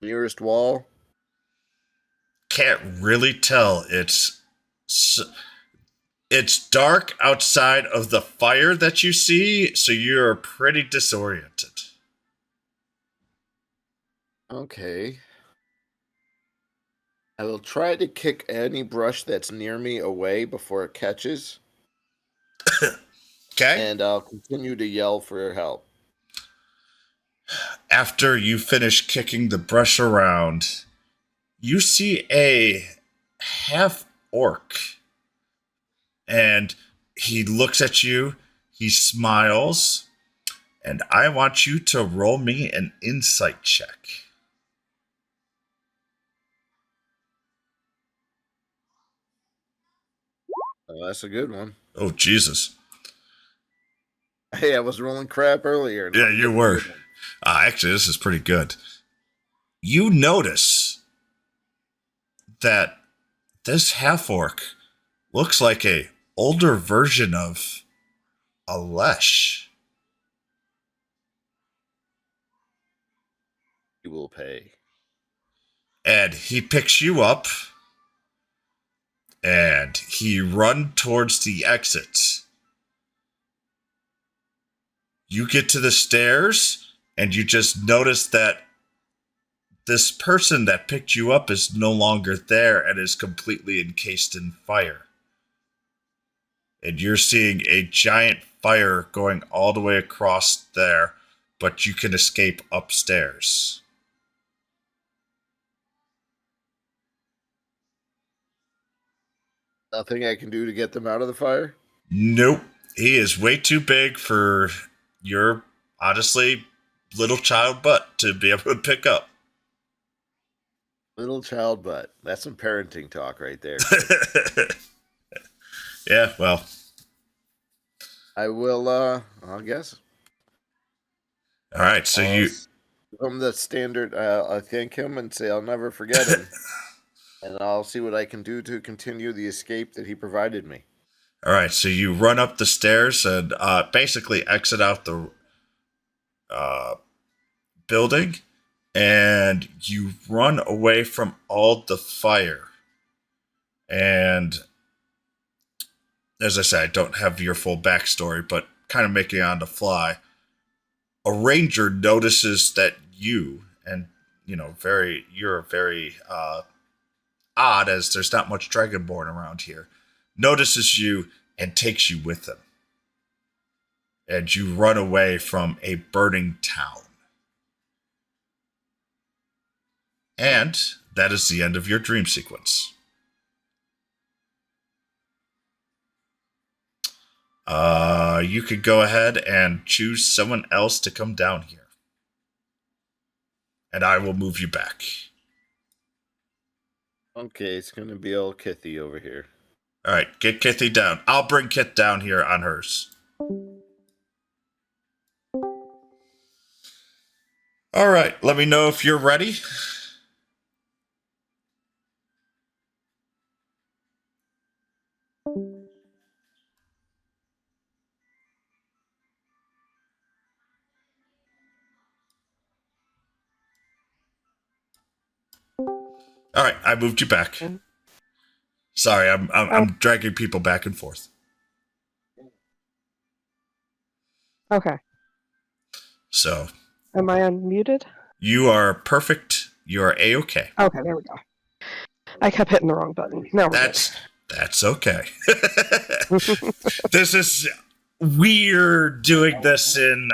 Nearest wall? Can't really tell. It's dark outside of the fire that you see, so you're pretty disoriented. Okay. I will try to kick any brush that's near me away before it catches, Okay? and I'll continue to yell for help. After you finish kicking the brush around, you see a half orc. And he looks at you, he smiles, and I want you to roll me an insight check. Oh, that's a good one. Oh, Jesus. Hey, I was rolling crap earlier. Yeah, you were. Actually, this is pretty good. You notice that this half orc looks like a older version of Alesh. You will pay. And he picks you up and he run towards the exit. You get to the stairs and you just notice that this person that picked you up is no longer there and is completely encased in fire. And you're seeing a giant fire going all the way across there, but you can escape upstairs. Nothing I can do to get them out of the fire? Nope. He is way too big for your, honestly, little child butt to be able to pick up. Little child butt. That's some parenting talk right there. Yeah, well. I will, I guess. All right, so you... From the standard, I thank him and say I'll never forget him. And I'll see what I can do to continue the escape that he provided me. All right, so you run up the stairs and basically exit out the building, and you run away from all the fire. And as I said, I don't have your full backstory, but kind of making it on the fly. A ranger notices that you, and you're very odd as there's not much dragonborn around here, notices you and takes you with him. And you run away from a burning town. And that is the end of your dream sequence. You could go ahead and choose someone else to come down here. And I will move you back. Okay, it's going to be old Kithy over here. All right, get Kithy down. I'll bring Kit down here on hers. All right, let me know if you're ready. All right, I moved you back. Sorry, I'm dragging people back and forth. Okay. So. Am I unmuted? You are perfect. You are A-okay. Okay, there we go. I kept hitting the wrong button. No, that's okay. This is weird doing this in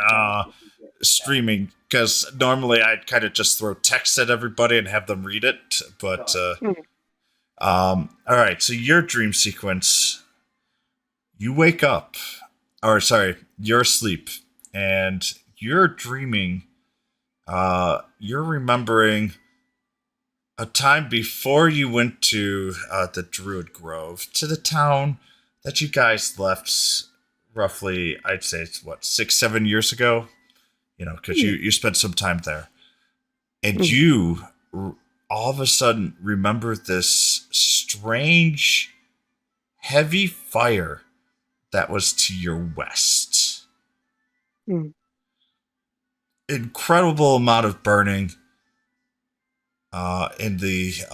streaming, because normally I'd kind of just throw text at everybody and have them read it. But all right. So your dream sequence, you wake up, or sorry, you're asleep, and you're dreaming. You're remembering a time before you went to the Druid Grove, to the town that you guys left roughly, I'd say it's 6-7 years ago, because you spent some time there. And Mhm. you all of a sudden remember this strange, heavy fire that was to your west. Mm. Incredible amount of burning in the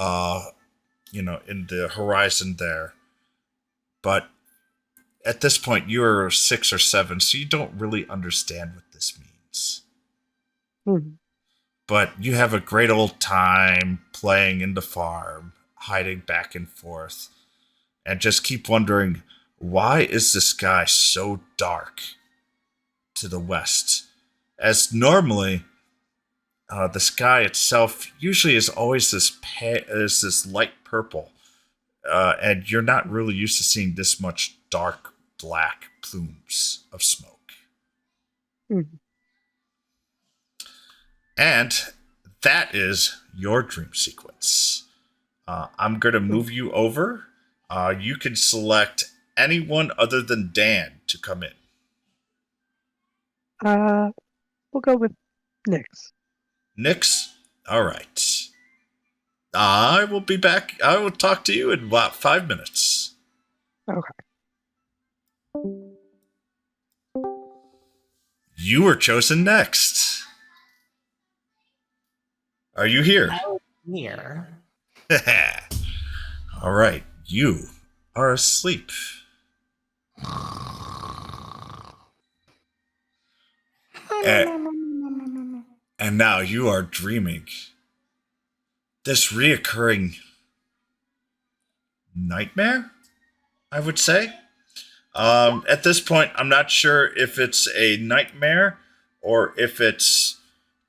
in the horizon there. But at this point, you're 6 or 7, so you don't really understand what this means. Mhm. But you have a great old time playing in the farm, hiding back and forth, and just keep wondering, why is the sky so dark to the west? As normally, the sky itself usually is always is this light purple, and you're not really used to seeing this much dark black plumes of smoke. Mhm. And that is your dream sequence. I'm going to move you over. You can select anyone other than Dan to come in. We'll go with Nyx. Nix? All right. I will be back. I will talk to you in about 5 minutes. Okay. You were chosen next. Are you here? Here. All right. You are asleep. And now you are dreaming. This reoccurring nightmare, I would say. At this point, I'm not sure if it's a nightmare or if it's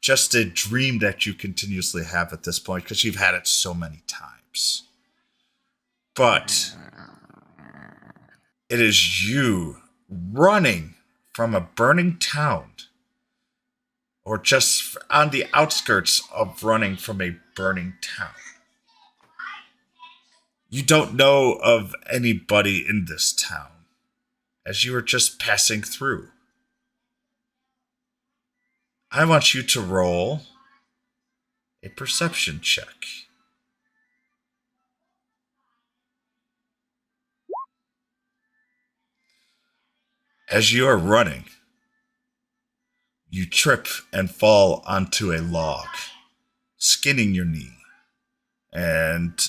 just a dream that you continuously have at this point because you've had it so many times. But it is you running from a burning town or just on the outskirts of running from a burning town. You don't know of anybody in this town as you are just passing through. I want you to roll a perception check. As you are running, you trip and fall onto a log, skinning your knee. And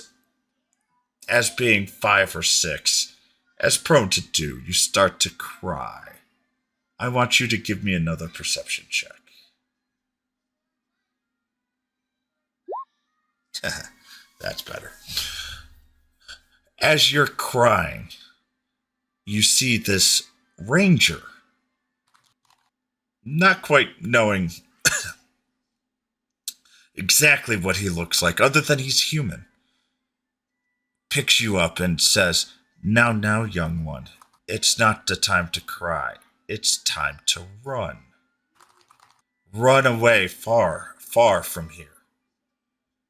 as being 5 or 6, as prone to do, you start to cry. I want you to give me another perception check. That's better. As you're crying, you see this ranger, not quite knowing exactly what he looks like, other than he's human, picks you up and says, now, young one, it's not the time to cry. It's time to run. Run away far, far from here,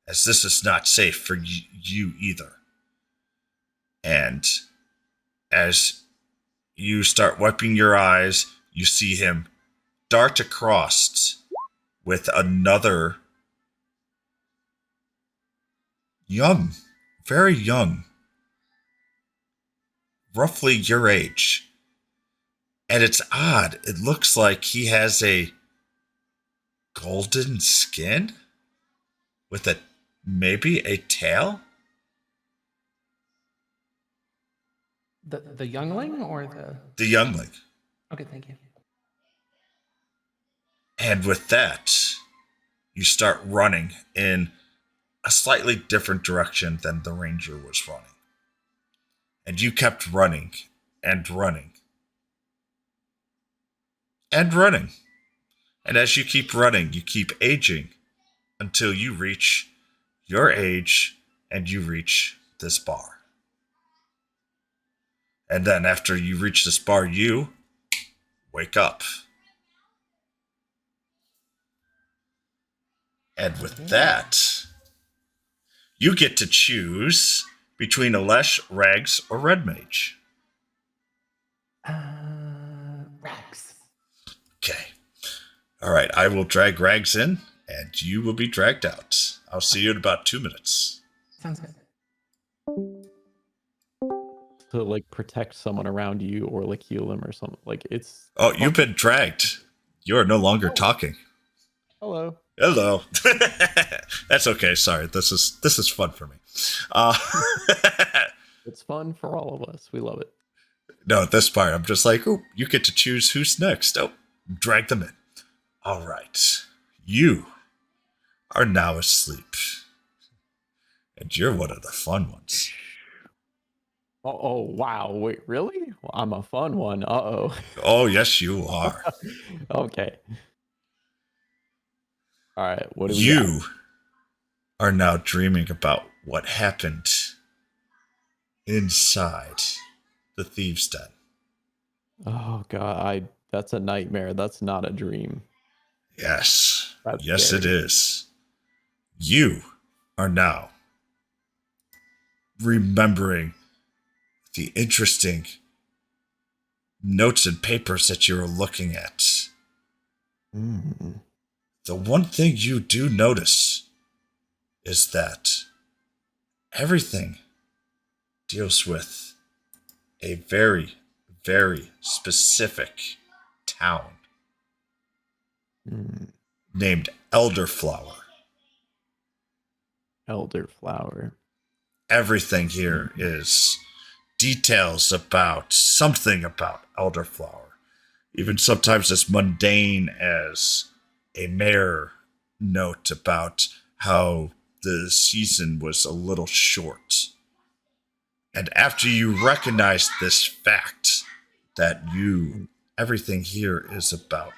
as this is not safe for you either. And as you start wiping your eyes, you see him dart across with another young, very young, roughly your age. And it's odd. It looks like he has a golden skin with a maybe a tail. The youngling or The youngling. Okay, thank you. And with that, you start running in a slightly different direction than the ranger was running. And you kept running and running and running. And as you keep running, you keep aging until you reach your age and you reach this bar. And then after you reach this bar, you wake up. And with that, you get to choose between Alesh, Rags, or Red Mage. Rags. Okay. All right, I will drag Rags in, and and you will be dragged out. I'll see you in about 2 minutes. Sounds good. To like protect someone around you or like heal them or something. Like it's. Oh, you've been dragged. You are no longer talking. Hello. Hello. That's okay. Sorry. This is fun for me. It's fun for all of us. We love it. No, at this part, I'm just like, oh, you get to choose who's next. Oh, drag them in. All right. You are now asleep. And you're one of the fun ones. Oh, wow. Wait, really? Well, I'm a fun one. Uh-oh. Oh, yes, you are. Okay. All right. What do we You got? are now dreaming about what happened inside the thieves' den. Oh, God. That's a nightmare. That's not a dream. Yes. That's Yes, it scary. is. You are now remembering the interesting notes and papers that you were looking at. Mm. The one thing you do notice is that everything deals with a very, very specific town Mm. named Elderflower. Elderflower. Everything here is details about something about Elderflower. Even sometimes as mundane as a mayor note about how the season was a little short. And after you recognize this fact that everything here is about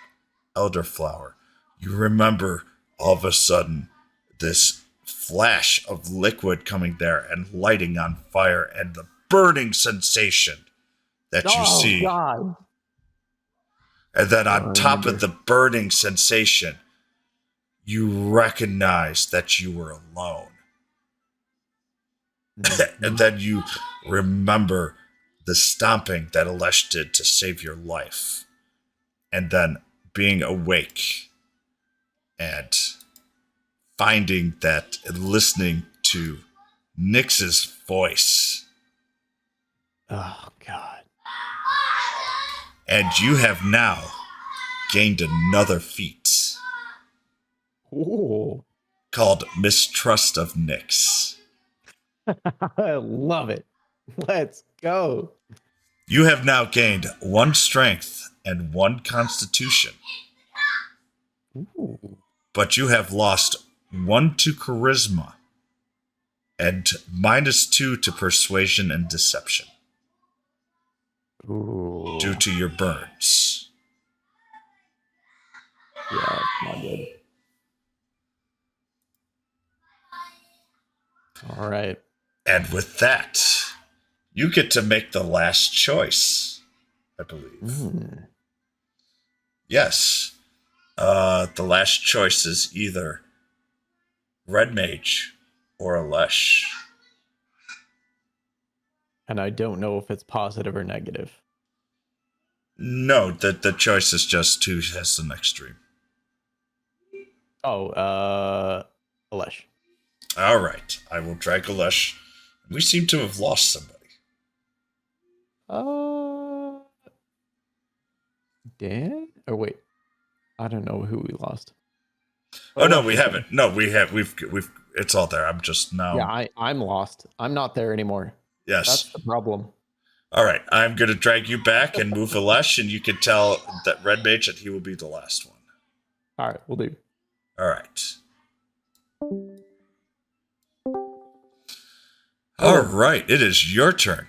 Elderflower, you remember all of a sudden this flash of liquid coming there and lighting on fire and the burning sensation that you see. God. And then on I top of remember. the burning sensation, you recognize that you were alone. And then you remember the stomping that Alesh did to save your life. And then being awake and finding that and listening to Nyx's voice. Oh, God. And you have now gained another feat Ooh. called Mistrust of Nyx. I love it. Let's go. You have now gained 1 strength and 1 constitution, Ooh. but you have lost 1 to charisma and -2 to persuasion and deception Ooh. due to your burns. Yeah, it's not good. All right. And with that, you get to make the last choice, I believe. Mm. Yes. The last choice is either Red Mage or Alesh. And I don't know if it's positive or negative. No, the choice is just who has the next dream. Oh, Alesh. All right, I will drag Alesh. We seem to have lost somebody. Dan? Or wait. I don't know who we lost. Oh no, we haven't. No, we have. We've. It's all there. I'm just now. Yeah, I'm lost. I'm not there anymore. Yes. That's the problem. All right, I'm going to drag you back and move Alesh, and you can tell that Red Mage that he will be the last one. All right, we'll do. All right. All right, it is your turn.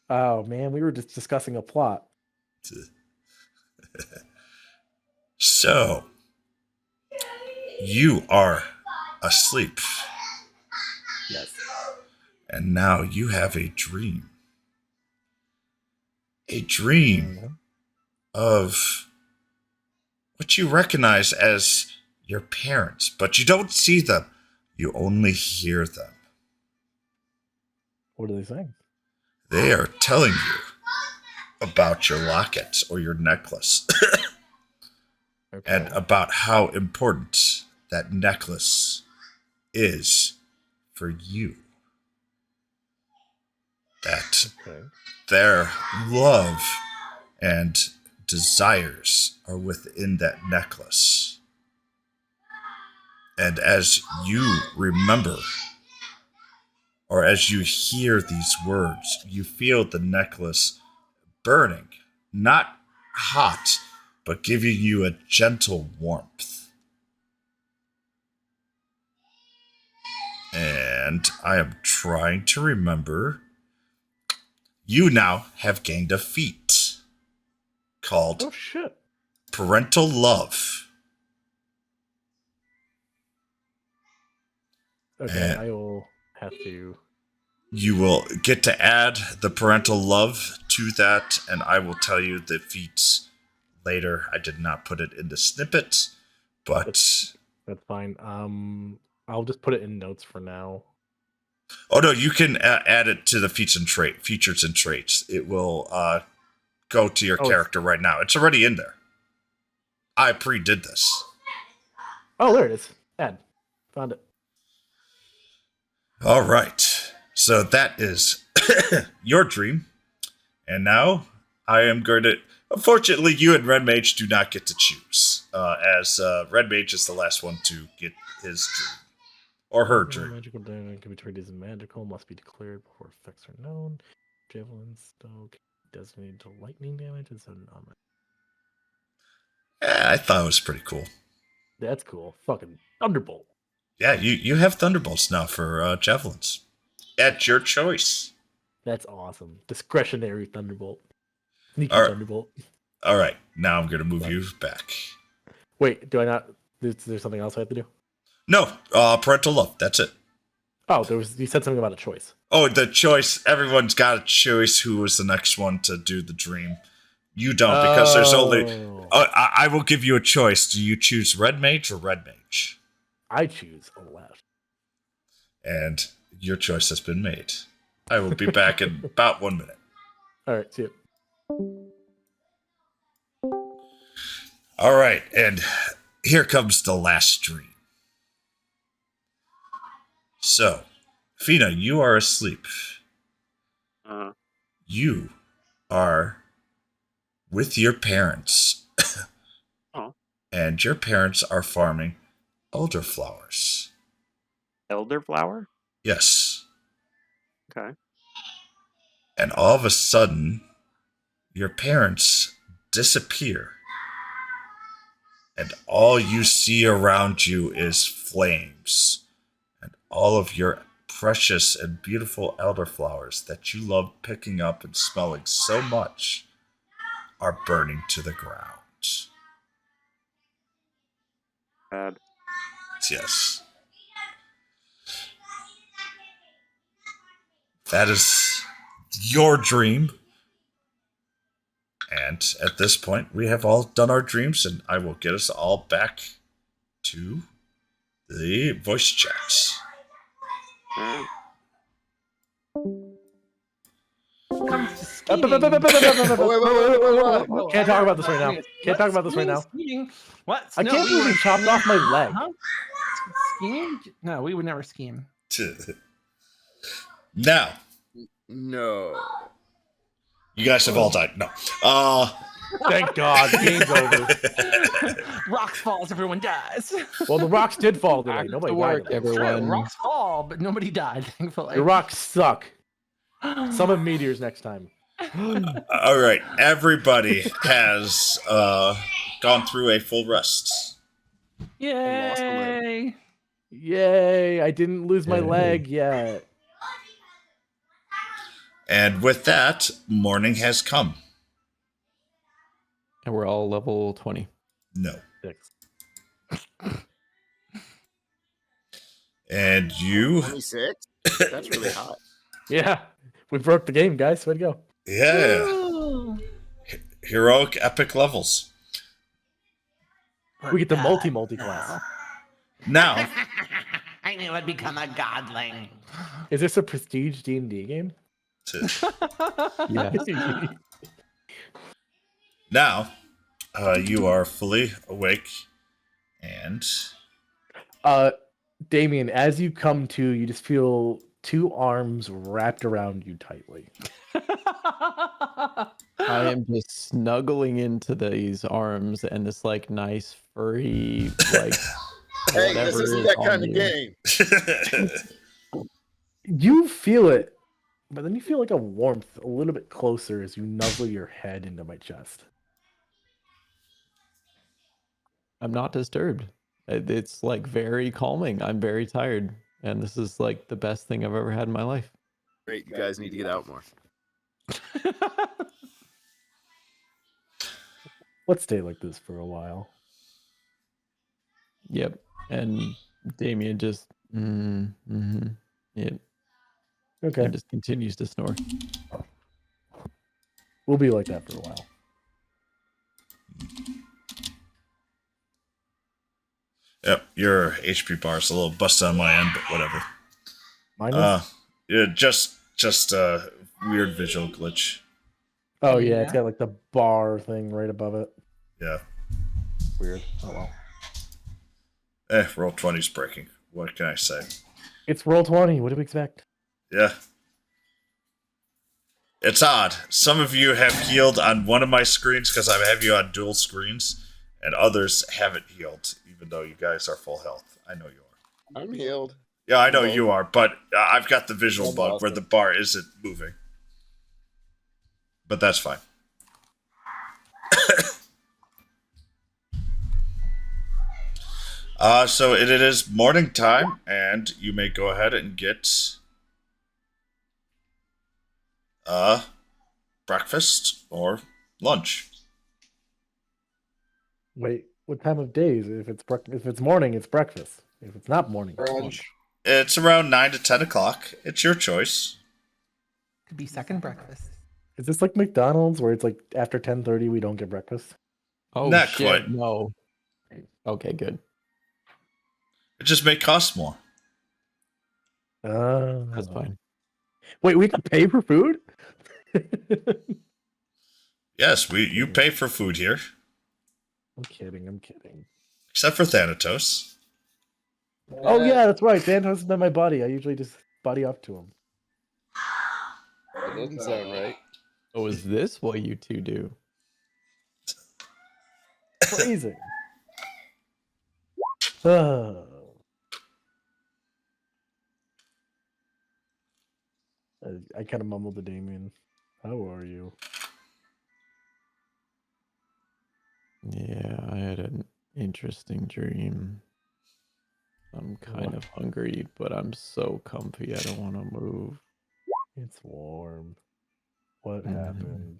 Oh man, we were just discussing a plot. So, you are asleep. Yes. And now you have a dream. A dream of what you recognize as your parents, but you don't see them. You only hear them. What are they saying? They are telling you about your locket or your necklace Okay. and about how important that necklace is for you. That Okay. their love and desires are within that necklace. And as you remember, or as you hear these words, you feel the necklace burning, not hot, but giving you a gentle warmth. And I am trying to remember. You now have gained a feat called Oh shit. Parental Love. Okay, And I will have to. you will get to add the Parental Love to that, and I will tell you the feats later. I did not put it in the snippet, but That's fine. I'll just put it in notes for now. oh no, you can add it to the features and traits. It will go to your character right now. It's already in there. I pre-did this. Oh, there it is. Add. Found it. All right. So that is your dream. And now I am going to. Unfortunately, you and Red Mage do not get to choose, as Red Mage is the last one to get his dream. Or her dream. Magical diamond can be treated as magical, must be declared before effects are known. Javelin stoke designated to lightning damage and so non. Yeah, I thought it was pretty cool. That's cool. Fucking Thunderbolt. Yeah, you have Thunderbolts now for javelins. At your choice. That's awesome. Discretionary Thunderbolt. Sneaky All right. Thunderbolt. All right, now I'm going to move you back. Wait, do I not? Is there something else I have to do? No, Parental Love. That's it. Oh, you said something about a choice. Oh, the choice. Everyone's got a choice who was the next one to do the dream. You don't, because there's only... I will give you a choice. Do you choose Red Mage or Red Mage? I choose Aleph. And your choice has been made. I will be back in about 1 minute. All right, see you. All right, and here comes the last dream. So, Fina, you are asleep. You are with your parents. And your parents are farming elderflowers. Elderflower? Yes. Okay. And all of a sudden, your parents disappear. And all you see around you is flames. And all of your precious and beautiful elderflowers that you love picking up and smelling so much are burning to the ground. Bad. Yes. That is your dream. And at this point, we have all done our dreams, and I will get us all back to the voice chats. Alright. Comes to scheming. Wait. Can't talk about this right now. Can't talk about this right now. Scheming? What? I can't believe he chopped off my leg. Huh? Scheming? No, we would never scheme. Now, No. you guys have all died. No. Thank God. Game's over. Rocks falls, everyone dies. Well, the rocks did fall today. Nobody work, died. everyone. Rocks fall, but nobody died, thankfully. The rocks suck. Summon meteors next time. All right. Everybody has gone through a full rest. Yay! Yay! I didn't lose my leg yet. And with that, morning has come. And we're all level 20. No. 6. And you... 26? That's really hot. Yeah, we broke the game, guys. Way to go. Yeah. Heroic epic levels. We get the multi class. Now, I knew I'd become a godling. Is this a prestige D&D game? Yeah. now, you are fully awake, and Damien, as you come to, you just feel 2 arms wrapped around you tightly. I am just snuggling into these arms and this like nice furry like Hey, this whatever isn't is that on kind of you. game. You feel it, but then you feel like a warmth a little bit closer as you nuzzle your head into my chest. I'm not disturbed. It's like very calming. I'm very tired, and this is like the best thing I've ever had in my life. Great, you guys need to get out more. Let's stay like this for a while. Yep. And Damien just it Okay. and just continues to snore. We'll be like that for a while. Yep, your HP bar is a little busted on my end, but whatever. Mine is? Yeah, just a weird visual glitch. Oh, yeah, it's got like the bar thing right above it. Yeah. Weird. Oh, well. Roll 20's breaking. What can I say? It's roll 20. What do we expect? Yeah. It's odd. Some of you have healed on one of my screens because I have you on dual screens, and others haven't healed, even though you guys are full health. I know you are. I'm healed. Yeah, I know you are, but I've got the visual bug where the bar isn't moving. But that's fine. So it is morning time, and you may go ahead and get breakfast or lunch. Wait, what time of day is it? If it's morning, it's breakfast. If it's not morning, it's lunch. It's around 9 to 10 o'clock. It's your choice. Could be second breakfast. Is this like McDonald's where it's like after 10:30 we don't get breakfast? Oh Not shit, quite. no. Okay, good. It just may cost more. That's fine. Wait, we have to pay for food? Yes, you pay for food here. I'm kidding. Except for Thanatos. Oh yeah, that's right. Thanatos is not my buddy. I usually just buddy up to him. That doesn't sound right. Oh, is this what you two do? Phrasing. I kind of mumbled to Damien. How are you? Yeah, I had an interesting dream. I'm kind of hungry, but I'm so comfy I don't want to move. It's warm. What happened?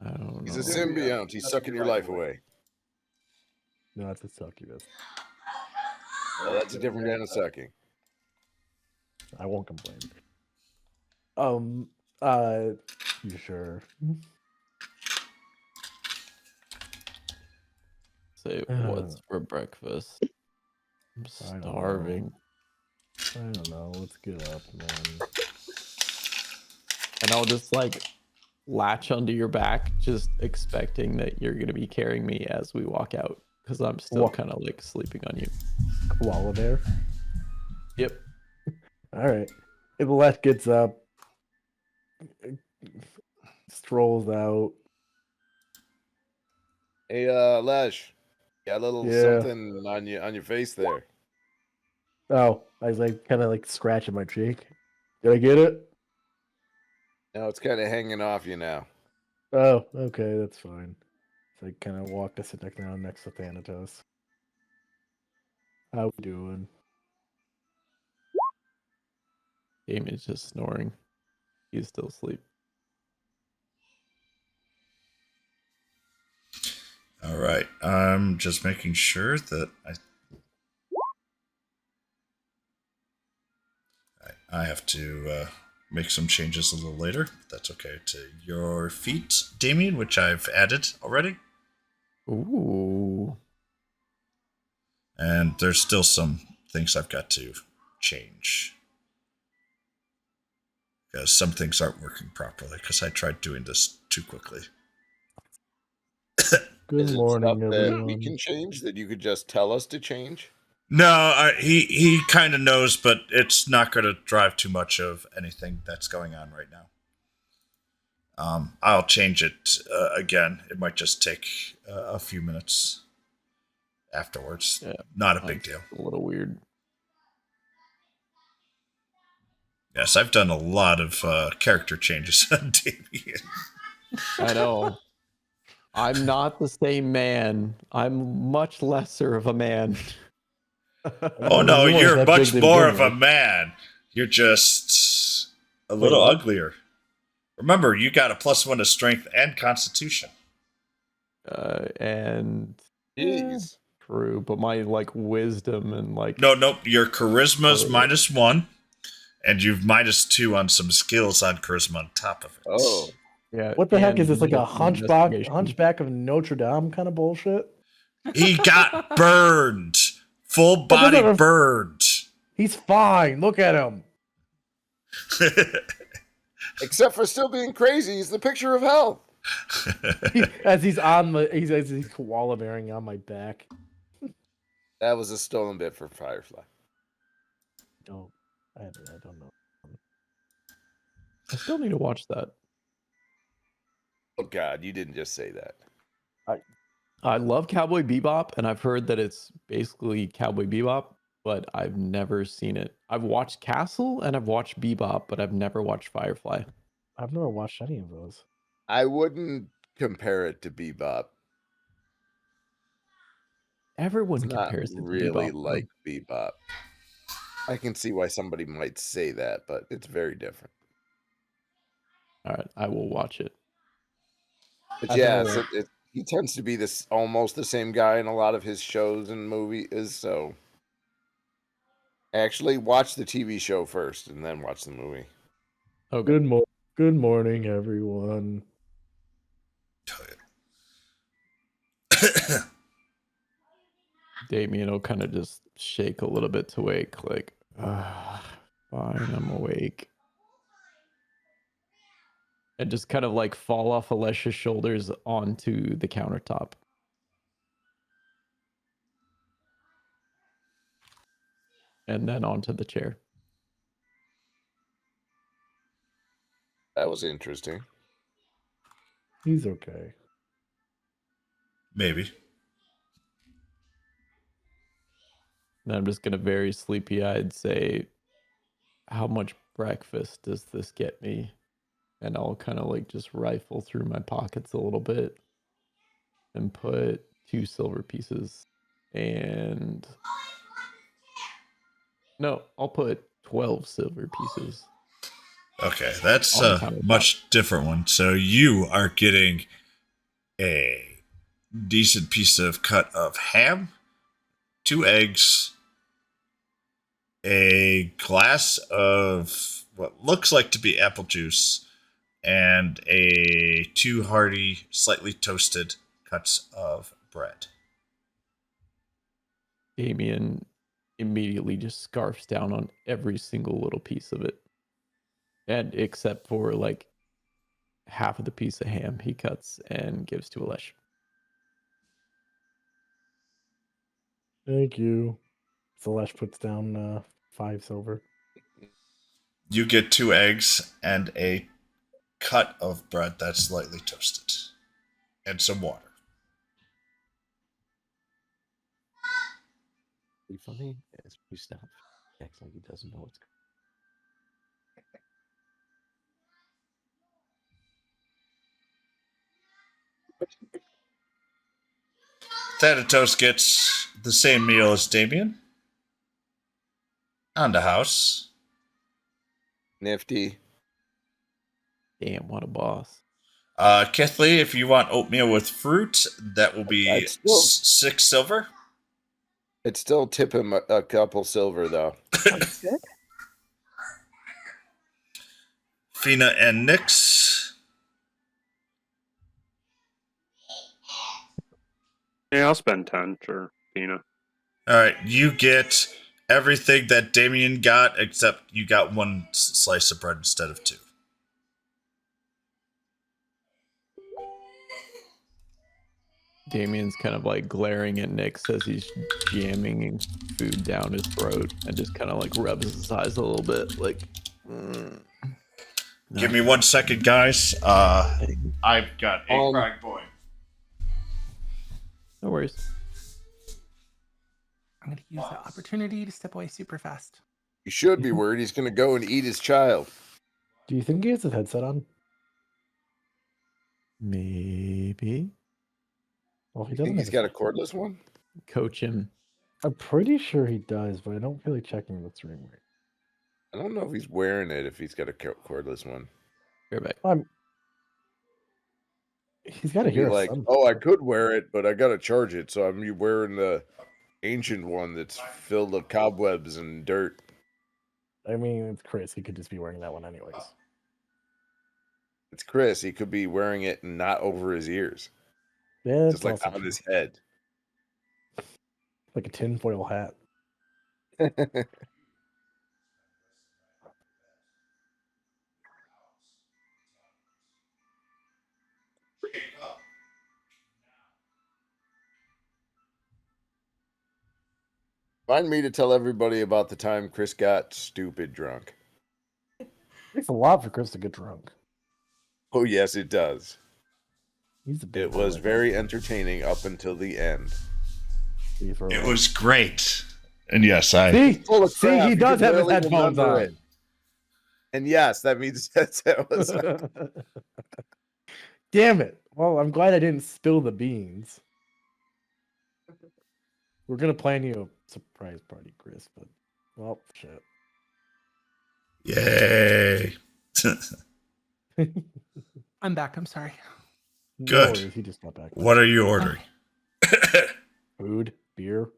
I don't know. He's a symbiont. He's sucking your life away. No, that's a succubus. Well, that's a different kind of sucking. I won't complain. You sure? Say, what's for breakfast? I'm starving. I don't know. Let's get up, man. And I'll just like latch onto your back, just expecting that you're going to be carrying me as we walk out. Because I'm still kind of like sleeping on you. Koala bear? Yep. All right. If Lesh gets up, strolls out. Hey, Lesh, got a little something on your face there. Oh, I was like kind of like scratching my cheek. Did I get it? No, it's kind of hanging off you now. Oh, okay, that's fine. So I kind of walk to sit down next to Thanatos. How we doing? Damien's just snoring. He's still asleep. All right. I'm just making sure that I have to make some changes a little later. That's okay. To your feet, Damien, which I've added already. Ooh. And there's still some things I've got to change. Because some things aren't working properly because I tried doing this too quickly. Good Is it morning, stuff that we everyone. can change that you could just tell us to change? No, he kind of knows, but it's not going to drive too much of anything that's going on right now. I'll change it again. It might just take a few minutes afterwards. Yeah, Not a big mine's deal. A little weird. Yes, I've done a lot of character changes on Damien. I know. I'm not the same man. I'm much lesser of a man. Oh no, You weren't you're that much big to more begin of a with. man. You're just a Wait, little what? uglier. Remember, you got a +1 to strength and constitution. And Jeez. true, but my like wisdom and like No, your charisma's Courage. -1, and you've -2 on some skills on charisma on top of it. Oh. yeah. What the heck and is this? Like a medicine investigation. hunchback of Notre Dame kind of bullshit? He got burned. Full But body doesn't- burned. He's fine. Look at him. Except for still being crazy, he's the picture of health. As he's koala bearing on my back. That was a stolen bit for Firefly. Oh, I don't know. I still need to watch that. Oh God, you didn't just say that. I love Cowboy Bebop, and I've heard that it's basically Cowboy Bebop, but I've never seen it. I've watched Castle and I've watched Bebop, but I've never watched Firefly. I've never watched any of those. I wouldn't compare it to Bebop. Everyone It's not compares it to really Bebop. like Bebop. I can see why somebody might say that, but it's very different. All right, I will watch it. But I yeah, think he tends to be this almost the same guy in a lot of his shows and movies. So actually, watch the TV show first and then watch the movie. Okay. Good morning, everyone. Damien will kind of just shake a little bit to wake, like, fine, I'm awake. And just kind of like fall off Alessia's shoulders onto the countertop. And then onto the chair. That was interesting. He's okay. Maybe. And I'm just going to very sleepy eyed say, how much breakfast does this get me? And I'll kind of like just rifle through my pockets a little bit and put 2 silver pieces. And no, I'll put 12 silver pieces. Okay, that's On the a countertop. much different one. So you are getting a decent piece of cut of ham, 2 eggs, a glass of what looks like to be apple juice, and 2 hearty, slightly toasted cuts of bread. Damien immediately just scarfs down on every single little piece of it. And except for like half of the piece of ham he cuts and gives to Alesh. Thank you. Celeste puts down 5 silver. You get 2 eggs and a cut of bread that's slightly toasted, and some water. Be funny as we stop. Acts like he doesn't know what's going Thanatos gets the same meal as Damien. On the house. Nifty. Damn, what a boss. Keithley, if you want oatmeal with fruit, that will be That's still- 6 silver. It'd still tip him a couple silver, though. Sounds good. Fina and Nyx. Yeah, I'll spend 10, sure. Tina. All right, you get everything that Damien got, except you got 1 slice of bread instead of 2. Damien's kind of like glaring at Nyx as he's jamming food down his throat and just kind of like rubs his eyes a little bit, like. Give me 1 second, guys. I've got a crack boy. No worries. I'm going to use that opportunity to step away super fast. You should be worried he's going to go and eat his child. Do you think he has his headset on? Maybe. Well, he You doesn't. think he's have got a his- cordless one? Coach him. I'm pretty sure he does, but I don't feel like checking the stream right. I don't know if he's wearing it if he's got a cordless one. Right back. He's got to It'd be hear us. like, oh, I could wear it, but I got to charge it, so I'm wearing the ancient one that's filled with cobwebs and dirt. I mean, it's Chris. He could just be wearing that one anyways. It's Chris. He could be wearing it and not over his ears. Yeah, Just like on his head. Like a tinfoil hat. Find me to tell everybody about the time Chris got stupid drunk. It's a lot for Chris to get drunk. Oh, yes, it does. He's a big It was boy. very entertaining up until the end. It was great. And yes, I. See, Full of crap. he does could have his barely headphones remember on. it. And yes, that means that was. Damn it. Well, I'm glad I didn't spill the beans. We're going to plan you a surprise party, Chris, but, well, shit. Yay. I'm back. I'm sorry. Good. No worries, he just got back. What are you ordering? Food, beer.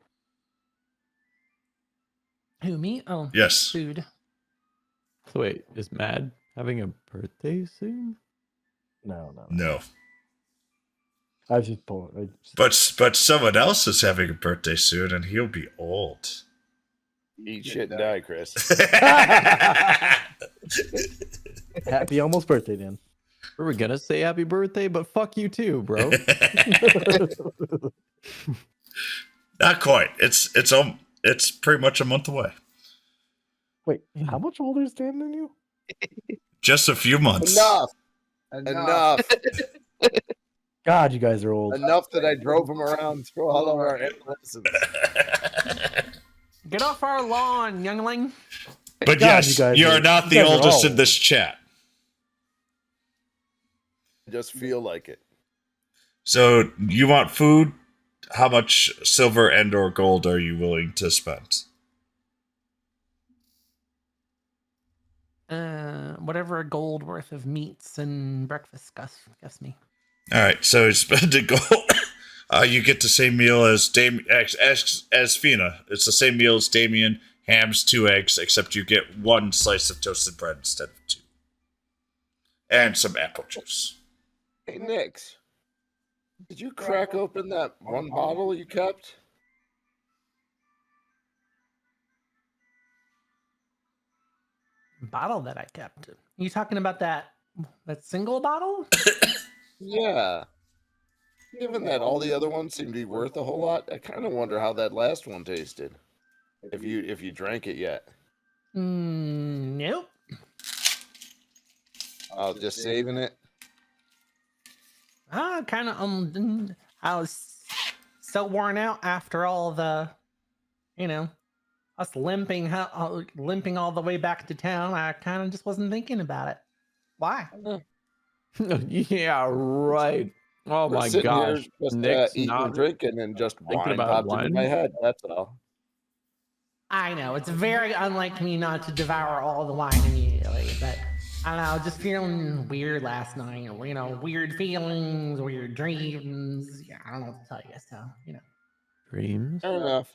Who, me? Oh, Yes. food. So wait, is Mad having a birthday soon? No. No. I was just pulling. But someone else is having a birthday soon, and he'll be old. Eat shit and die, Chris. Happy almost birthday, Dan. We were gonna say happy birthday, but fuck you too, bro. Not quite. It's pretty much a month away. Wait, how much older is Dan than you? Just a few months. Enough. God, you guys are old. Enough that I drove him around through all of our lessons. Get off our lawn, youngling. But God, yes, you guys you are are- not you the guys are oldest all in this chat. Just feel like it. So you want food? How much silver and or gold are you willing to spend? Whatever a gold worth of meats and breakfast. Guess me. All right, so spend a gold. You get the same meal as as Fina. It's the same meal as Damien. Hams, 2 eggs, except you get 1 slice of toasted bread instead of 2, and some apple juice. Hey, Nix, did you crack open that one bottle you kept? Bottle that I kept. You talking about that single bottle? Yeah. Given that all the other ones seem to be worth a whole lot, I kind of wonder how that last one tasted. If you drank it yet. Nope. Oh, just saving it. Kind of. I was so worn out after all the, us limping all the way back to town. I kind of just wasn't thinking about it. Why? Yeah, right. Oh We're my sitting here gosh. just Nick's eating not and drinking, and just thinking wine about popped wine? into my head. That's all. I know it's very unlike me not to devour all the wine immediately, but I don't know, just feeling weird last night. Weird feelings, weird dreams. Yeah, I don't know what to tell you. So Dreams. Fair enough.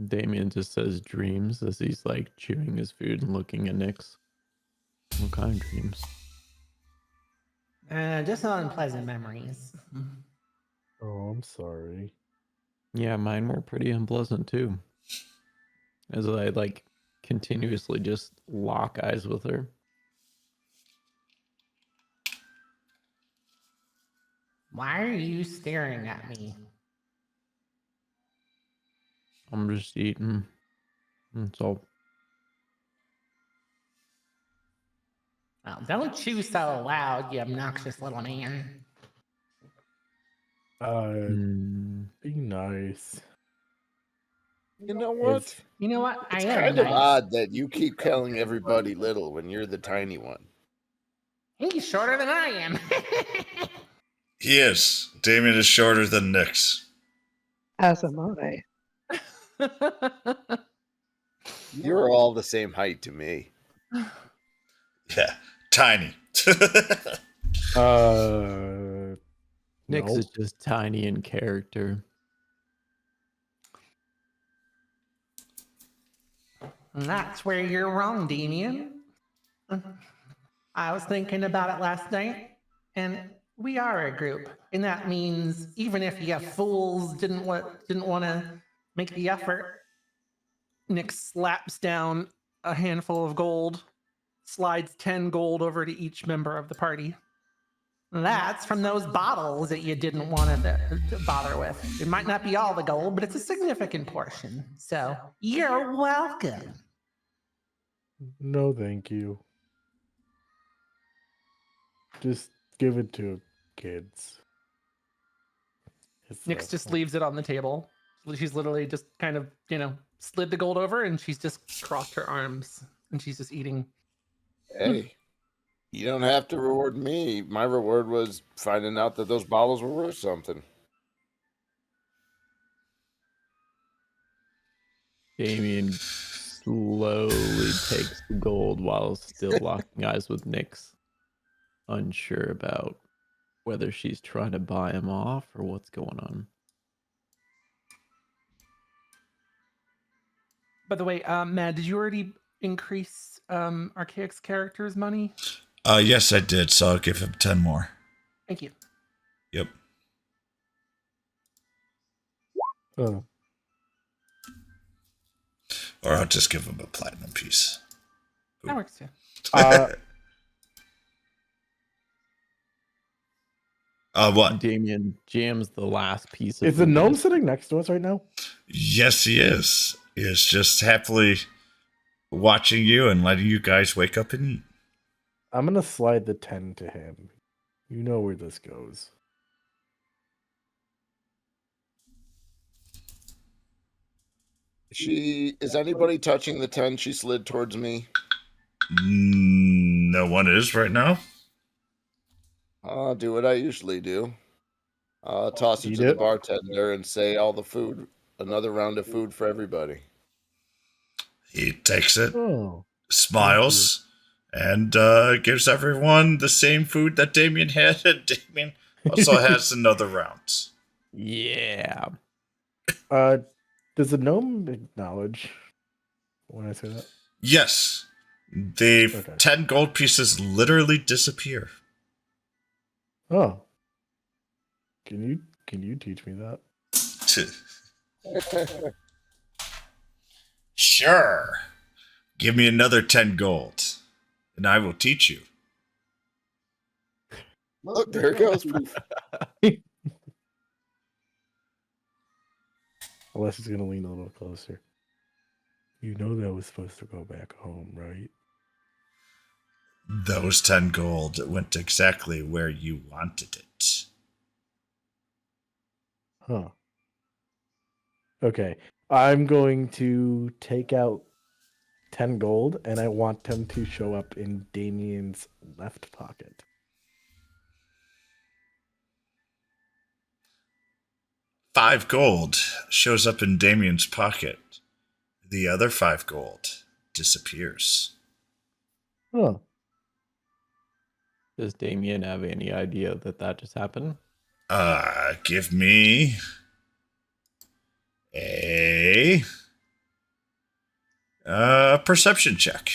Damien just says dreams as he's like chewing his food and looking at Nyx. What kind of dreams? just unpleasant memories. Oh, I'm sorry. Yeah, mine were pretty unpleasant too. As I like continuously just lock eyes with her. Why are you staring at me? I'm just eating. That's all. Well, don't chew so loud, you obnoxious little man. Be nice. You know what? You know what? It's I am kind of nice. odd that you keep calling everybody little when you're the tiny one. He's shorter than I am. He is. Damien is shorter than Nyx. As am I. You're all the same height to me. Yeah, tiny. Nyx No. is just tiny in character. That's where you're wrong, Damien. I was thinking about it last night, and we are a group, and that means even if you fools didn't want to make the effort. Nick slaps down a handful of gold, slides 10 gold over to each member of the party. That's from those bottles that you didn't want to bother with. It might not be all the gold, but it's a significant portion. So you're welcome. No, thank you. Just give it to kids. Nyx just leaves it on the table. She's literally just kind of, slid the gold over, and she's just crossed her arms, and she's just eating. Hey, you don't have to reward me. My reward was finding out that those bottles were worth something. Damien slowly takes the gold while still locking eyes with Nyx, unsure about whether she's trying to buy him off or what's going on. By the way, Matt, did you already increase Archaic's character's money? Yes, I did, so I'll give him 10 more. Thank you. Yep. Oh. Or I'll just give him a platinum piece. That works too. What? Damien jams the last piece of Is the food. gnome sitting next to us right now? Yes, he is. He is just happily watching you and letting you guys wake up and eat. I'm gonna slide the 10 to him. You know where this goes. Is anybody touching the 10 she slid towards me? No one is right now. I'll do what I usually do. I'll toss it Eat to the it? bartender and say all the food, another round of food for everybody. He takes it, Oh. smiles, and gives everyone the same food that Damien had. And Damien also has another round. Yeah. Does the gnome acknowledge when I say that? Yes. The Okay. 10 gold pieces literally disappear. Oh. Can you teach me that? Sure. Give me another 10 gold, and I will teach you. Look, there it goes. Poof. Unless he's gonna lean a little closer. You know that was supposed to go back home, right? Those 10 gold went exactly where you wanted it. Huh. Okay. I'm going to take out 10 gold, and I want them to show up in Damien's left pocket. $5 gold shows up in Damien's pocket. The other 5 gold disappears. Huh. Does Damien have any idea that just happened? Give me a perception check.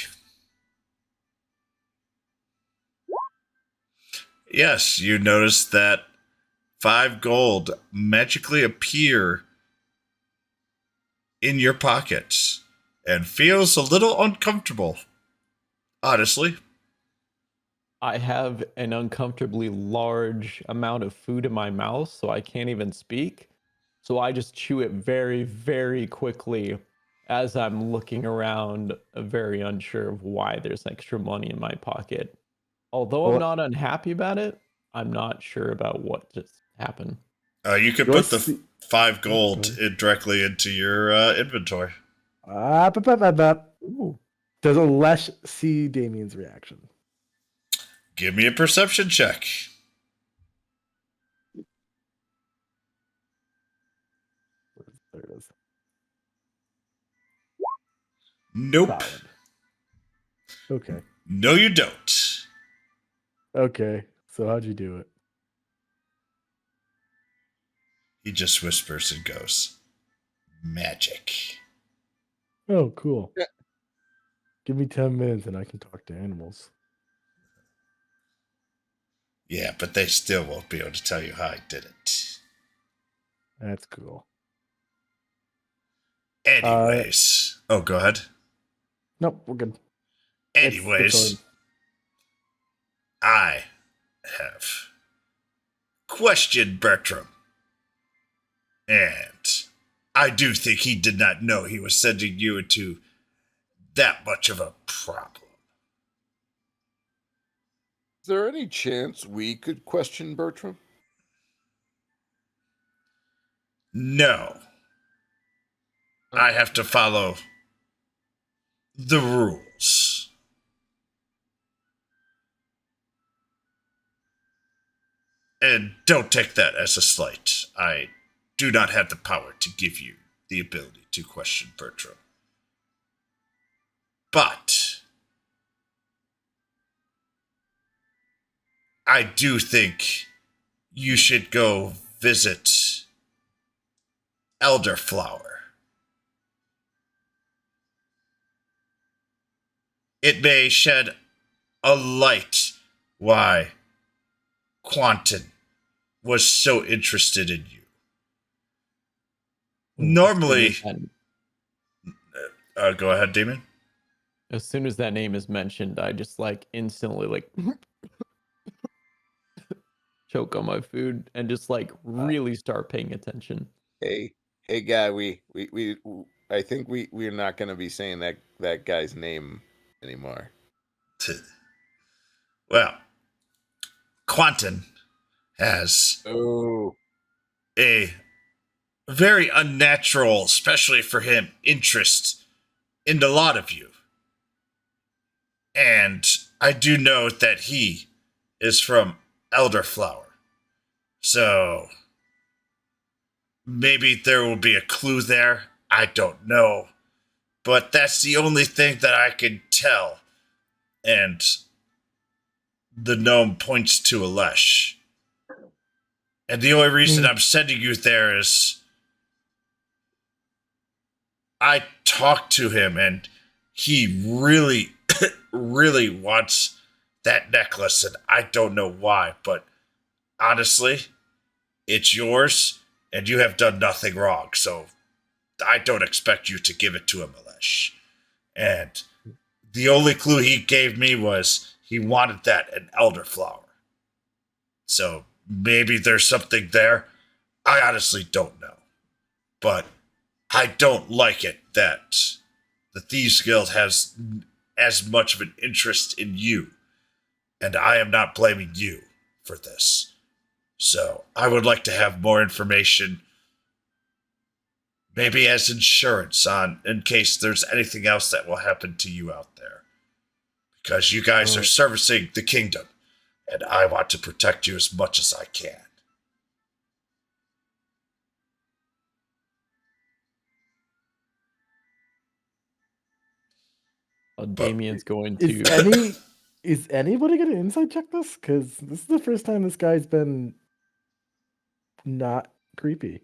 Yes, you notice that 5 gold magically appear in your pockets and feels a little uncomfortable, honestly. I have an uncomfortably large amount of food in my mouth, so I can't even speak. So I just chew it very, very quickly as I'm looking around, very unsure of why there's extra money in my pocket. Although I'm Well, not unhappy about it, I'm not sure about what just happened. You can Do I put the see- 5 Oh, gold go directly into your inventory. Ooh. Does Alesh see Damien's reaction? Give me a perception check. There it is. Nope. Solid. Okay. No, you don't. Okay. So how'd you do it? He just whispers and goes, magic. Oh, cool. Yeah. Give me 10 minutes and I can talk to animals. Yeah, but they still won't be able to tell you how I did it. That's cool. Anyways. Go ahead. Nope, we're good. Anyways, That's I have questioned Bertram. And I do think he did not know he was sending you into that much of a problem. Is there any chance we could question Bertram? No. I have to follow the rules. And don't take that as a slight. I do not have the power to give you the ability to question Bertram. But I do think you should go visit Elderflower. It may shed a light why Quanton was so interested in you. Normally, go ahead, Damon. As soon as that name is mentioned, I just like instantly like choke on my food and just like really start paying attention. Hey, guy, I think we're not going to be saying that guy's name anymore. Well, Quanton has a very unnatural, especially for him, interest in a lot of you. And I do know that he is from Elderflower. So maybe there will be a clue there. I don't know. But that's the only thing that I can tell. And the gnome points to Alesh. And the only reason I'm sending you there is I talked to him and he really, really wants that necklace. And I don't know why, but honestly, it's yours and you have done nothing wrong. So I don't expect you to give it to him, Alesh. And the only clue he gave me was he wanted that in Elderflower. So maybe there's something there. I honestly don't know. But I don't like it that the Thieves Guild has as much of an interest in you. And I am not blaming you for this. So I would like to have more information, maybe as insurance on in case there's anything else that will happen to you out there. Because you guys are servicing the kingdom, and I want to protect you as much as I can. Damien's going to. Is anybody going to insight check this? Because this is the first time this guy's been not creepy.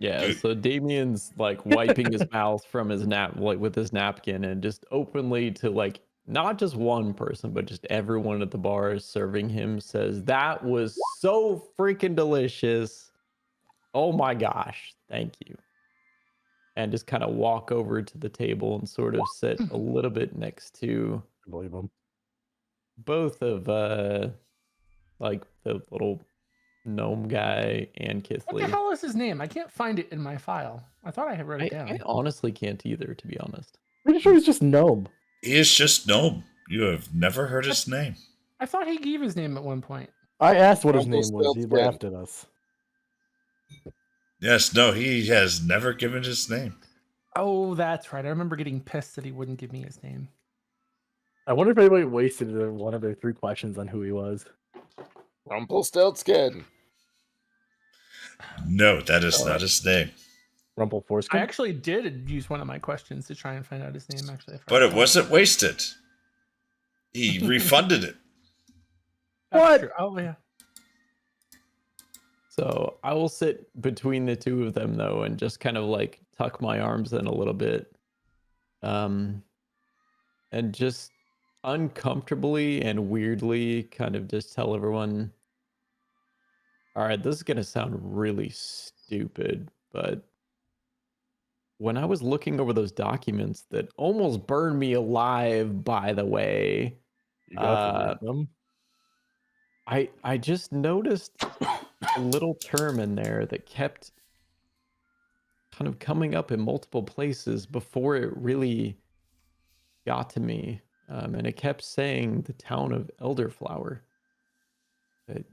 Yeah, so Damien's like wiping his mouth from his with his napkin and just openly to like not just one person, but just everyone at the bar serving him says, "That was so freaking delicious. Oh my gosh, thank you." And just kind of walk over to the table and sort of sit a little bit next to I believe him. both of like the little gnome guy and What the Kithly. hell is his name? I can't find it in my file. I thought I had wrote it I down. honestly can't either, to be honest. Pretty sure he's just gnome. He is just gnome. You have never heard his name. I thought he gave his name at one point. I asked what his name was. He Rumpelstiltskin. laughed at us. Yes, no, he has never given his name. Oh, that's right. I remember getting pissed that he wouldn't give me his name. I wonder if anybody wasted one of their 3 questions on who he was. Rumpelstiltskin. No, that is not his name. Rumple I foreskin. actually did use one of my questions to try and find out his name. Actually, But it wasn't wasted. He refunded it. That's What? true. Oh yeah. So I will sit between the two of them though, and just kind of like tuck my arms in a little bit, and just uncomfortably and weirdly kind of just tell everyone, all right, this is gonna sound really stupid, but when I was looking over those documents that almost burned me alive, by the way, You got to read them. I just noticed a little term in there that kept kind of coming up in multiple places before it really got to me. And it kept saying the town of Elderflower. It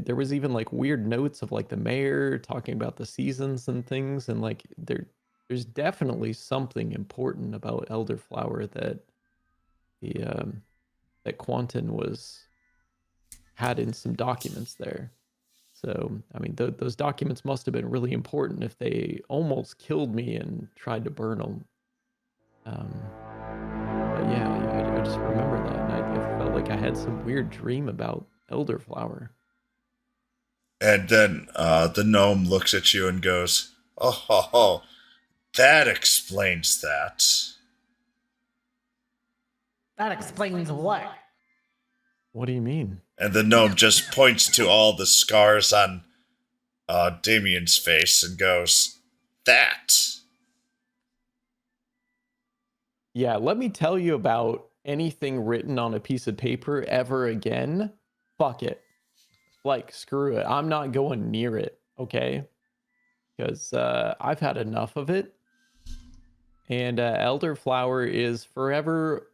there was even like weird notes of like the mayor talking about the seasons and things. And like there's definitely something important about Elderflower that that Quantin had in some documents there. So, I mean, those documents must have been really important if they almost killed me and tried to burn them. But yeah, I just remember that, and I felt like I had some weird dream about Elderflower. And then the gnome looks at you and goes, "Oh, that explains that." That explains what? What do you mean? And the gnome just points to all the scars on Damien's face and goes, "That." Yeah, let me tell you about anything written on a piece of paper ever again. Fuck it. Like, screw it. I'm not going near it, okay? Because I've had enough of it. And Elderflower is forever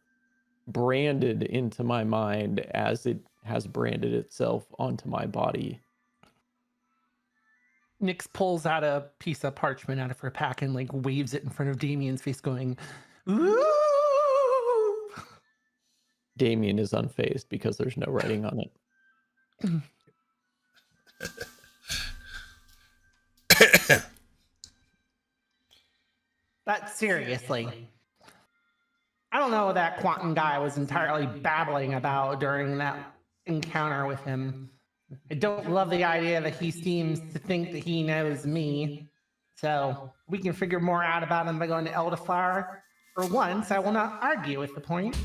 branded into my mind as it has branded itself onto my body. Nyx pulls out a piece of parchment out of her pack and like waves it in front of Damien's face, going, "Ooh!" Damien is unfazed because there's no writing on it. But seriously, I don't know what that Quantum guy was entirely babbling about during that encounter with him. I don't love the idea that he seems to think that he knows me. So we can figure more out about him by going to Elderflower. For once, I will not argue with the point.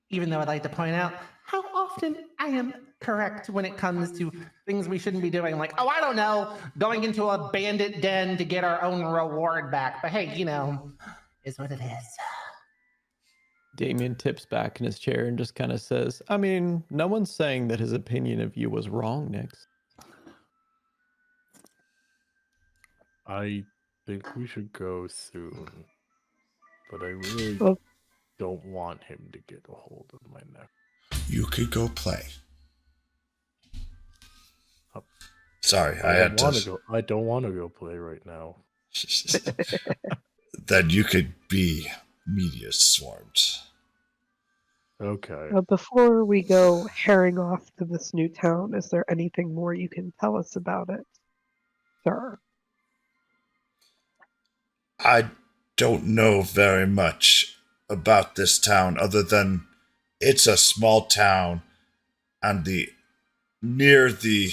Even though I'd like to point out how often I am correct when it comes to things we shouldn't be doing. Like, oh, I don't know, going into a bandit den to get our own reward back. But hey, you know, is what it is. Damien tips back in his chair and just kind of says, I mean, no one's saying that his opinion of you was wrong, Nyx. I think we should go soon. But I really Well- don't want him to get a hold of my neck. You could go play. Oh. Sorry, I had to. Go. I don't want to go play right now. Then you could be media swarmed. Okay. Before we go herring off to this new town, is there anything more you can tell us about it, sir? I don't know very much about this town other than it's a small town on near the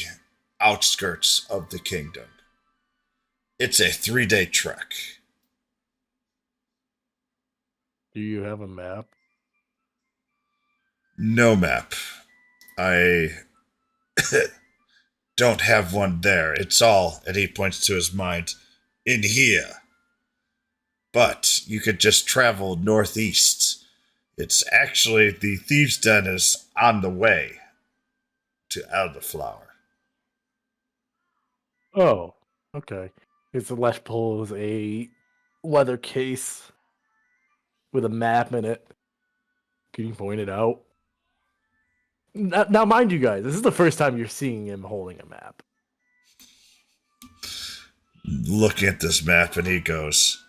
outskirts of the kingdom. It's a 3-day trek. Do you have a map? No map. I don't have one there. It's all, and he points to his mind, in here. But you could just travel northeast It's actually the thieves' den is on the way to Elderflower. Oh, okay. It's Lesh pulls a leather case with a map in it. Can you point it out? Now, mind you guys, this is the first time you're seeing him holding a map. Looking at this map, and he goes,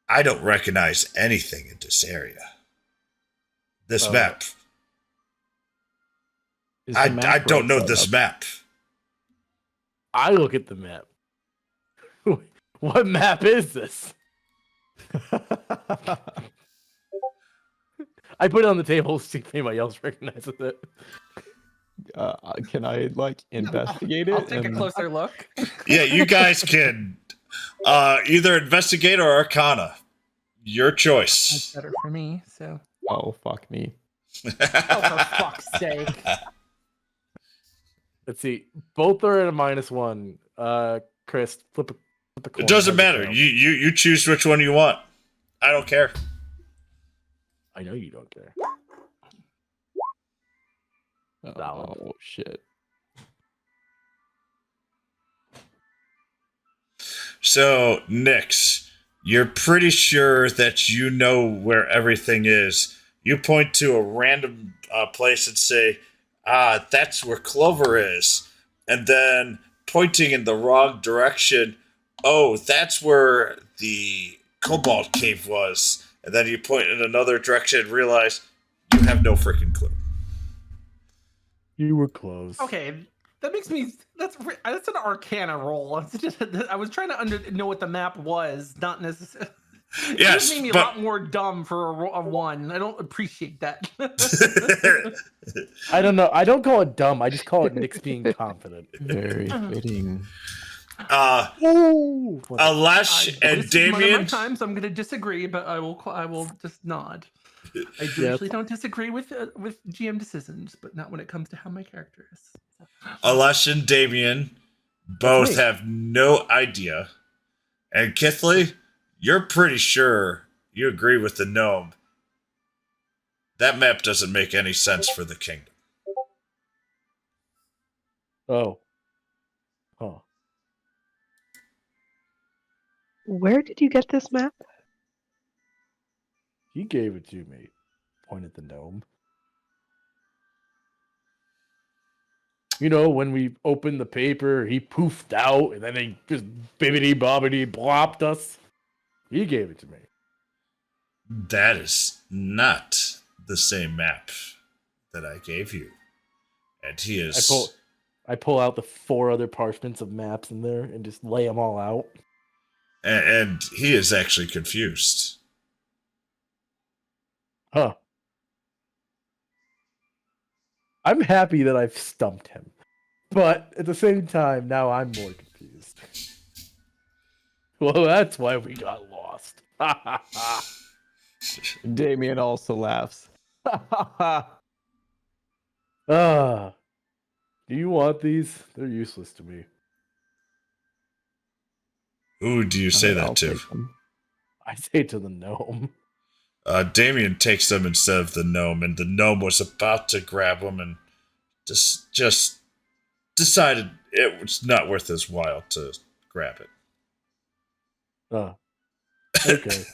I don't recognize anything in this area. This map. Is the I map don't know right this side map. I look at the map. What map is this? up? I put it on the table to see if anybody else recognizes it. Can I like investigate it? I'll take a and- closer look. Yeah, you guys can either investigate or arcana. Your That's choice. better for me. So, Oh fuck me! oh, for fuck's sake! Let's see. Both are at a -1. Chris, flip the coin. It doesn't How's matter. feel? You choose which one you want. I don't care. I know you don't care. Oh shit! So, Nyx, you're pretty sure that you know where everything is. You point to a random place and say, that's where Clover is. And then pointing in the wrong direction, oh, that's where the Cobalt Cave was. And then you point in another direction and realize you have no freaking clue. You were close. Okay, that makes me. That's an Arcana roll. I was trying to know what the map was, not necessarily. Yes, It made me but- a lot more dumb for a 1. I don't appreciate that. I don't know. I don't call it dumb. I just call it Nyx being confident. Very fitting. Ooh. Alash and This is one of my Damien. times I'm going to disagree, but I will just nod. I Yes. usually don't disagree with GM decisions, but not when it comes to how my character is. Alash and Damien both me. have no idea. And Kithley, you're pretty sure you agree with the gnome. That map doesn't make any sense for the kingdom. Oh. Huh. Where did you get this map? He gave it to me. Pointed the gnome. You know, when we opened the paper, he poofed out, and then he just bibbity bobbity blopped us. He gave it to me. That is not the same map that I gave you. And he is. I pull out the 4 other parchments of maps in there and just lay them all out. And he is actually confused. Huh. I'm happy that I've stumped him. But at the same time, now I'm more confused. Well, that's why we got lost. Damien also laughs. Ah. Do you want these? They're useless to me. Who do you say I'll that to? take them. I say to the gnome. Damien takes them instead of the gnome, and the gnome was about to grab them and just decided it was not worth his while to grab it. Oh. Okay.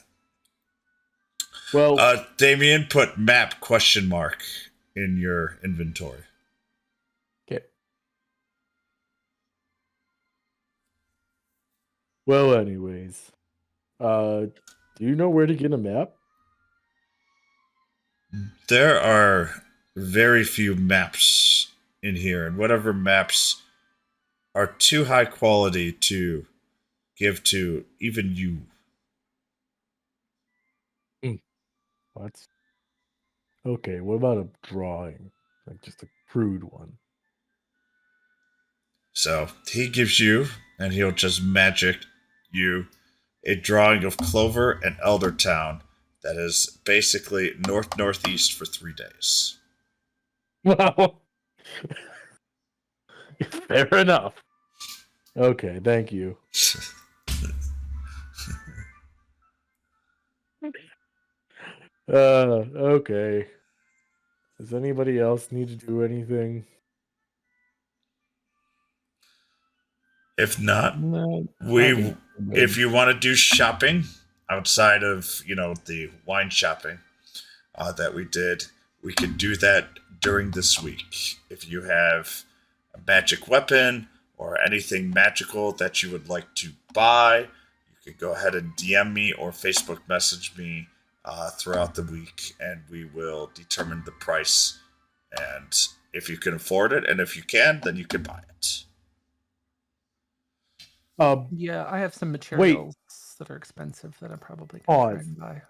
Well, Damien, put map ? In your inventory. Okay. well, anyways. Do you know where to get a map? There are very few maps in here, and whatever maps are too high quality to give to even you. What? Okay, what about a drawing? Like just a crude one. So he gives you, and he'll just magic you, a drawing of Clover and Eldertown that is basically northeast for 3 days. Wow. Fair enough. Okay, thank you. Okay. Does anybody else need to do anything? If not, No, I we think if you want to do shopping outside of the wine shopping that we did, we could do that during this week. If you have a magic weapon or anything magical that you would like to buy, you could go ahead and DM me or Facebook message me throughout the week, and we will determine the price and if you can afford it, and if you can, then you can buy it. Yeah, I have some materials that are expensive that I probably can try Pause. and buy.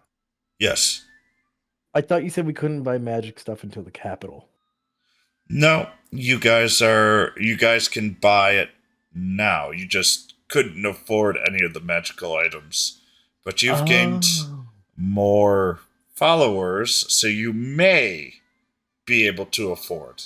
Yes. I thought you said we couldn't buy magic stuff until the capital. No, you guys can buy it now. You just couldn't afford any of the magical items. But you've gained more followers, so you may be able to afford.